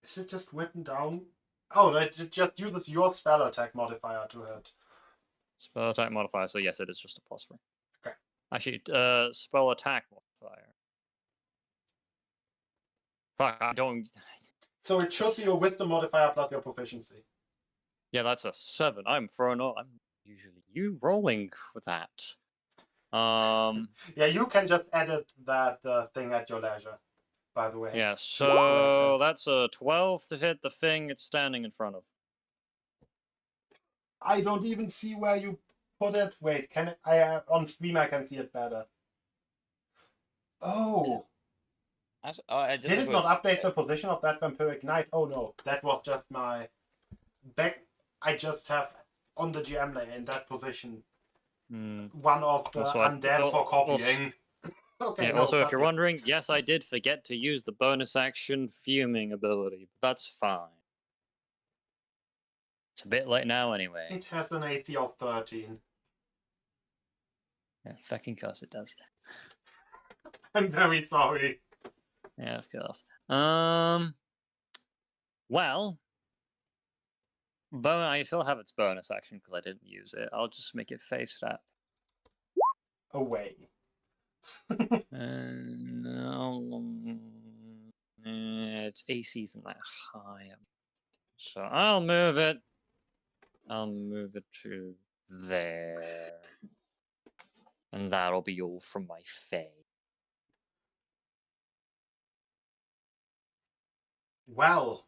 Is it just written down? Oh, no, it just uses your spell attack modifier to hit. Spell attack modifier, so yes, it is just a +3. Okay. Actually, spell attack modifier. Fuck, I don't. So it should be your wisdom modifier plus your proficiency. Yeah, that's a 7. I'm thrown off. I'm usually you rolling with that. Yeah, you can just edit that thing at your leisure, by the way. Yeah, to so correct it. that's a 12 to hit the thing it's standing in front of. I don't even see where you put it. Wait, can I on stream I can see it better. Oh, I just did have it a- not update the position of that vampiric knight? Oh no, that was just my back. I just have on the GM layer in that position one of the Also, undead for copying. Okay. Yeah, no, also, if but you're yeah. wondering, yes, I did forget to use the bonus action fuming ability, but that's fine. It's a bit late now anyway. It has an AC of 13. Yeah, fucking course it does. I'm very sorry. Yeah, of course. Well, I still have its bonus action because I didn't use it. I'll just make it face step. Away. And its AC isn't that high, so I'll move it. I'll move it to there, and that'll be all from my Fae. Well.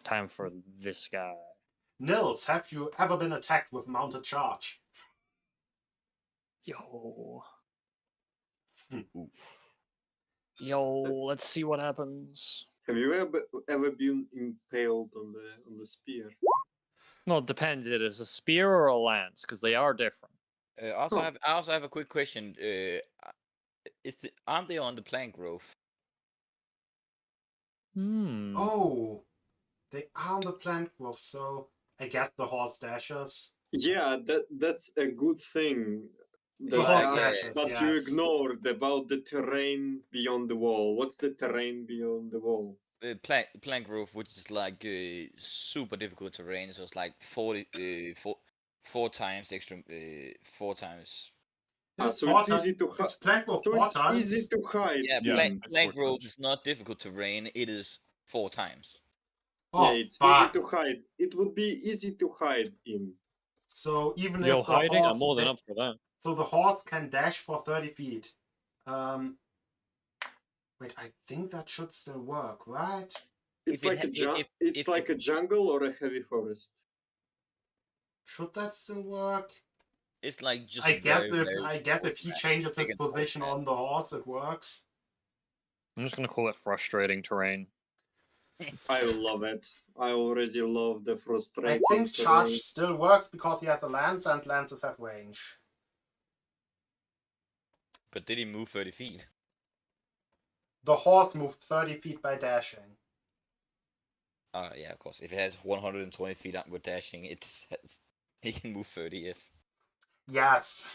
Time for this guy. Nils, have you ever been attacked with mounted charge? Yo. Oof. Yo, let's see what happens. Have you ever been impaled on the spear? Well, it depends. It is a spear or a lance, because they are different. I Huh. also have a quick question. Aren't they on the plant growth? Oh, they are on the plant growth, so I guess the horse dashes. Yeah, that's a good thing that The I horse asked, dashes, but yes. you ignored about the terrain beyond the wall. What's the terrain beyond the wall? Plant growth, which is like super difficult terrain. So it's like 4 times extra, 4 times. So Four it's ti- easy to It's hide. plant growth So 4 it's times. easy to hide. Yeah, Yeah, in. it's plant 4 growth times. is not difficult terrain. It is 4 times. Oh, Yeah, it's fuck. easy to hide. It would be easy to hide in. So even Yo, if the hiding? horse I'm more than up for that. So the horse can dash for 30 feet. Wait, I think that should still work, right? It's If it like ha- it's if like it- a jungle or a heavy forest. Should that still work? It's like just I guess very, very if he changes big his and tall position grass. on the horse, it works. I'm just gonna call it frustrating terrain. I love it. I already love the I frustrating think terrain. charge still works because he has a lance and lances have range. But did he move 30 feet? The horse moved 30 feet by dashing. Yeah, of course. If it has 120 feet up with dashing, he can move 30. Yes. Yes.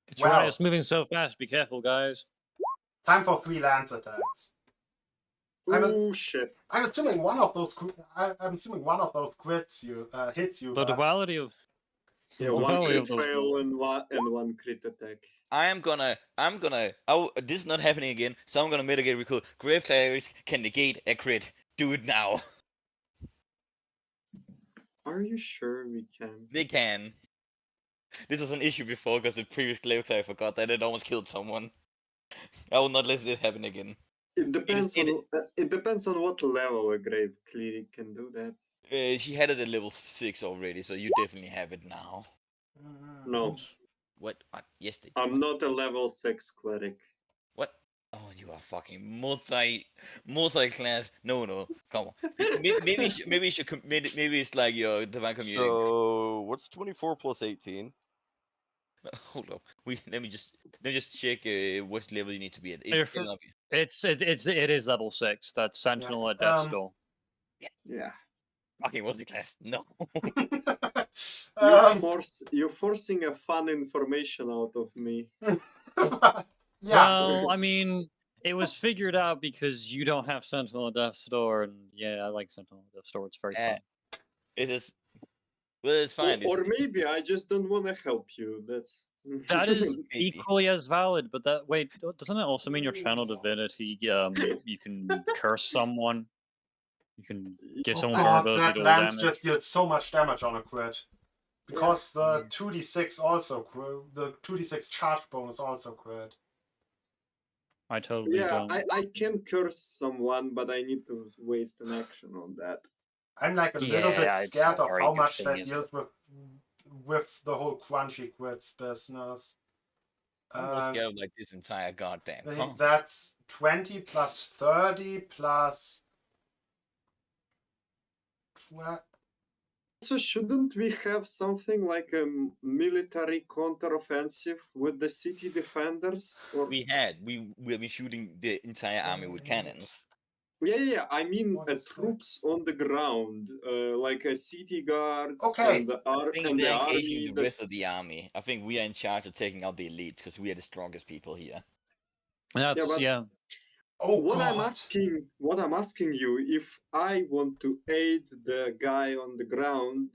It's Well. right. It's moving so fast. Be careful, guys. Time for 3 lance attacks. Oh shit! I'm assuming one of those. I'm assuming one of those crits hits you. The but- duality of Yeah, The one value crit of those fail rolls. and one crit attack. This is not happening again, so I'm gonna mitigate real cool. Grave Clerics can negate a crit. Do it now. Are you sure we can? They can. This was an issue before because the previous Grave Cleric forgot that it almost killed someone. I will not let this happen again. It depends it- on it depends on what level a grave cleric can do that. She had it at level 6 already, so you definitely have it now. No, What? Yes, they I'm not a level 6 cleric. What? Oh, you are fucking multi-class. No, come on. Maybe you should maybe it's like your divine community. So what's 24 plus 18? Hold up. Let me just check what level you need to be at. You're fr- It is level 6. That's Sentinel at Death's Door. Yeah. Fucking multi-class. No. You're forcing a fun information out of me. Yeah. Well, I mean, it was figured out because you don't have Sentinel at Death's Door, and yeah, I like Sentinel at Death's Door. It's very fun. It is. Well, it's fine. Or maybe I just don't want to help you. That's That is Maybe. equally as valid, but doesn't it also mean your channel divinity? You can curse someone. You can give Oh someone god, vulnerability that to all lance damage. just deals so much damage on a crit. Because the 2d6 also the 2d6 charge bonus also crit. I totally don't. I can curse someone, but I need to waste an action on that. I'm like a little bit Yeah, it's scared not a of very how good much thing, that is it? deals with the whole crunchy crits business. I'm more scared of like this entire goddamn. That's 20 plus 30 plus 12. So shouldn't we have something like a military counteroffensive with the city defenders? Or We've been shooting the entire army with cannons. yeah. I mean, troops on the ground, like city guards Okay. and the I think and the they're army. engaging the rest of the army. I think we are in charge of taking out the elites because we are the strongest people here. That's but- yeah. Oh what god. I'm asking you, if I want to aid the guy on the ground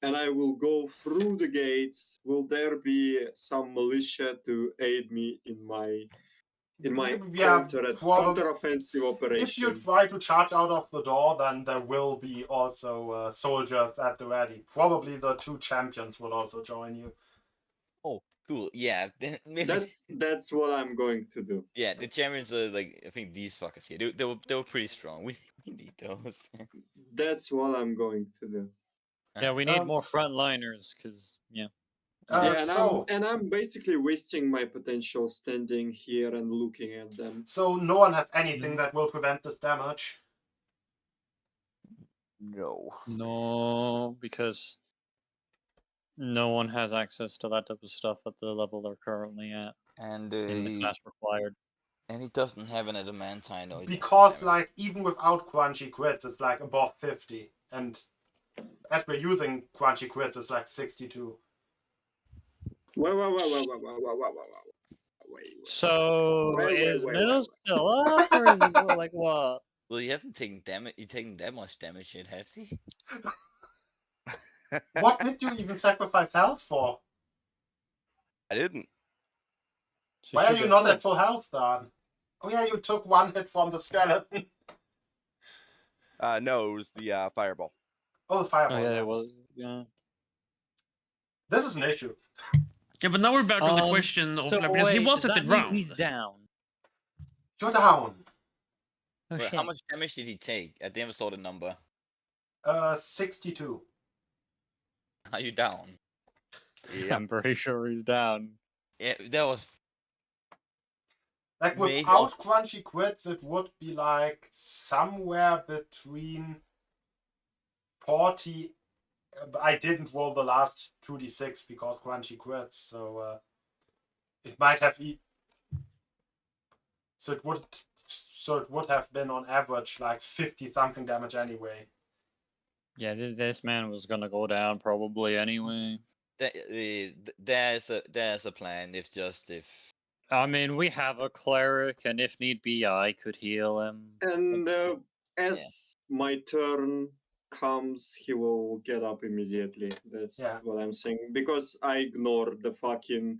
and I will go through the gates, will there be some militia to aid me in my counteroffensive operation? If you try to charge out of the door, then there will be also soldiers at the ready. Probably the 2 champions will also join you. Oh, cool. Yeah, then maybe That's what I'm going to do. yeah. The champions are like I think these fuckers here. They were pretty strong. We need those. That's what I'm going to do. Yeah, we need more frontliners, because yeah. And I'm basically wasting my potential standing here and looking at them. So no one has anything that will prevent this damage. No, because no one has access to that type of stuff at the level they're currently at And in the class required. And he doesn't have an adamantine or Because like even without crunchy crits, it's like above 50, and as we're using crunchy crits, it's like 62. Wait. So is wait. Middle still up, or is he like what? Well, he hasn't taken damage. He taken that much damage yet, has he? What did you even sacrifice health for? I didn't. So Why are should you get not full. at full health then? Oh yeah, you took 1 hit from the skeleton. No, it was the fireball. Oh, the fireball. Oh yeah, yes. it was. Yeah. This is an issue. Yeah, but now we're back on the question of So like, because he wait, was does at the that mean ground. he's down. You're down. Oh Wait, shit. how much damage did he take? I never saw the number. 62. Are you down? Yeah. I'm pretty sure he's down. Yeah, that was. Like Maybe without crunchy crits, it would be like somewhere between 40. I didn't roll the last 2d6 because crunchy crits, so it might have so it would have been on average like 50 something damage anyway. Yeah, this man was gonna go down probably anyway. There's a plan. If I mean, we have a cleric, and if need be, I could heal him. And as my turn comes, he will get up immediately. That's Yeah. what I'm saying. Because I ignore the fucking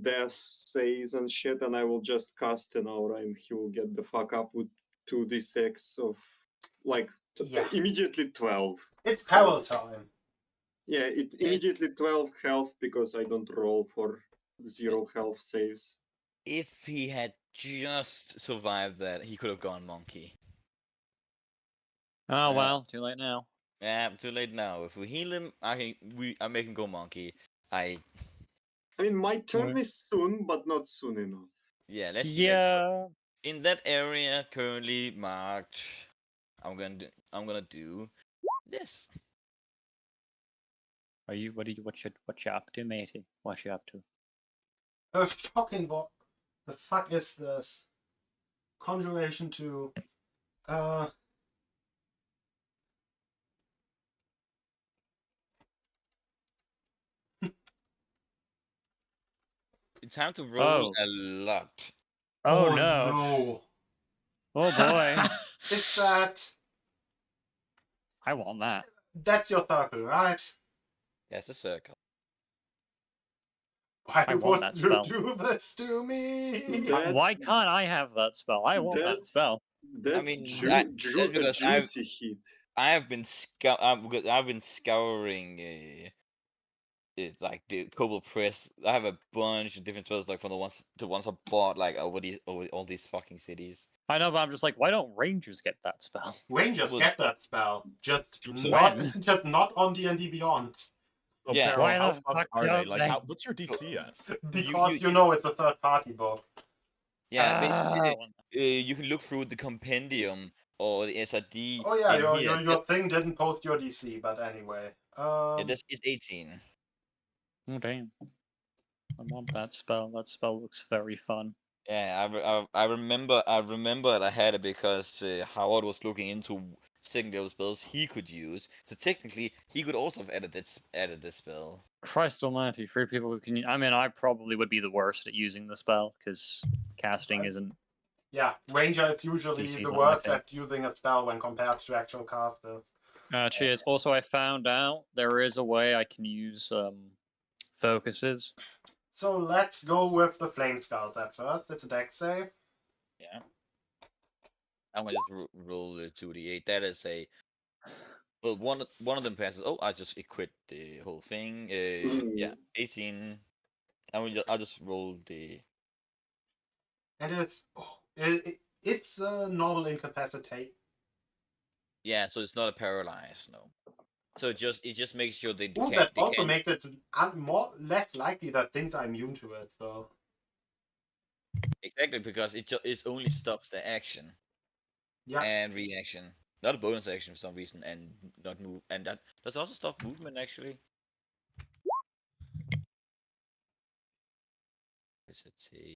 death saves and shit, and I will just cast an aura, and he will get the fuck up with 2d6 of like Yeah. immediately 12. It's peril health. time. Yeah, it immediately 12 health because I don't roll for 0 health saves. If he had just survived that, he could have gone monkey. Oh well, too late now. Yeah, too late now. If we heal him, I make him go monkey. I mean, my turn is soon, but not soon enough. Yeah, let's see. Yeah. In that area currently marked, I'm gonna do this. What you up to, matey? What you up to? A shocking what the fuck is this? Conjuration to It's time to roll Oh. a lot. Oh no. no. Oh boy. Is that I want that. that's your circle, right? That's a circle. Why I want would that you spell. do this to me? Why can't I have that spell? I want that spell. That's mean, a because juicy hit. I've been scouring like the Cobalt Press. I have a bunch of different spells like from the ones I bought like over all these fucking cities. I know, but I'm just like, why don't rangers get that spell? Rangers Well, get that spell, just so- not on D&D Beyond, So, Yeah. Peril, Why how the fucked fuck are they? don't Like, they? what's your DC at? because you- know it's a third party book. Yeah, Ah, you can look through the compendium or the SID. Oh yeah, in here. your thing didn't post your DC, but anyway. It's 18. oh damn. I want that spell. That spell looks very fun. Yeah, I remember that I had it because Howard was looking into secondary spells he could use. So technically, he could also have added this spell. Christ almighty, 3 people who can... I mean, I probably would be the worst at using the spell, because casting isn't... Yeah, Ranger is usually DC's the not my worst thing. at using a spell when compared to actual casters. Cheers. Also, I found out there is a way I can use focuses. So let's go with the Flame Skulls at first. It's a dex save. Yeah. I'm gonna just roll the 2d8. That is a well, one of them passes. Oh, I just equipped the whole thing. Yeah, 18. I'll just roll the. And it's a normal incapacitate. Yeah, so it's not a paralyze, no. So it just makes sure they Ooh, can't. that They also can't. makes it less likely that things are immune to it, so. Exactly, because it only stops the action Yeah. and reaction, not a bonus action for some reason, and not move. And that does also stop movement actually.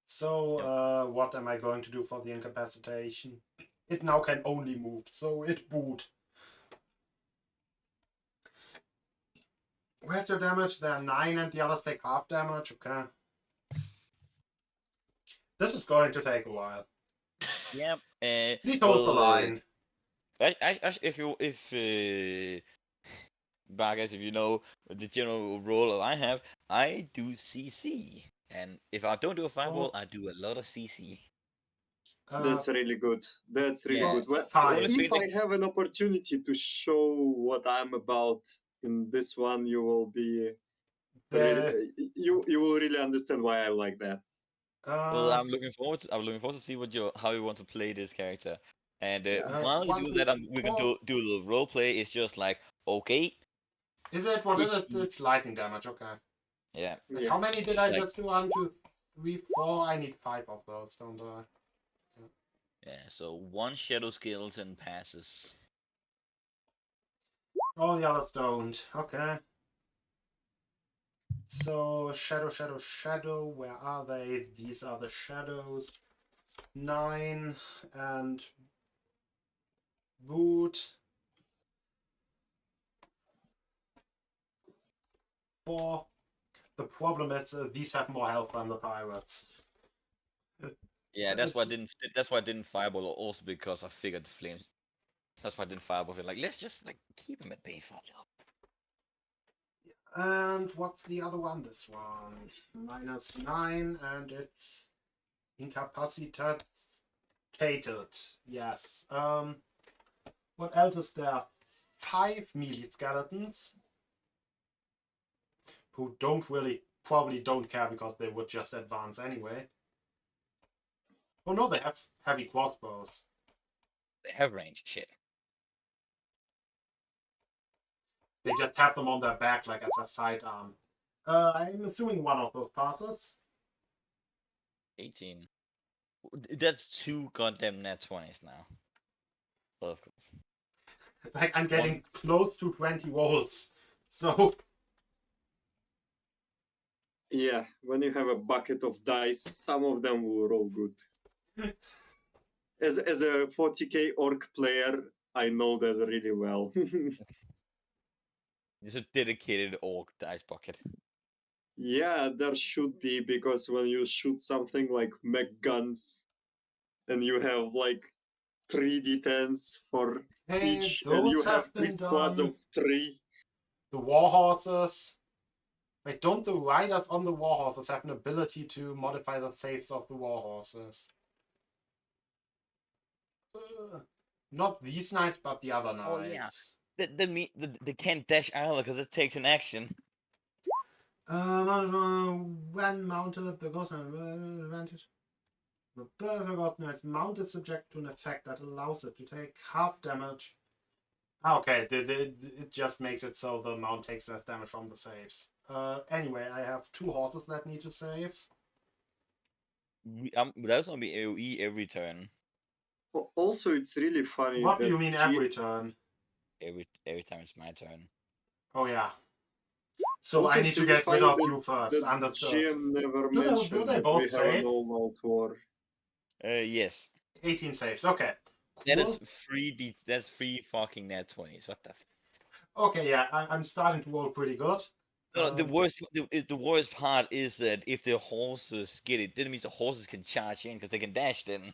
So, what am I going to do for the incapacitation? It now can only move, so it boot. Where's your damage? There are 9 and the others take half damage, okay. This is going to take a while. Yeah. Please hold the line. If Vargas, if you know the general role I have, I do CC, and if I don't do a fireball, I do a lot of CC. That's really good. That's really Yeah. good. Well, Fine. if I have an opportunity to show what I'm about in this one, you will be you will really understand why I like that. Well, I'm looking forward to see how you want to play this character. And while you do that, we're gonna do a little role play. It's just like, okay. Is it? What is it? It's lightning damage, okay. Yeah. How many did I just do? 1, 2, 3, 4? I need 5 of those, don't I? Yeah, so 1 shadow skeleton passes. All the others don't. Okay. So, shadow, where are they? These are the shadows. 9 and boot. 4. The problem is these have more health than the pirates. Yeah, that's why I didn't fireball, also because I figured the flames That's why I didn't fire both. Like, let's just like keep him at bay for a little. And what's the other one? This one. -9, and it's incapacitated. Yes. What else is there? 5 melee skeletons who probably don't care because they would just advance anyway. Oh no, they have heavy crossbows. They have range. Shit. They just have them on their back like as a sidearm. I'm assuming one of those passes. 18. That's 2 goddamn net 20s now. Well, of course. Like I'm getting close to 20 rolls. So Yeah, when you have a bucket of dice, some of them will roll good. As a 40k orc player, I know that really well. It's a dedicated orc dice bucket. Yeah, there should be, because when you shoot something like mech guns and you have like 3d10s for hey, each, and you those have have 3 been squads done. of 3. The warhorses. Wait, don't the riders on the warhorses have an ability to modify the saves of the warhorses? Not these knights, but the other knights. Oh, yeah. They can't dash either because it takes an action. When mounted, the ghost advantage. The forgotten knights mounted subject to an effect that allows it to take half damage. Okay, it just makes it so the mount takes less damage from the saves. Anyway, I have 2 horses that need to save. That's gonna be AoE every turn. Also, it's really funny What that do you mean every turn? Every time it's my turn. Oh yeah. So Also, I need it's to really get rid funny of that you first. the Understood. GM never Do mentioned they that both we have an save? all-out war. Yes. 18 saves. Okay. That Cool. is 3 That's 3 fucking net 20s. What the? Okay, yeah, I'm starting to roll pretty good. No, the worst part is that if the horses get it, that means the horses can charge in because they can dash then.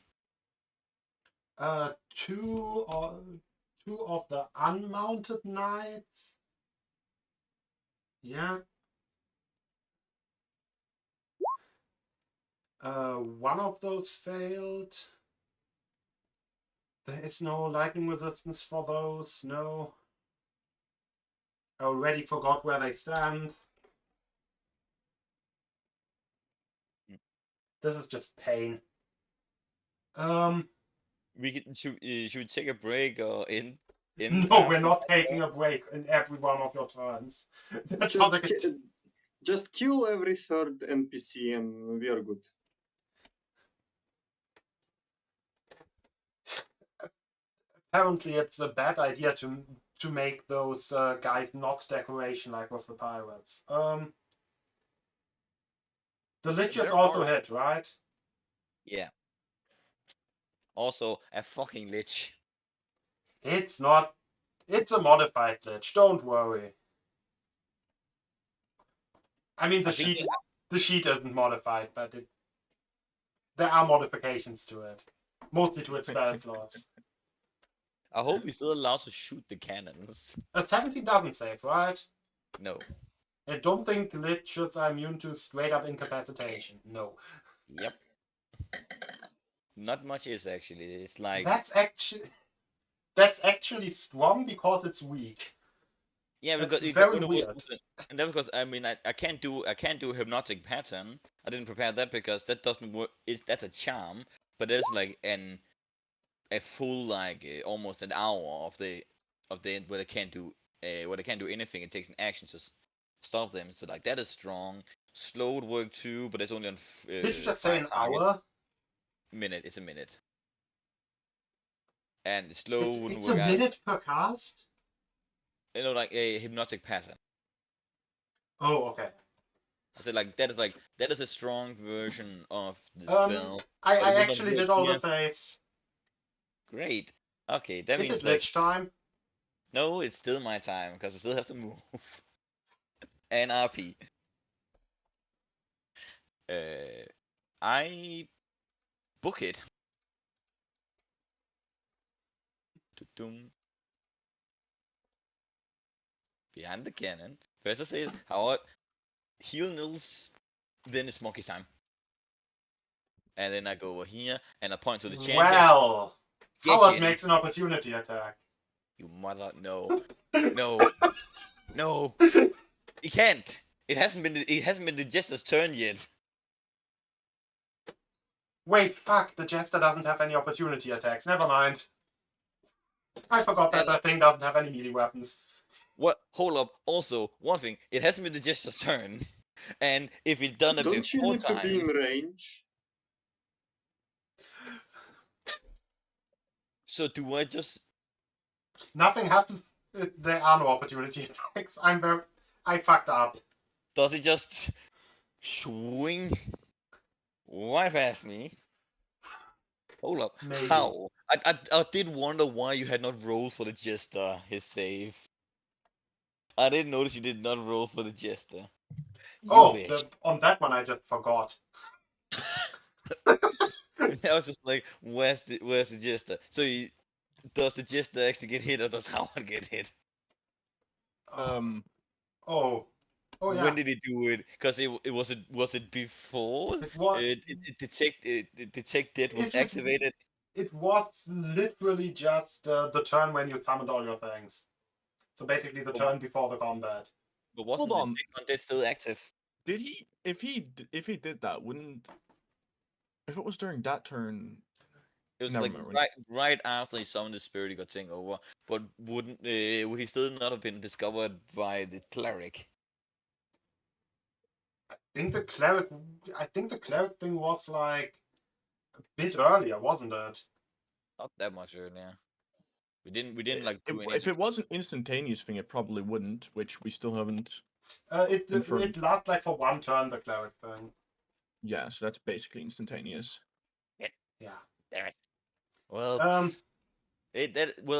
Two of the unmounted knights. Yeah. One of those failed. There is no lightning resistance for those. No. I already forgot where they stand. This is just pain. Should we take a break or end? No, we're not taking a break in every one of your turns. That's how they get. Just kill every third NPC and we are good. Apparently, it's a bad idea to make those guys not decoration like with the pirates. The liches There also are- hit, right? Yeah. Also, a fucking lich. It's not. It's a modified glitch. Don't worry. I mean, I think the sheet isn't modified, but there are modifications to it, mostly to its spell slots. I hope he's still allowed to shoot the cannons. A 17 doesn't save, right? No. I don't think liches are immune to straight up incapacitation. No. Yep. Not much is actually. It's like That's actually strong because it's weak. yeah, That's because very weird. and then because I mean I can't do hypnotic pattern. I didn't prepare that because that doesn't work. That's a charm, but there's like a full like almost an hour of the end where they can't do anything. It takes an action to stop them. So like that is strong. Slow would work too, but it's only on. Did you just say 5 an targets. hour? Minute. It's a minute. And slow wouldn't It's work a out. minute per cast? You know, like a hypnotic pattern. Oh, okay. I said like that is a strong version of the spell. I but it would not actually work did all here. the saves. Great. Okay, that Is means it like lich time? no, it's still my time because I still have to move. And RP. I book it. Dum. Behind the cannon. First I say, Howard, heal Nils, then it's monkey time. And then I go over here and I point to the champions. Well, Get Howard in. makes an opportunity attack. You mother, no, no, no. He can't. It hasn't been the jester's turn yet. Wait, fuck, the Jester doesn't have any opportunity attacks. Never mind. I forgot that that thing doesn't have any melee weapons. What? Hold up. Also, one thing. It hasn't been the jester's turn, and if it's done it Don't you before need to be in time, range? so do I just? Nothing happens if there are no opportunity attacks. I fucked up. Does it just swing right past me? Hold up. Maybe. How? I did wonder why you had not rolled for the jester, his save. I didn't notice you did not roll for the jester. You Oh, wish. on that one I just forgot. I was just like, where's the jester? So does the jester actually get hit or does Howard get hit? Oh yeah. When did he do it? Because was it before It was. detect dead was activated? It was literally just the turn when you summoned all your things. So basically the turn before the combat. But wasn't Hold the on. detect on dead still active? Did he? If he did that, wouldn't? If it was during that turn, It was Never like mind. right after he summoned the spirit, he got taken over. But would he still not have been discovered by the cleric? I think the cleric thing was like a bit earlier, wasn't it? Not that much earlier. We didn't like do if anything. it was an instantaneous thing, it probably wouldn't, which we still haven't. It Confirmed. lasts like for one turn, the cleric thing. Yeah, so that's basically instantaneous. Yeah. Damn it. Well,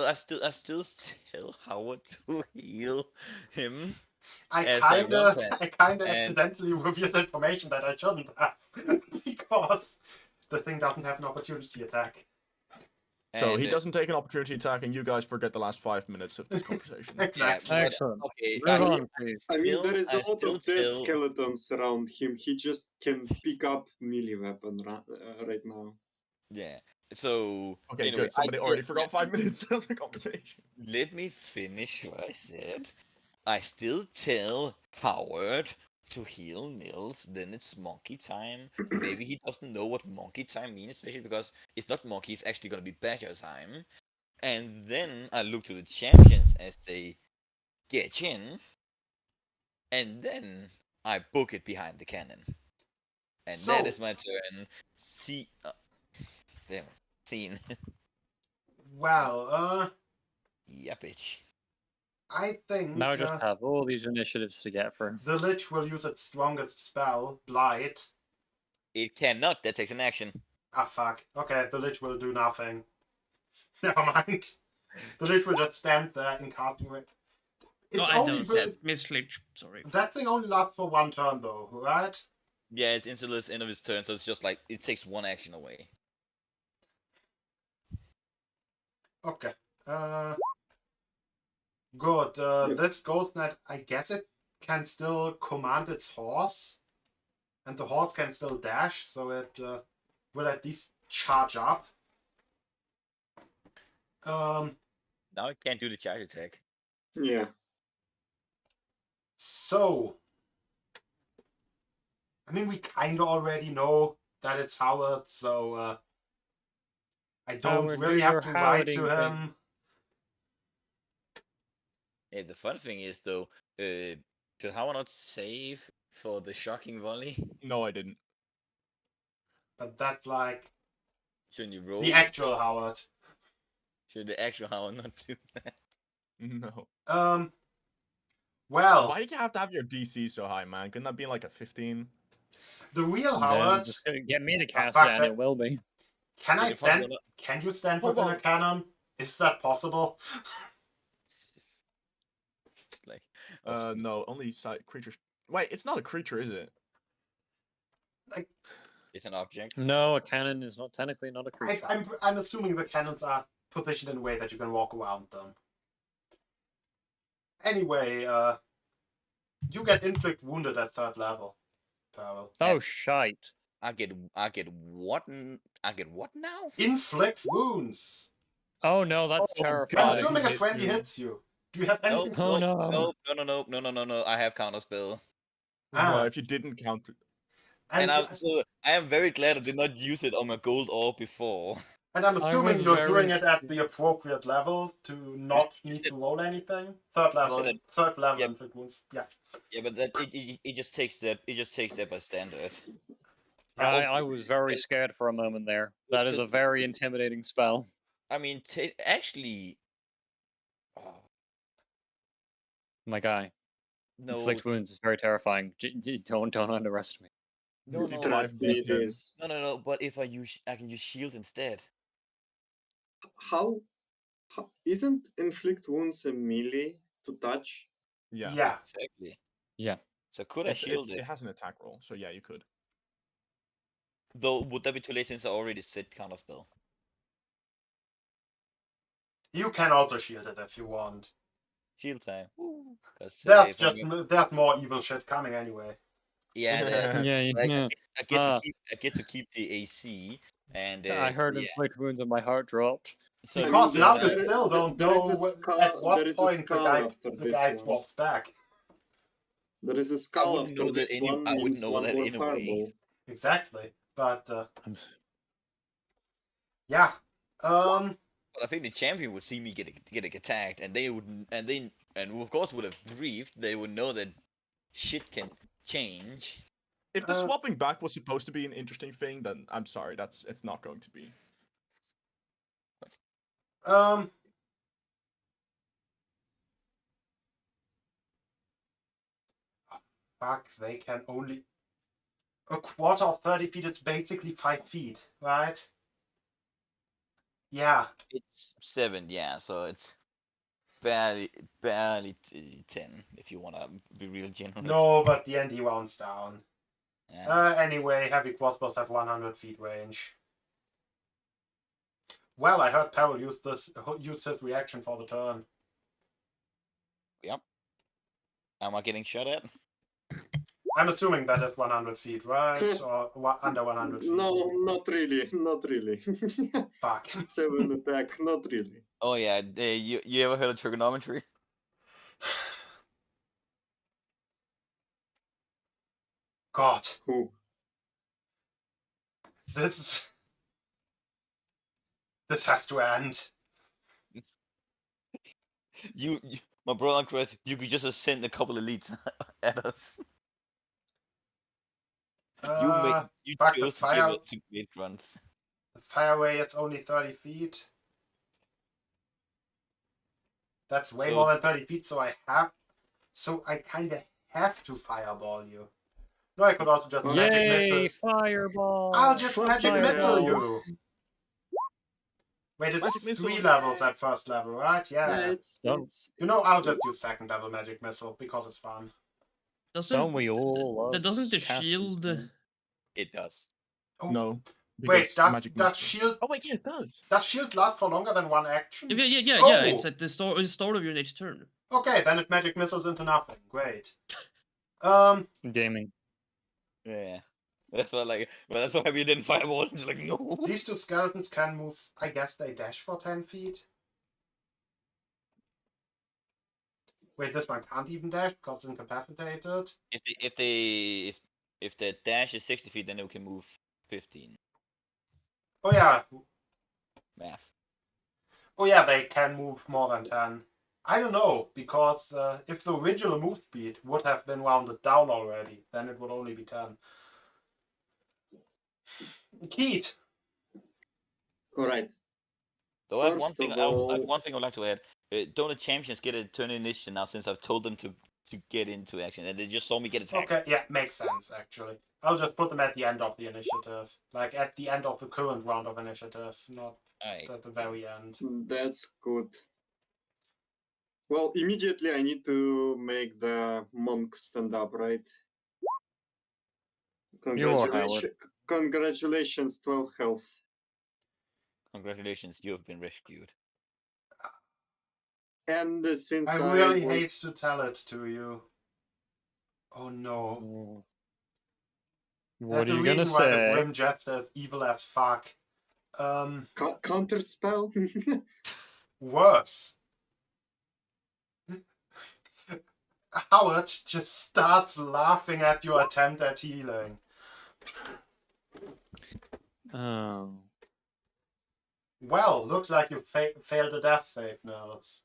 I still tell Howard to heal him. I As a one-pad. kinda And- accidentally revealed information that I shouldn't have because the thing doesn't have an opportunity attack. So and, he doesn't take an opportunity attack, and you guys forget the last 5 minutes of this conversation. Exactly. but- Excellent. Okay, Move I on, please. I mean, there is a I lot still of dead tell- skeletons around him. He just can pick up melee weapon right now. Yeah. So Okay, anyway, good. Somebody already forgot 5 minutes of the conversation. Let me finish what I said. I still tell Howard to heal Nils, then it's monkey time. Maybe he doesn't know what monkey time means, especially because it's not monkey, it's actually gonna be badger time. And then I look to the champions as they get in, and then I book it behind the cannon. And that So- is my turn. See, damn it. Scene. Well, Yeah, bitch. I think Now I just have all these initiatives to get through. the Lich will use its strongest spell, Blight. It cannot. That takes an action. Ah, fuck. Okay, the Lich will do nothing. Never mind. The Lich will just stand there in casting range. No, It's I only don't said misclick. Sorry. that thing only lasts for one turn, though, right? Yeah, it's until the end of his turn, so it's just like it takes one action away. Okay. Good. Yep. This Ghost Knight, I guess it can still command its horse, and the horse can still dash, so it will at least charge up. Now it can't do the charge attack. Yeah. So, I mean, we kind of already know that it's Howard, so I don't Howard, really do have your to write to Howarding him. thing. Yeah, the fun thing is though, should Howard not save for the shocking volley? No, I didn't. But that's like Shouldn't you roll? the actual Howard. Should the actual Howard not do that? No. Well, Why did you have to have your DC so high, man? Couldn't that be like a 15? the real Then Howard. just get me to cast fuck it, and that. it will be. Can I You can probably stand? not- Can you stand Hold within on. a cannon? Is that possible? It's like No, only side creatures. Wait, it's not a creature, is it? it's an object. No, a cannon is not technically not a creature. I'm assuming the cannons are positioned in a way that you can walk around them. Anyway, you get inflict wounded at 3rd level, Peril. Oh, shite. I get what? I get what now? Inflict wounds. Oh no, that's Oh, I'm terrifying. assuming a hit 20 you. hits you. Do you have Nope, anything? Oh, nope, no. no. I have counter spell. Ah, If you didn't count it. And I am very glad I did not use it on my gold orb before. and I'm I assuming was you're very doing it at the appropriate level to not need said- to roll anything. 3rd level, said- 3rd level yeah. inflict wounds. Yeah. Yeah, but that it just takes that by standard. I was very scared for a moment there. That is a Because- very intimidating spell. I mean, actually, oh, My guy. no, Inflict wounds is very terrifying. Don't underestimate. no. Trust me, it is. No. But if I can use shield instead. How isn't inflict wounds a melee to touch? Yeah. Yeah. Exactly. Yeah. So could I shield It it? has an attack roll, so yeah, you could. Though would that be too late since I already set counter spell? You can also shield it if you want. Shield time. Because There's more evil shit coming anyway. yeah, Yeah, like, yeah. I get to keep the AC, and I heard yeah. inflict wounds and my heart dropped. So Because you now know, you still don't there is know a skull- at what there is a point the skull guy after this one. swaps back. There is a skull wouldn't after know that this one, I wouldn't means know one that more anyway. fireball. Exactly. But I'm yeah. But I think the champion would see me get attacked, and they would, and of course would have briefed. They would know that shit can change. If the swapping back was supposed to be an interesting thing, then I'm sorry, it's not going to be. Fuck, they can only a quarter of 30 feet. It's basically 5 feet, right? Yeah. It's 7, yeah. So it's barely 10 if you wanna be real generous. No, but the ND rounds down. Yeah. Anyway, heavy crossbows have 100 feet range. Well, I heard Peril use his reaction for the turn. Yep. Am I getting shot at? I'm assuming that is 100 feet, right? Or under 100 feet? No, not really, not really. Fuck. 7 attack, not really. Oh yeah. You ever heard of trigonometry? God. Who? This has to end. You my brother Chris, you could just have sent a couple of elites at us. You fuck, the chose to give fire. it to great grunts. The fireway is only 30 feet. That's way more than 30 feet, so I kind of have to fireball you. No, I could also just magic Yay, missile. fireball! I'll just Fuck magic yeah. missile you. Wait, it's Magic missile, 3 levels at 1st level, right? Yeah, Yeah. it's You know, I'll just use 2nd level magic missile because it's fun. Don't we all? Doesn't the cast shield? these It does. Oh, No. wait, because magic does missile- shield Oh wait, yeah, it does. last for longer than 1 action? Yeah. Oh! It's at the start of your next turn. Okay, then it magic missiles into nothing. Great. Gaming. Yeah. That's why that's why we didn't fireball. It's like no. These 2 skeletons can move. I guess they dash for 10 feet. Wait, this one can't even dash because it's incapacitated. If the dash is 60 feet, then it can move 15. Oh yeah. Math. Oh yeah, they can move more than 10. I don't know, because if the original move speed would have been rounded down already, then it would only be 10. Keith! alright. Though I have First one of thing. I have all- one thing I'd like to add. Don't the champions get a turn initiative now since I've told them to get into action, and they just saw me get attacked? Okay, yeah, makes sense, actually. I'll just put them at the end of the initiative. Like, at the end of the current round of initiative, not Alright. at the very end. That's good. Well, immediately I need to make the monk stand up, right? Congratulations, 12 health. Congratulations, you have been rescued. And since I really hate to tell it to you. Oh no. What That's are the you gonna reason why the say? Grim Jester is evil as fuck. Counter spell. Worse. Howard just starts laughing at your attempt at healing. Oh. Well, looks like you failed a death save, Nels.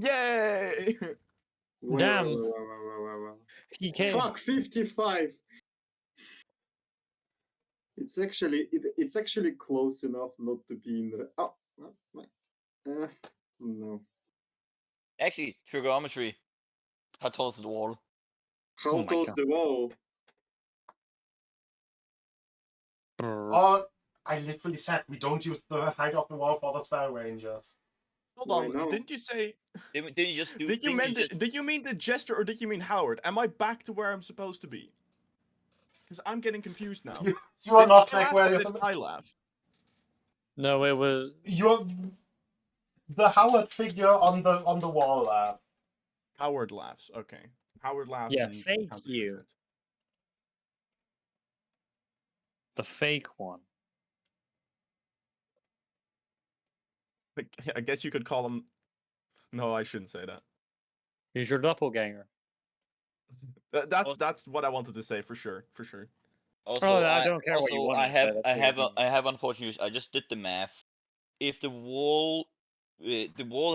Yay! Damn. Well. PK. Fuck, 55. It's actually close enough not to be in the. Oh, no. Actually, trigonometry. How tall is the wall? How Oh my tall's God. the wall? Oh, I literally said we don't use the height of the wall for the spell rangers. Hold Why on, no? didn't you say? Didn't you just do? Did you didn't mean did you mean the jester or did you mean Howard? Am I back to where I'm supposed to be? Because I'm getting confused now. You are Did not I back laugh where or you're. did I laugh? No, it was. You're the Howard figure on the wall. Howard laughs. Okay. Howard laughs. Yeah, and thank counter you. shoots The fake one. it. I guess you could call him. No, I shouldn't say that. He's your doppelganger. That's what I wanted to say for sure. For sure. Also, I don't care what you also, wanted I to say, have, that's I what have, you a, I have unfortunate news. I just did the math. If the wall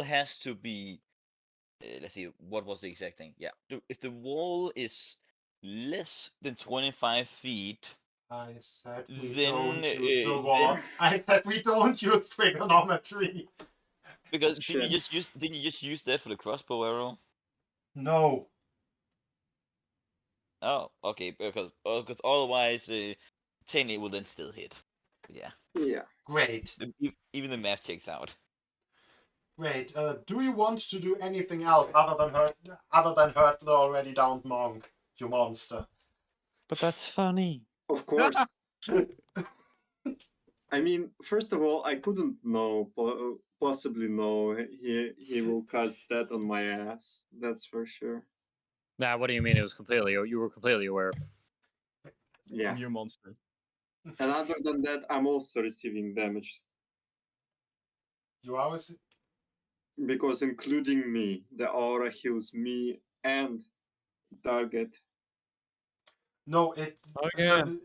has to be, let's see, what was the exact thing? Yeah, if the wall is less than 25 feet, I said we then don't use the wall. then I said we don't use trigonometry. because Shit. didn't you just use that for the crossbow arrow? No. Oh, okay, because otherwise, technically it will then still hit. Yeah, Yeah. Great. even the math checks out. Great. Do you want to do anything else other than hurt the already downed monk, you monster? But that's funny. Of course. I mean, first of all, I couldn't possibly know he will cast that on my ass. That's for sure. Nah, what do you mean? It was completely. You were completely aware of it. Yeah. New monster. And other than that, I'm also receiving damage You always. because, including me, the aura heals me and target. No, it. Okay.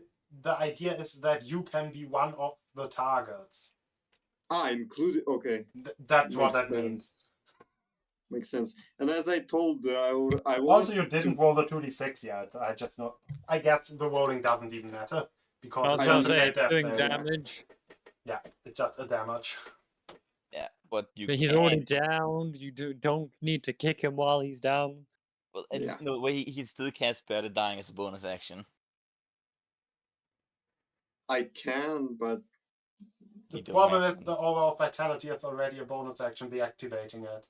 The idea is that you can be one of the targets. Including. Okay. That's what Makes that means. sense. Makes sense. And as I told, I wanted Also, you didn't to. roll the 2d6 yet. I just know. I guess the rolling doesn't even matter I because was it's gonna not a say death doing save. damage. Yeah, it's just a damage. Yeah, but you But he's can. already down. You don't need to kick him while he's down. Well, and Yeah. no way he still cast Better Dying as a bonus action. I can, but The You don't problem have is to. the overall vitality is already a bonus action deactivating it.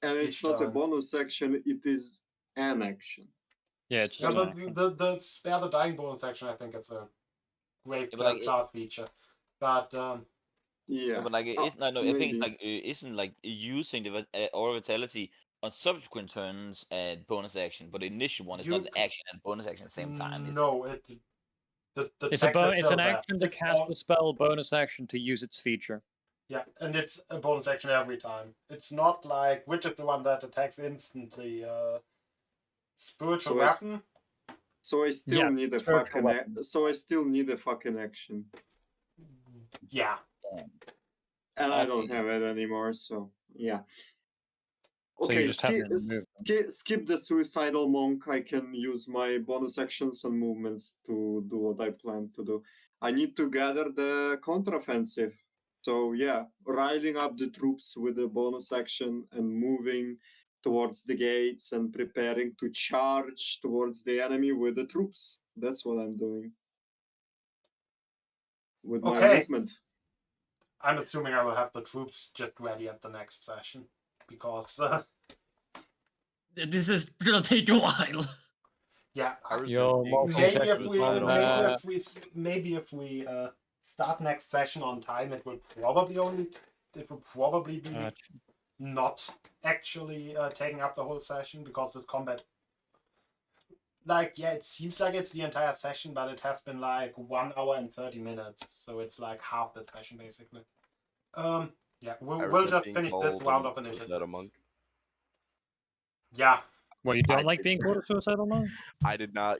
and it's Each not a turn. bonus action. It is an action. Yeah, it's Yeah, just an but action. the spare the dying bonus action, I think it's a great Yeah, but like class feature. But Yeah. But like, Oh, it's not. No, I think it's maybe. like isn't like using the aura vitality on subsequent turns at bonus action, but the initial one is not You- an action and bonus action at the same time. Is it? no, the It's text is it's still an there. action to It's cast all- the spell, bonus action to use its feature. Yeah, and it's a bonus action every time. It's not like which is the one that attacks instantly. Spiritual So weapon. So I still Yeah, need a spiritual fucking. weapon. So I still need a fucking action, Yeah. and I don't Okay. have it anymore. So yeah. So you Okay, just have to remove skip the suicidal monk. I can use my bonus actions and movements to do what I plan to do. I need to gather the counteroffensive. So yeah, riling up the troops with the bonus action and moving towards the gates and preparing to charge towards the enemy with the troops. That's what I'm doing with my Okay. movement. I'm assuming I will have the troops just ready at the next session because This is gonna take a while. yeah. Yo, Maybe if we start next session on time, it will probably be not actually taking up the whole session because this combat, like, yeah, it seems like it's the entire session, but it has been like 1 hour and 30 minutes, so it's like half the session basically. Yeah, I we'll resent just being finish this called round a of initiative. suicidal monk. Yeah, Well, you don't I like did- being called a suicidal monk? I did not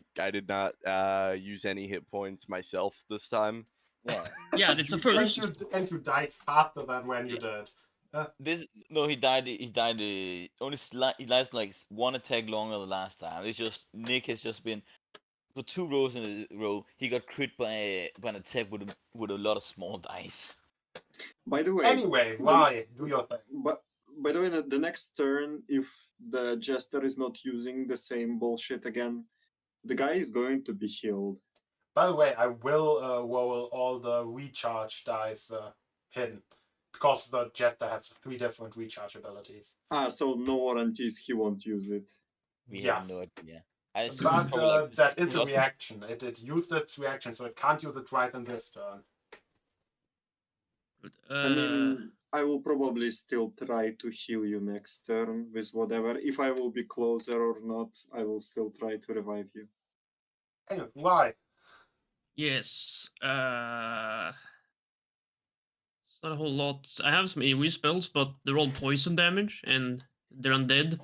use any hit points myself this time. Yeah. Yeah, it's a and first. you died faster than when you did. This no, he died. He died. Only he lasted like one attack longer the last time. It's just Nick has just been for 2 rows in a row. He got crit by an attack with a lot of small dice. By the way, Anyway, why? Do your thing. but by the way, the next turn, if the jester is not using the same bullshit again, the guy is going to be healed. By the way, I will roll all the recharge dice hidden because the Jester has 3 different recharge abilities. So no warranties he won't use it. We Yeah, have no idea. I assume it's but probably like that is a plus- reaction. It used its reaction, so it can't use it twice in this turn. I mean, I will probably still try to heal you next turn with whatever. If I will be closer or not, I will still try to revive you. Anyway, why? Yes. It's not a whole lot. I have some AoE spells, but they're all poison damage and they're undead.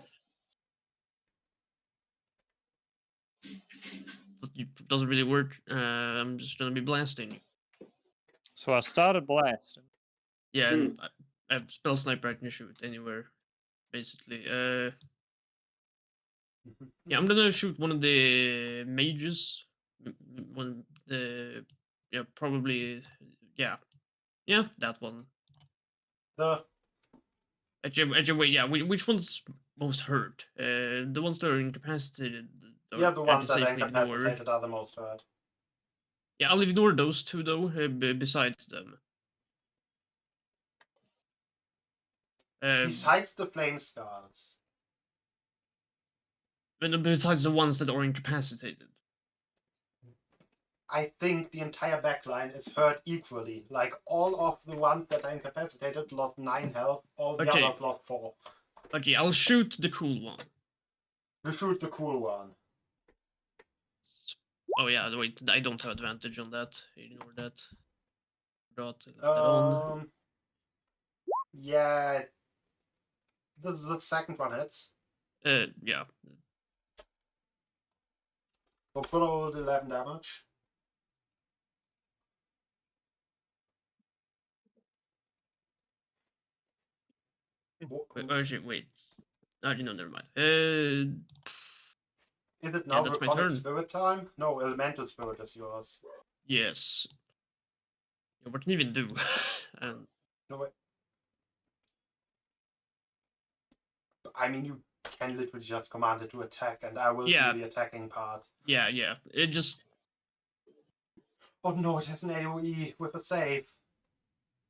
It doesn't really work. I'm just gonna be blasting you. So I started blasting. Yeah, and I have spell sniper. I can shoot anywhere, basically. Yeah, I'm gonna shoot one of the mages. One the yeah probably yeah that one. The Actually, wait, yeah. Which one's most hurt? The ones that are incapacitated. Or yeah, the I ones can that are safely ignore. incapacitated are the most hurt. Yeah, I'll ignore those two though. Besides them. Besides the flame scars. Besides the ones that are incapacitated. I think the entire backline is hurt equally. Like all of the ones that are incapacitated lost 9 health, all the Okay. others lost 4. Okay, I'll shoot the cool one. You shoot the cool one. Oh yeah, wait, I don't have advantage on that. Ignore that. Forgot to let that on. Yeah. The second one hits. Yeah. So good old 11 damage. Wait, actually, wait. Oh, no, never mind. Is it now that's my Draconic turn. Spirit time? No, Elemental Spirit is yours. Yes. Yeah, what can you even do? No, wait. I mean, you can literally just command it to attack, and I will Yeah. do the attacking part. Yeah. It just. Oh no, it has an AoE with a save.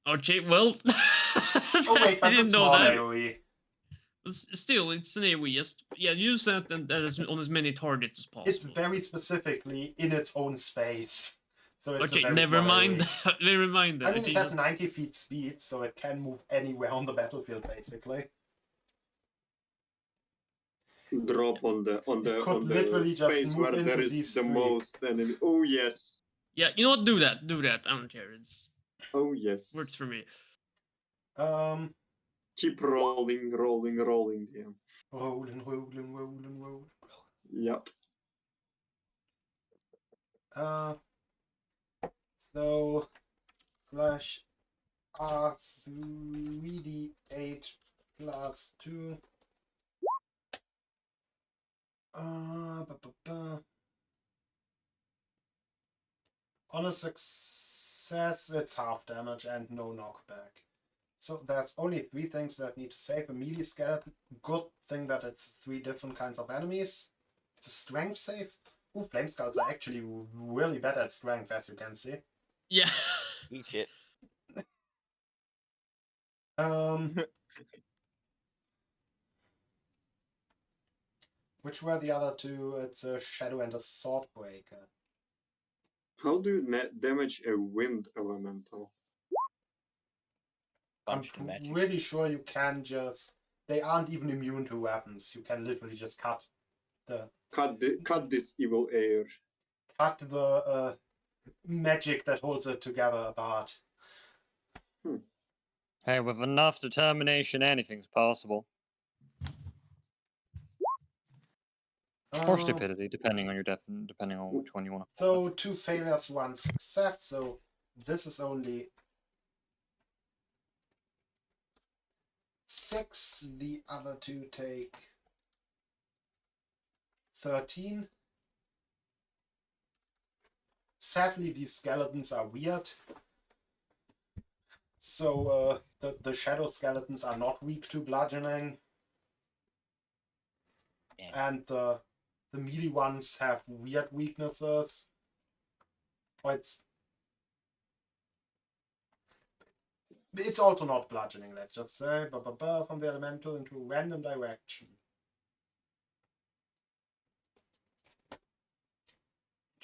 Okay, well. Oh wait, I that's a didn't know small that. AoE. Still, it's an AoE. Just yeah, use that and that is on as many targets as possible. It's very specifically in its own space. So it's a Okay, very never small mind. AoE. Never mind that. I mean, Okay, it has just- 90 feet speed, so it can move anywhere on the battlefield, basically. Drop on the could literally just space move where there into is these the 3. most enemy. Oh yes. Yeah, you know what? Do that. I don't care. It's Oh yes. works for me. Keep rolling. Yeah. Rolling. Yep. So slash R3D8 plus 2. On a success, it's half damage and no knockback. So that's only 3 things that need to save. A melee skeleton. Good thing that it's 3 different kinds of enemies. It's a strength save. Ooh, flame skulls are actually really bad at strength, as you can see. Yeah. Eat shit. Which were the other 2? It's a shadow and a sword breaker. How do you damage a wind elemental? I'm Bunch of magic. pretty sure you can just they aren't even immune to weapons. You can literally just cut Cut this evil air. the magic that holds it together apart. Hey, with enough determination, anything's possible. Or stupidity, depending on your depending on which one you want to. So 2 failures, 1 success. So this is only 6. The other 2 take 13. Sadly, these skeletons are weird. So the shadow skeletons are not weak to bludgeoning. Yeah. And the melee ones have weird weaknesses. Or it's also not bludgeoning, let's just say. From the elemental into a random direction.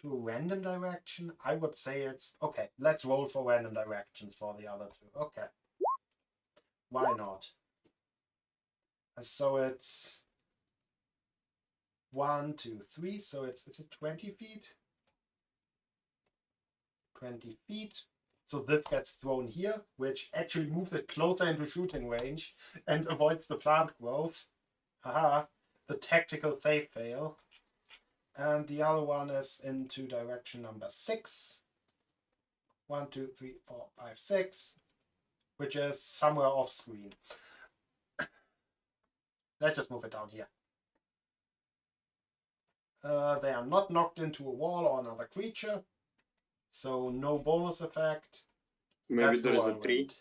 To a random direction? I would say it's... Okay, let's roll for random directions for the other 2. Okay. Why not? So it's 1, 2, 3. So it's 20 feet. 20 feet. So this gets thrown here, which actually moves it closer into shooting range and avoids the plant growth. Haha, the tactical save fail. And the other one is into direction number 6. 1, 2, 3, 4, 5, 6. Which is somewhere off screen. Let's just move it down here. They are not knocked into a wall or another creature. So no bonus effect. Maybe That's there's how a I tree. went.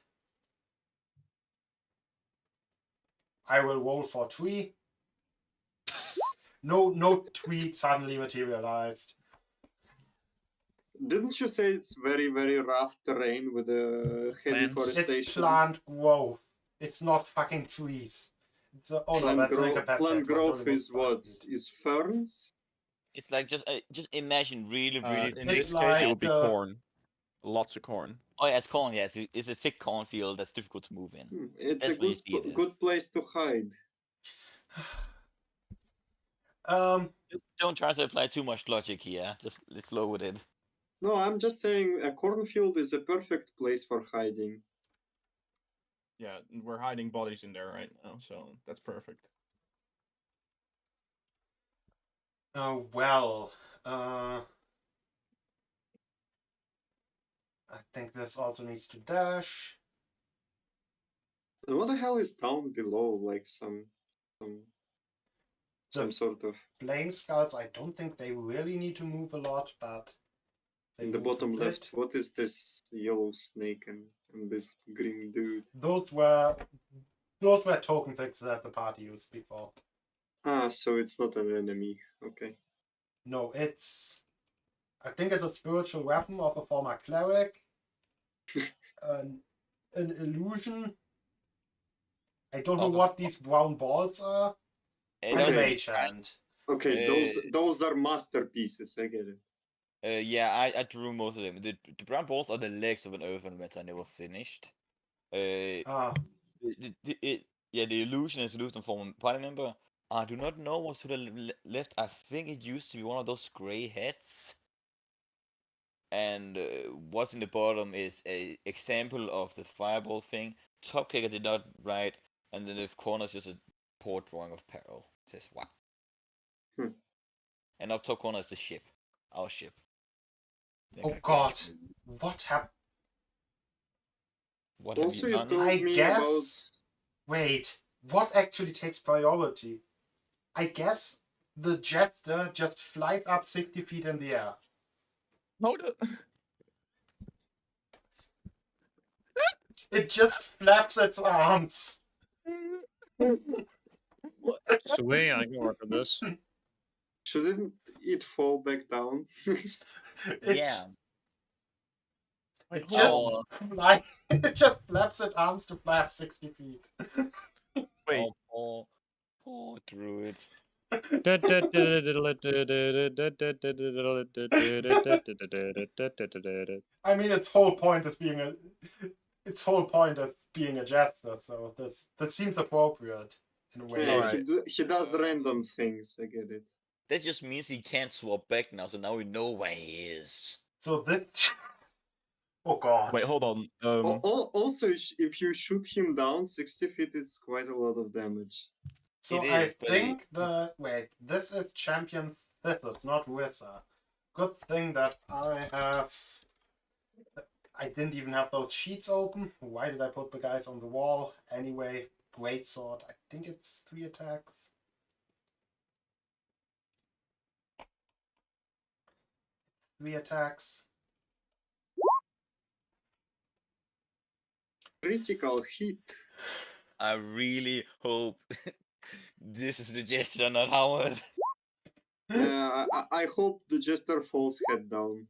I will roll for tree. No tree suddenly materialized. Didn't you say it's very, very rough terrain with a heavy Plants. It's forestation? plant growth. It's not fucking trees. It's oh no, that's an incapacitated Plant one. growth It is only what? moves 5 feet. Is ferns? It's like just imagine really In It's this case, it like would be the- corn. Lots of corn. Oh yeah, it's corn. Yeah, it's a thick cornfield that's difficult to move in. It's That's a what you see it as. good place to hide. Don't try to apply too much logic here. Just let's flow with it. No, I'm just saying a cornfield is a perfect place for hiding. Yeah, we're hiding bodies in there right now, so that's perfect. Oh well. I think this also needs to dash. And what the hell is down below? Like some sort of Flame skulls, I don't think they really need to move a lot, but they in the move a bottom bit. left. What is this yellow snake and this green dude? Those were token things that the party used before. Ah, so it's not an enemy. Okay. No, I think it's a spiritual weapon of a former cleric. An illusion. I don't know Of a- what these brown balls are. That And a was a mage hand. Okay, Uh, those are masterpieces. I get it. yeah, I drew most of them. The brown balls are the legs of an earthen which I never finished. Ah, The illusion is illusion from a party member. I do not know what's to the left. I think it used to be one of those gray heads. And what's in the bottom is a example of the fireball thing. Top kicker did not write, and then the corner is just a poor drawing of Peril. It says what? And up top corner is the ship, our ship. oh god, what happened? What have Also, you you done? told I me guess. Wait, what actually takes priority? I guess the jester just flies up 60 feet in the air. No, the... It just flaps its arms. Sweet, I can work with this. shouldn't it fall back down? Yeah. It hold just Oh, it just flaps its arms to flap 60 feet. Wait, poor druid. I mean, its whole point is being a jester, so that seems appropriate. in a way. Yeah, Alright. he does random things. I get it. That just means he can't swap back now, so now we know where he is. So this. Oh god. Wait, hold on. Also, if you shoot him down 60 feet, it's quite a lot of damage. So It I is, but think this is Champion Thithis, not Wizard. Good thing that I didn't even have those sheets open. Why did I put the guys on the wall? Anyway, great sword. I think it's 3 attacks. Three attacks. Critical hit. I really hope this is the Jester, not Howard. Yeah, I hope the Jester falls head down.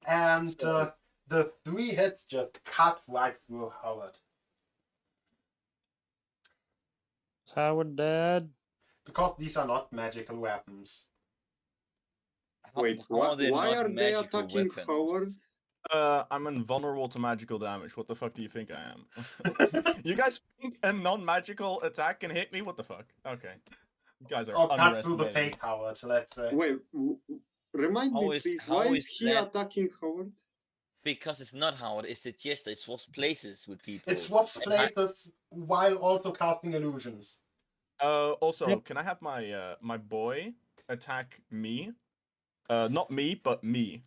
And So- the 3 hits just cut right through Howard. Is Howard dead? Because these are not magical weapons. Wait, How they why not are they magical attacking weapons? Howard? I'm invulnerable to magical damage. What the fuck do you think I am? You guys think a non-magical attack can hit me? What the fuck? Okay. You guys are Or cut through the underestimating fake me. Howard, let's say. Wait, remind How me is- please, how why is is he that- attacking Howard? Because it's not Howard, it's the Jester. It swaps places with people. It swaps And I- places while also casting illusions. Also, Yep. can I have my my boy attack me? Not me, but me.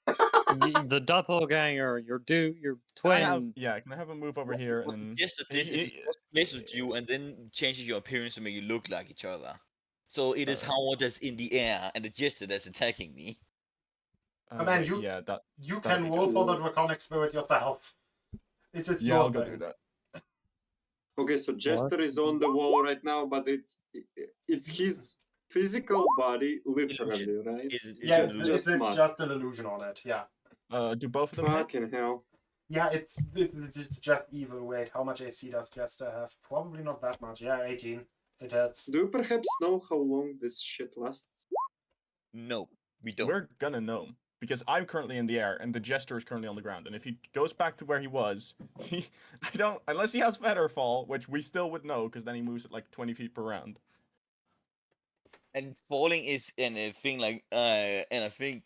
The doppelganger, your Can I have, twin. yeah, can I have him move over here and What then the Jester did is he swaps places with you and then changes your appearance to make you look like each other. So it is Howard that's in the air and the Jester that's attacking me. Oh, man, wait, you- yeah, that You That'd can be roll good. for the Draconic Spirit yourself. It's yeah, your I'll go thing. do that. Okay, so Jester is on the wall right now, but it's his physical body, literally, right? It's Yeah, an it's, illusion. Just it's mask. just an illusion on it, yeah. Do both of them hit? Fucking hell. Yeah, it's just evil. Wait, how much AC does Jester have? Probably not that much. Yeah, 18. It hits. Do you perhaps know how long this shit lasts? No, we don't. We're gonna know because I'm currently in the air and the Jester is currently on the ground. And if he goes back to where he was, I don't, unless he has Feather Fall, which we still would know because then he moves at like 20 feet per round. And falling is a thing like and I think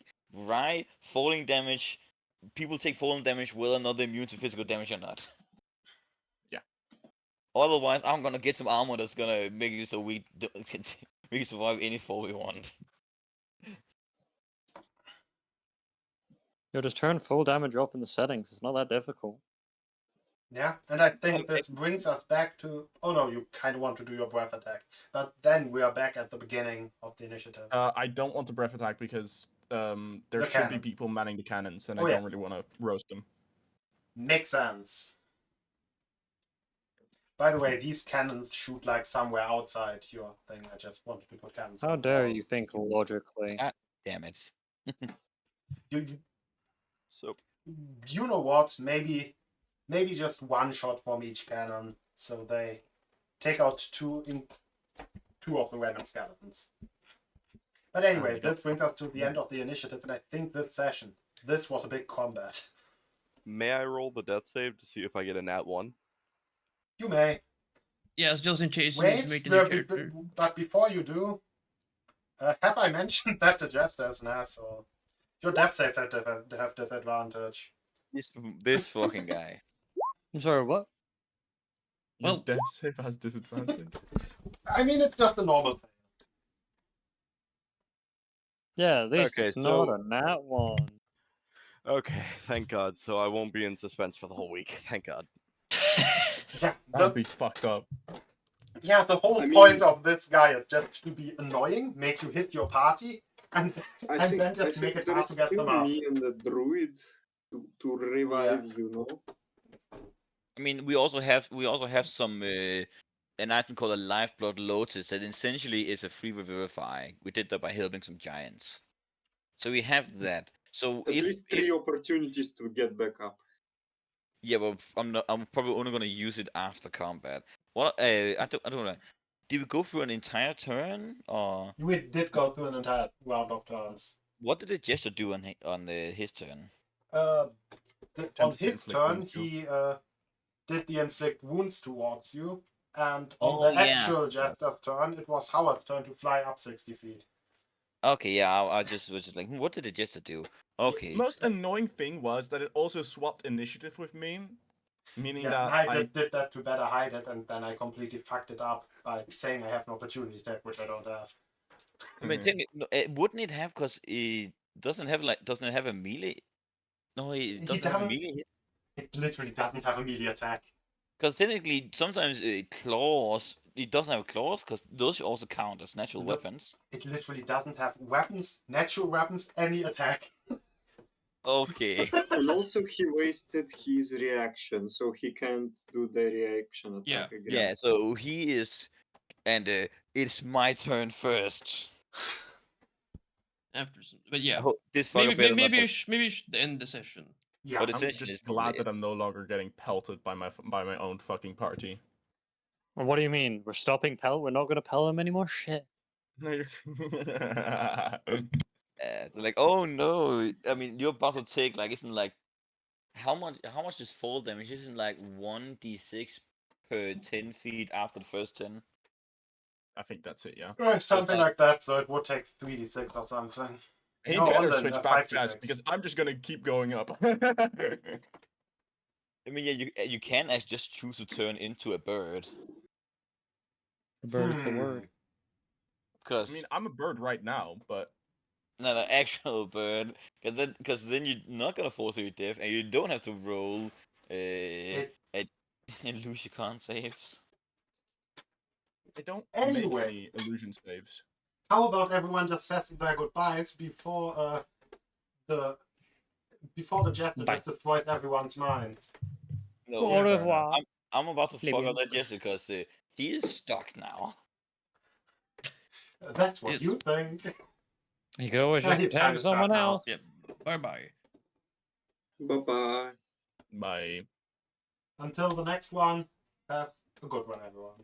falling damage, people take falling damage whether or not they're immune to physical damage or not. Yeah. Otherwise, I'm gonna get some armor that's gonna make it so we can survive any fall we want. You'll just turn full damage off in the settings. It's not that difficult. Yeah, and I think Okay. this brings us back to. Oh no, you kind of want to do your breath attack. But then we are back at the beginning of the initiative. I don't want the breath attack because there The should be cannon. people manning the cannons and Oh, I yeah. don't really want to roast them. Makes sense. By the way, these cannons shoot like somewhere outside your thing. I just wanted to put cannons. How on the dare wall. you think logically? Damn it. So You know what? Maybe just one shot from each cannon, so they take out two of the random skeletons. But anyway, this brings us to the end of the initiative, and I think this was a big combat. may I roll the death save to see if I get a nat 1? You may. Yes, just in case you need Wait, to make a new character. but before you do, have I mentioned that the Jester is an asshole? Your death saves have disadvantage. This fucking guy. I'm sorry, what? Your Well- death save has disadvantage. I mean, it's just a normal thing. Yeah, at least Okay, it's not so- a nat one. Okay, thank God. So I won't be in suspense for the whole week. Thank God. Yeah, That'd be fucked up. the whole I point mean- of this guy is just to be annoying, make you hit your party, and I And think, then just make it there hard is to get still them out. me and the druid to revive, you know? I mean, we also have some an item called a Lifeblood Lotus that essentially is a free revivify. We did that by helping some giants. So we have that. So At least 3 opportunities to get back up. yeah, but I'm probably only gonna use it after combat. What I don't know. Did we go through an entire turn, or we did go through an entire round of turns. what did the Jester do on his turn? On to his inflict turn, wounds too. he did the inflict wounds towards you, and on Oh, the yeah. actual Jester's turn, it was Howard's turn to fly up 60 feet. Okay, yeah, I just was just like, what did the jester do? Okay. Most annoying thing was that it also swapped initiative with me, meaning Yeah, that I just did that to better hide it, and then I completely fucked it up by saying I have an opportunity attack, which I don't have. I mean, wouldn't it have? Because it doesn't it have a melee? No, it He doesn't have a doesn't. melee hit. It literally doesn't have a melee attack. Because technically, sometimes claws. It doesn't have claws because those also count as natural Nope. weapons. It literally doesn't have weapons, natural weapons, any attack. Okay. And also he wasted his reaction, so he can't do the reaction attack again. Yeah. So he is, and it's my turn first. After some, but yeah, This fucker maybe better maybe not. you maybe you should end the session. Yeah. But the I'm session just is probably glad that I'm no longer getting pelted by my own fucking party. Well, what do you mean? We're stopping Pell? We're not going to Pell him anymore? Shit. It's like, oh no! I mean, you're about to take like, isn't like, how much is fall damage? Isn't like 1d6 per 10 feet after the first 10? I think that's it, yeah. Right, something like- like that, so it would take 3d6 or something. He No, better then, switch back 5d6. fast because I'm just gonna keep going up. I mean, yeah, you can actually just choose to turn into a bird. The bird is the word. I Because mean, I'm a bird right now, but not an actual bird. Because then you're not gonna fall to your death, and you don't have to roll lose your con saves. I don't Anyway. make any illusion saves. How about everyone just says their goodbyes before the jester Bye. just destroys everyone's minds? No, Au Yeah, fair revoir. I'm about to fuck up Plebeians. that Jester because he is stuck now. That's what Yes. you think. You could always Yeah, just he's tag kinda someone stuck now. else. Yep. Bye bye. Bye-bye. My Until the next one, have a good one, everyone.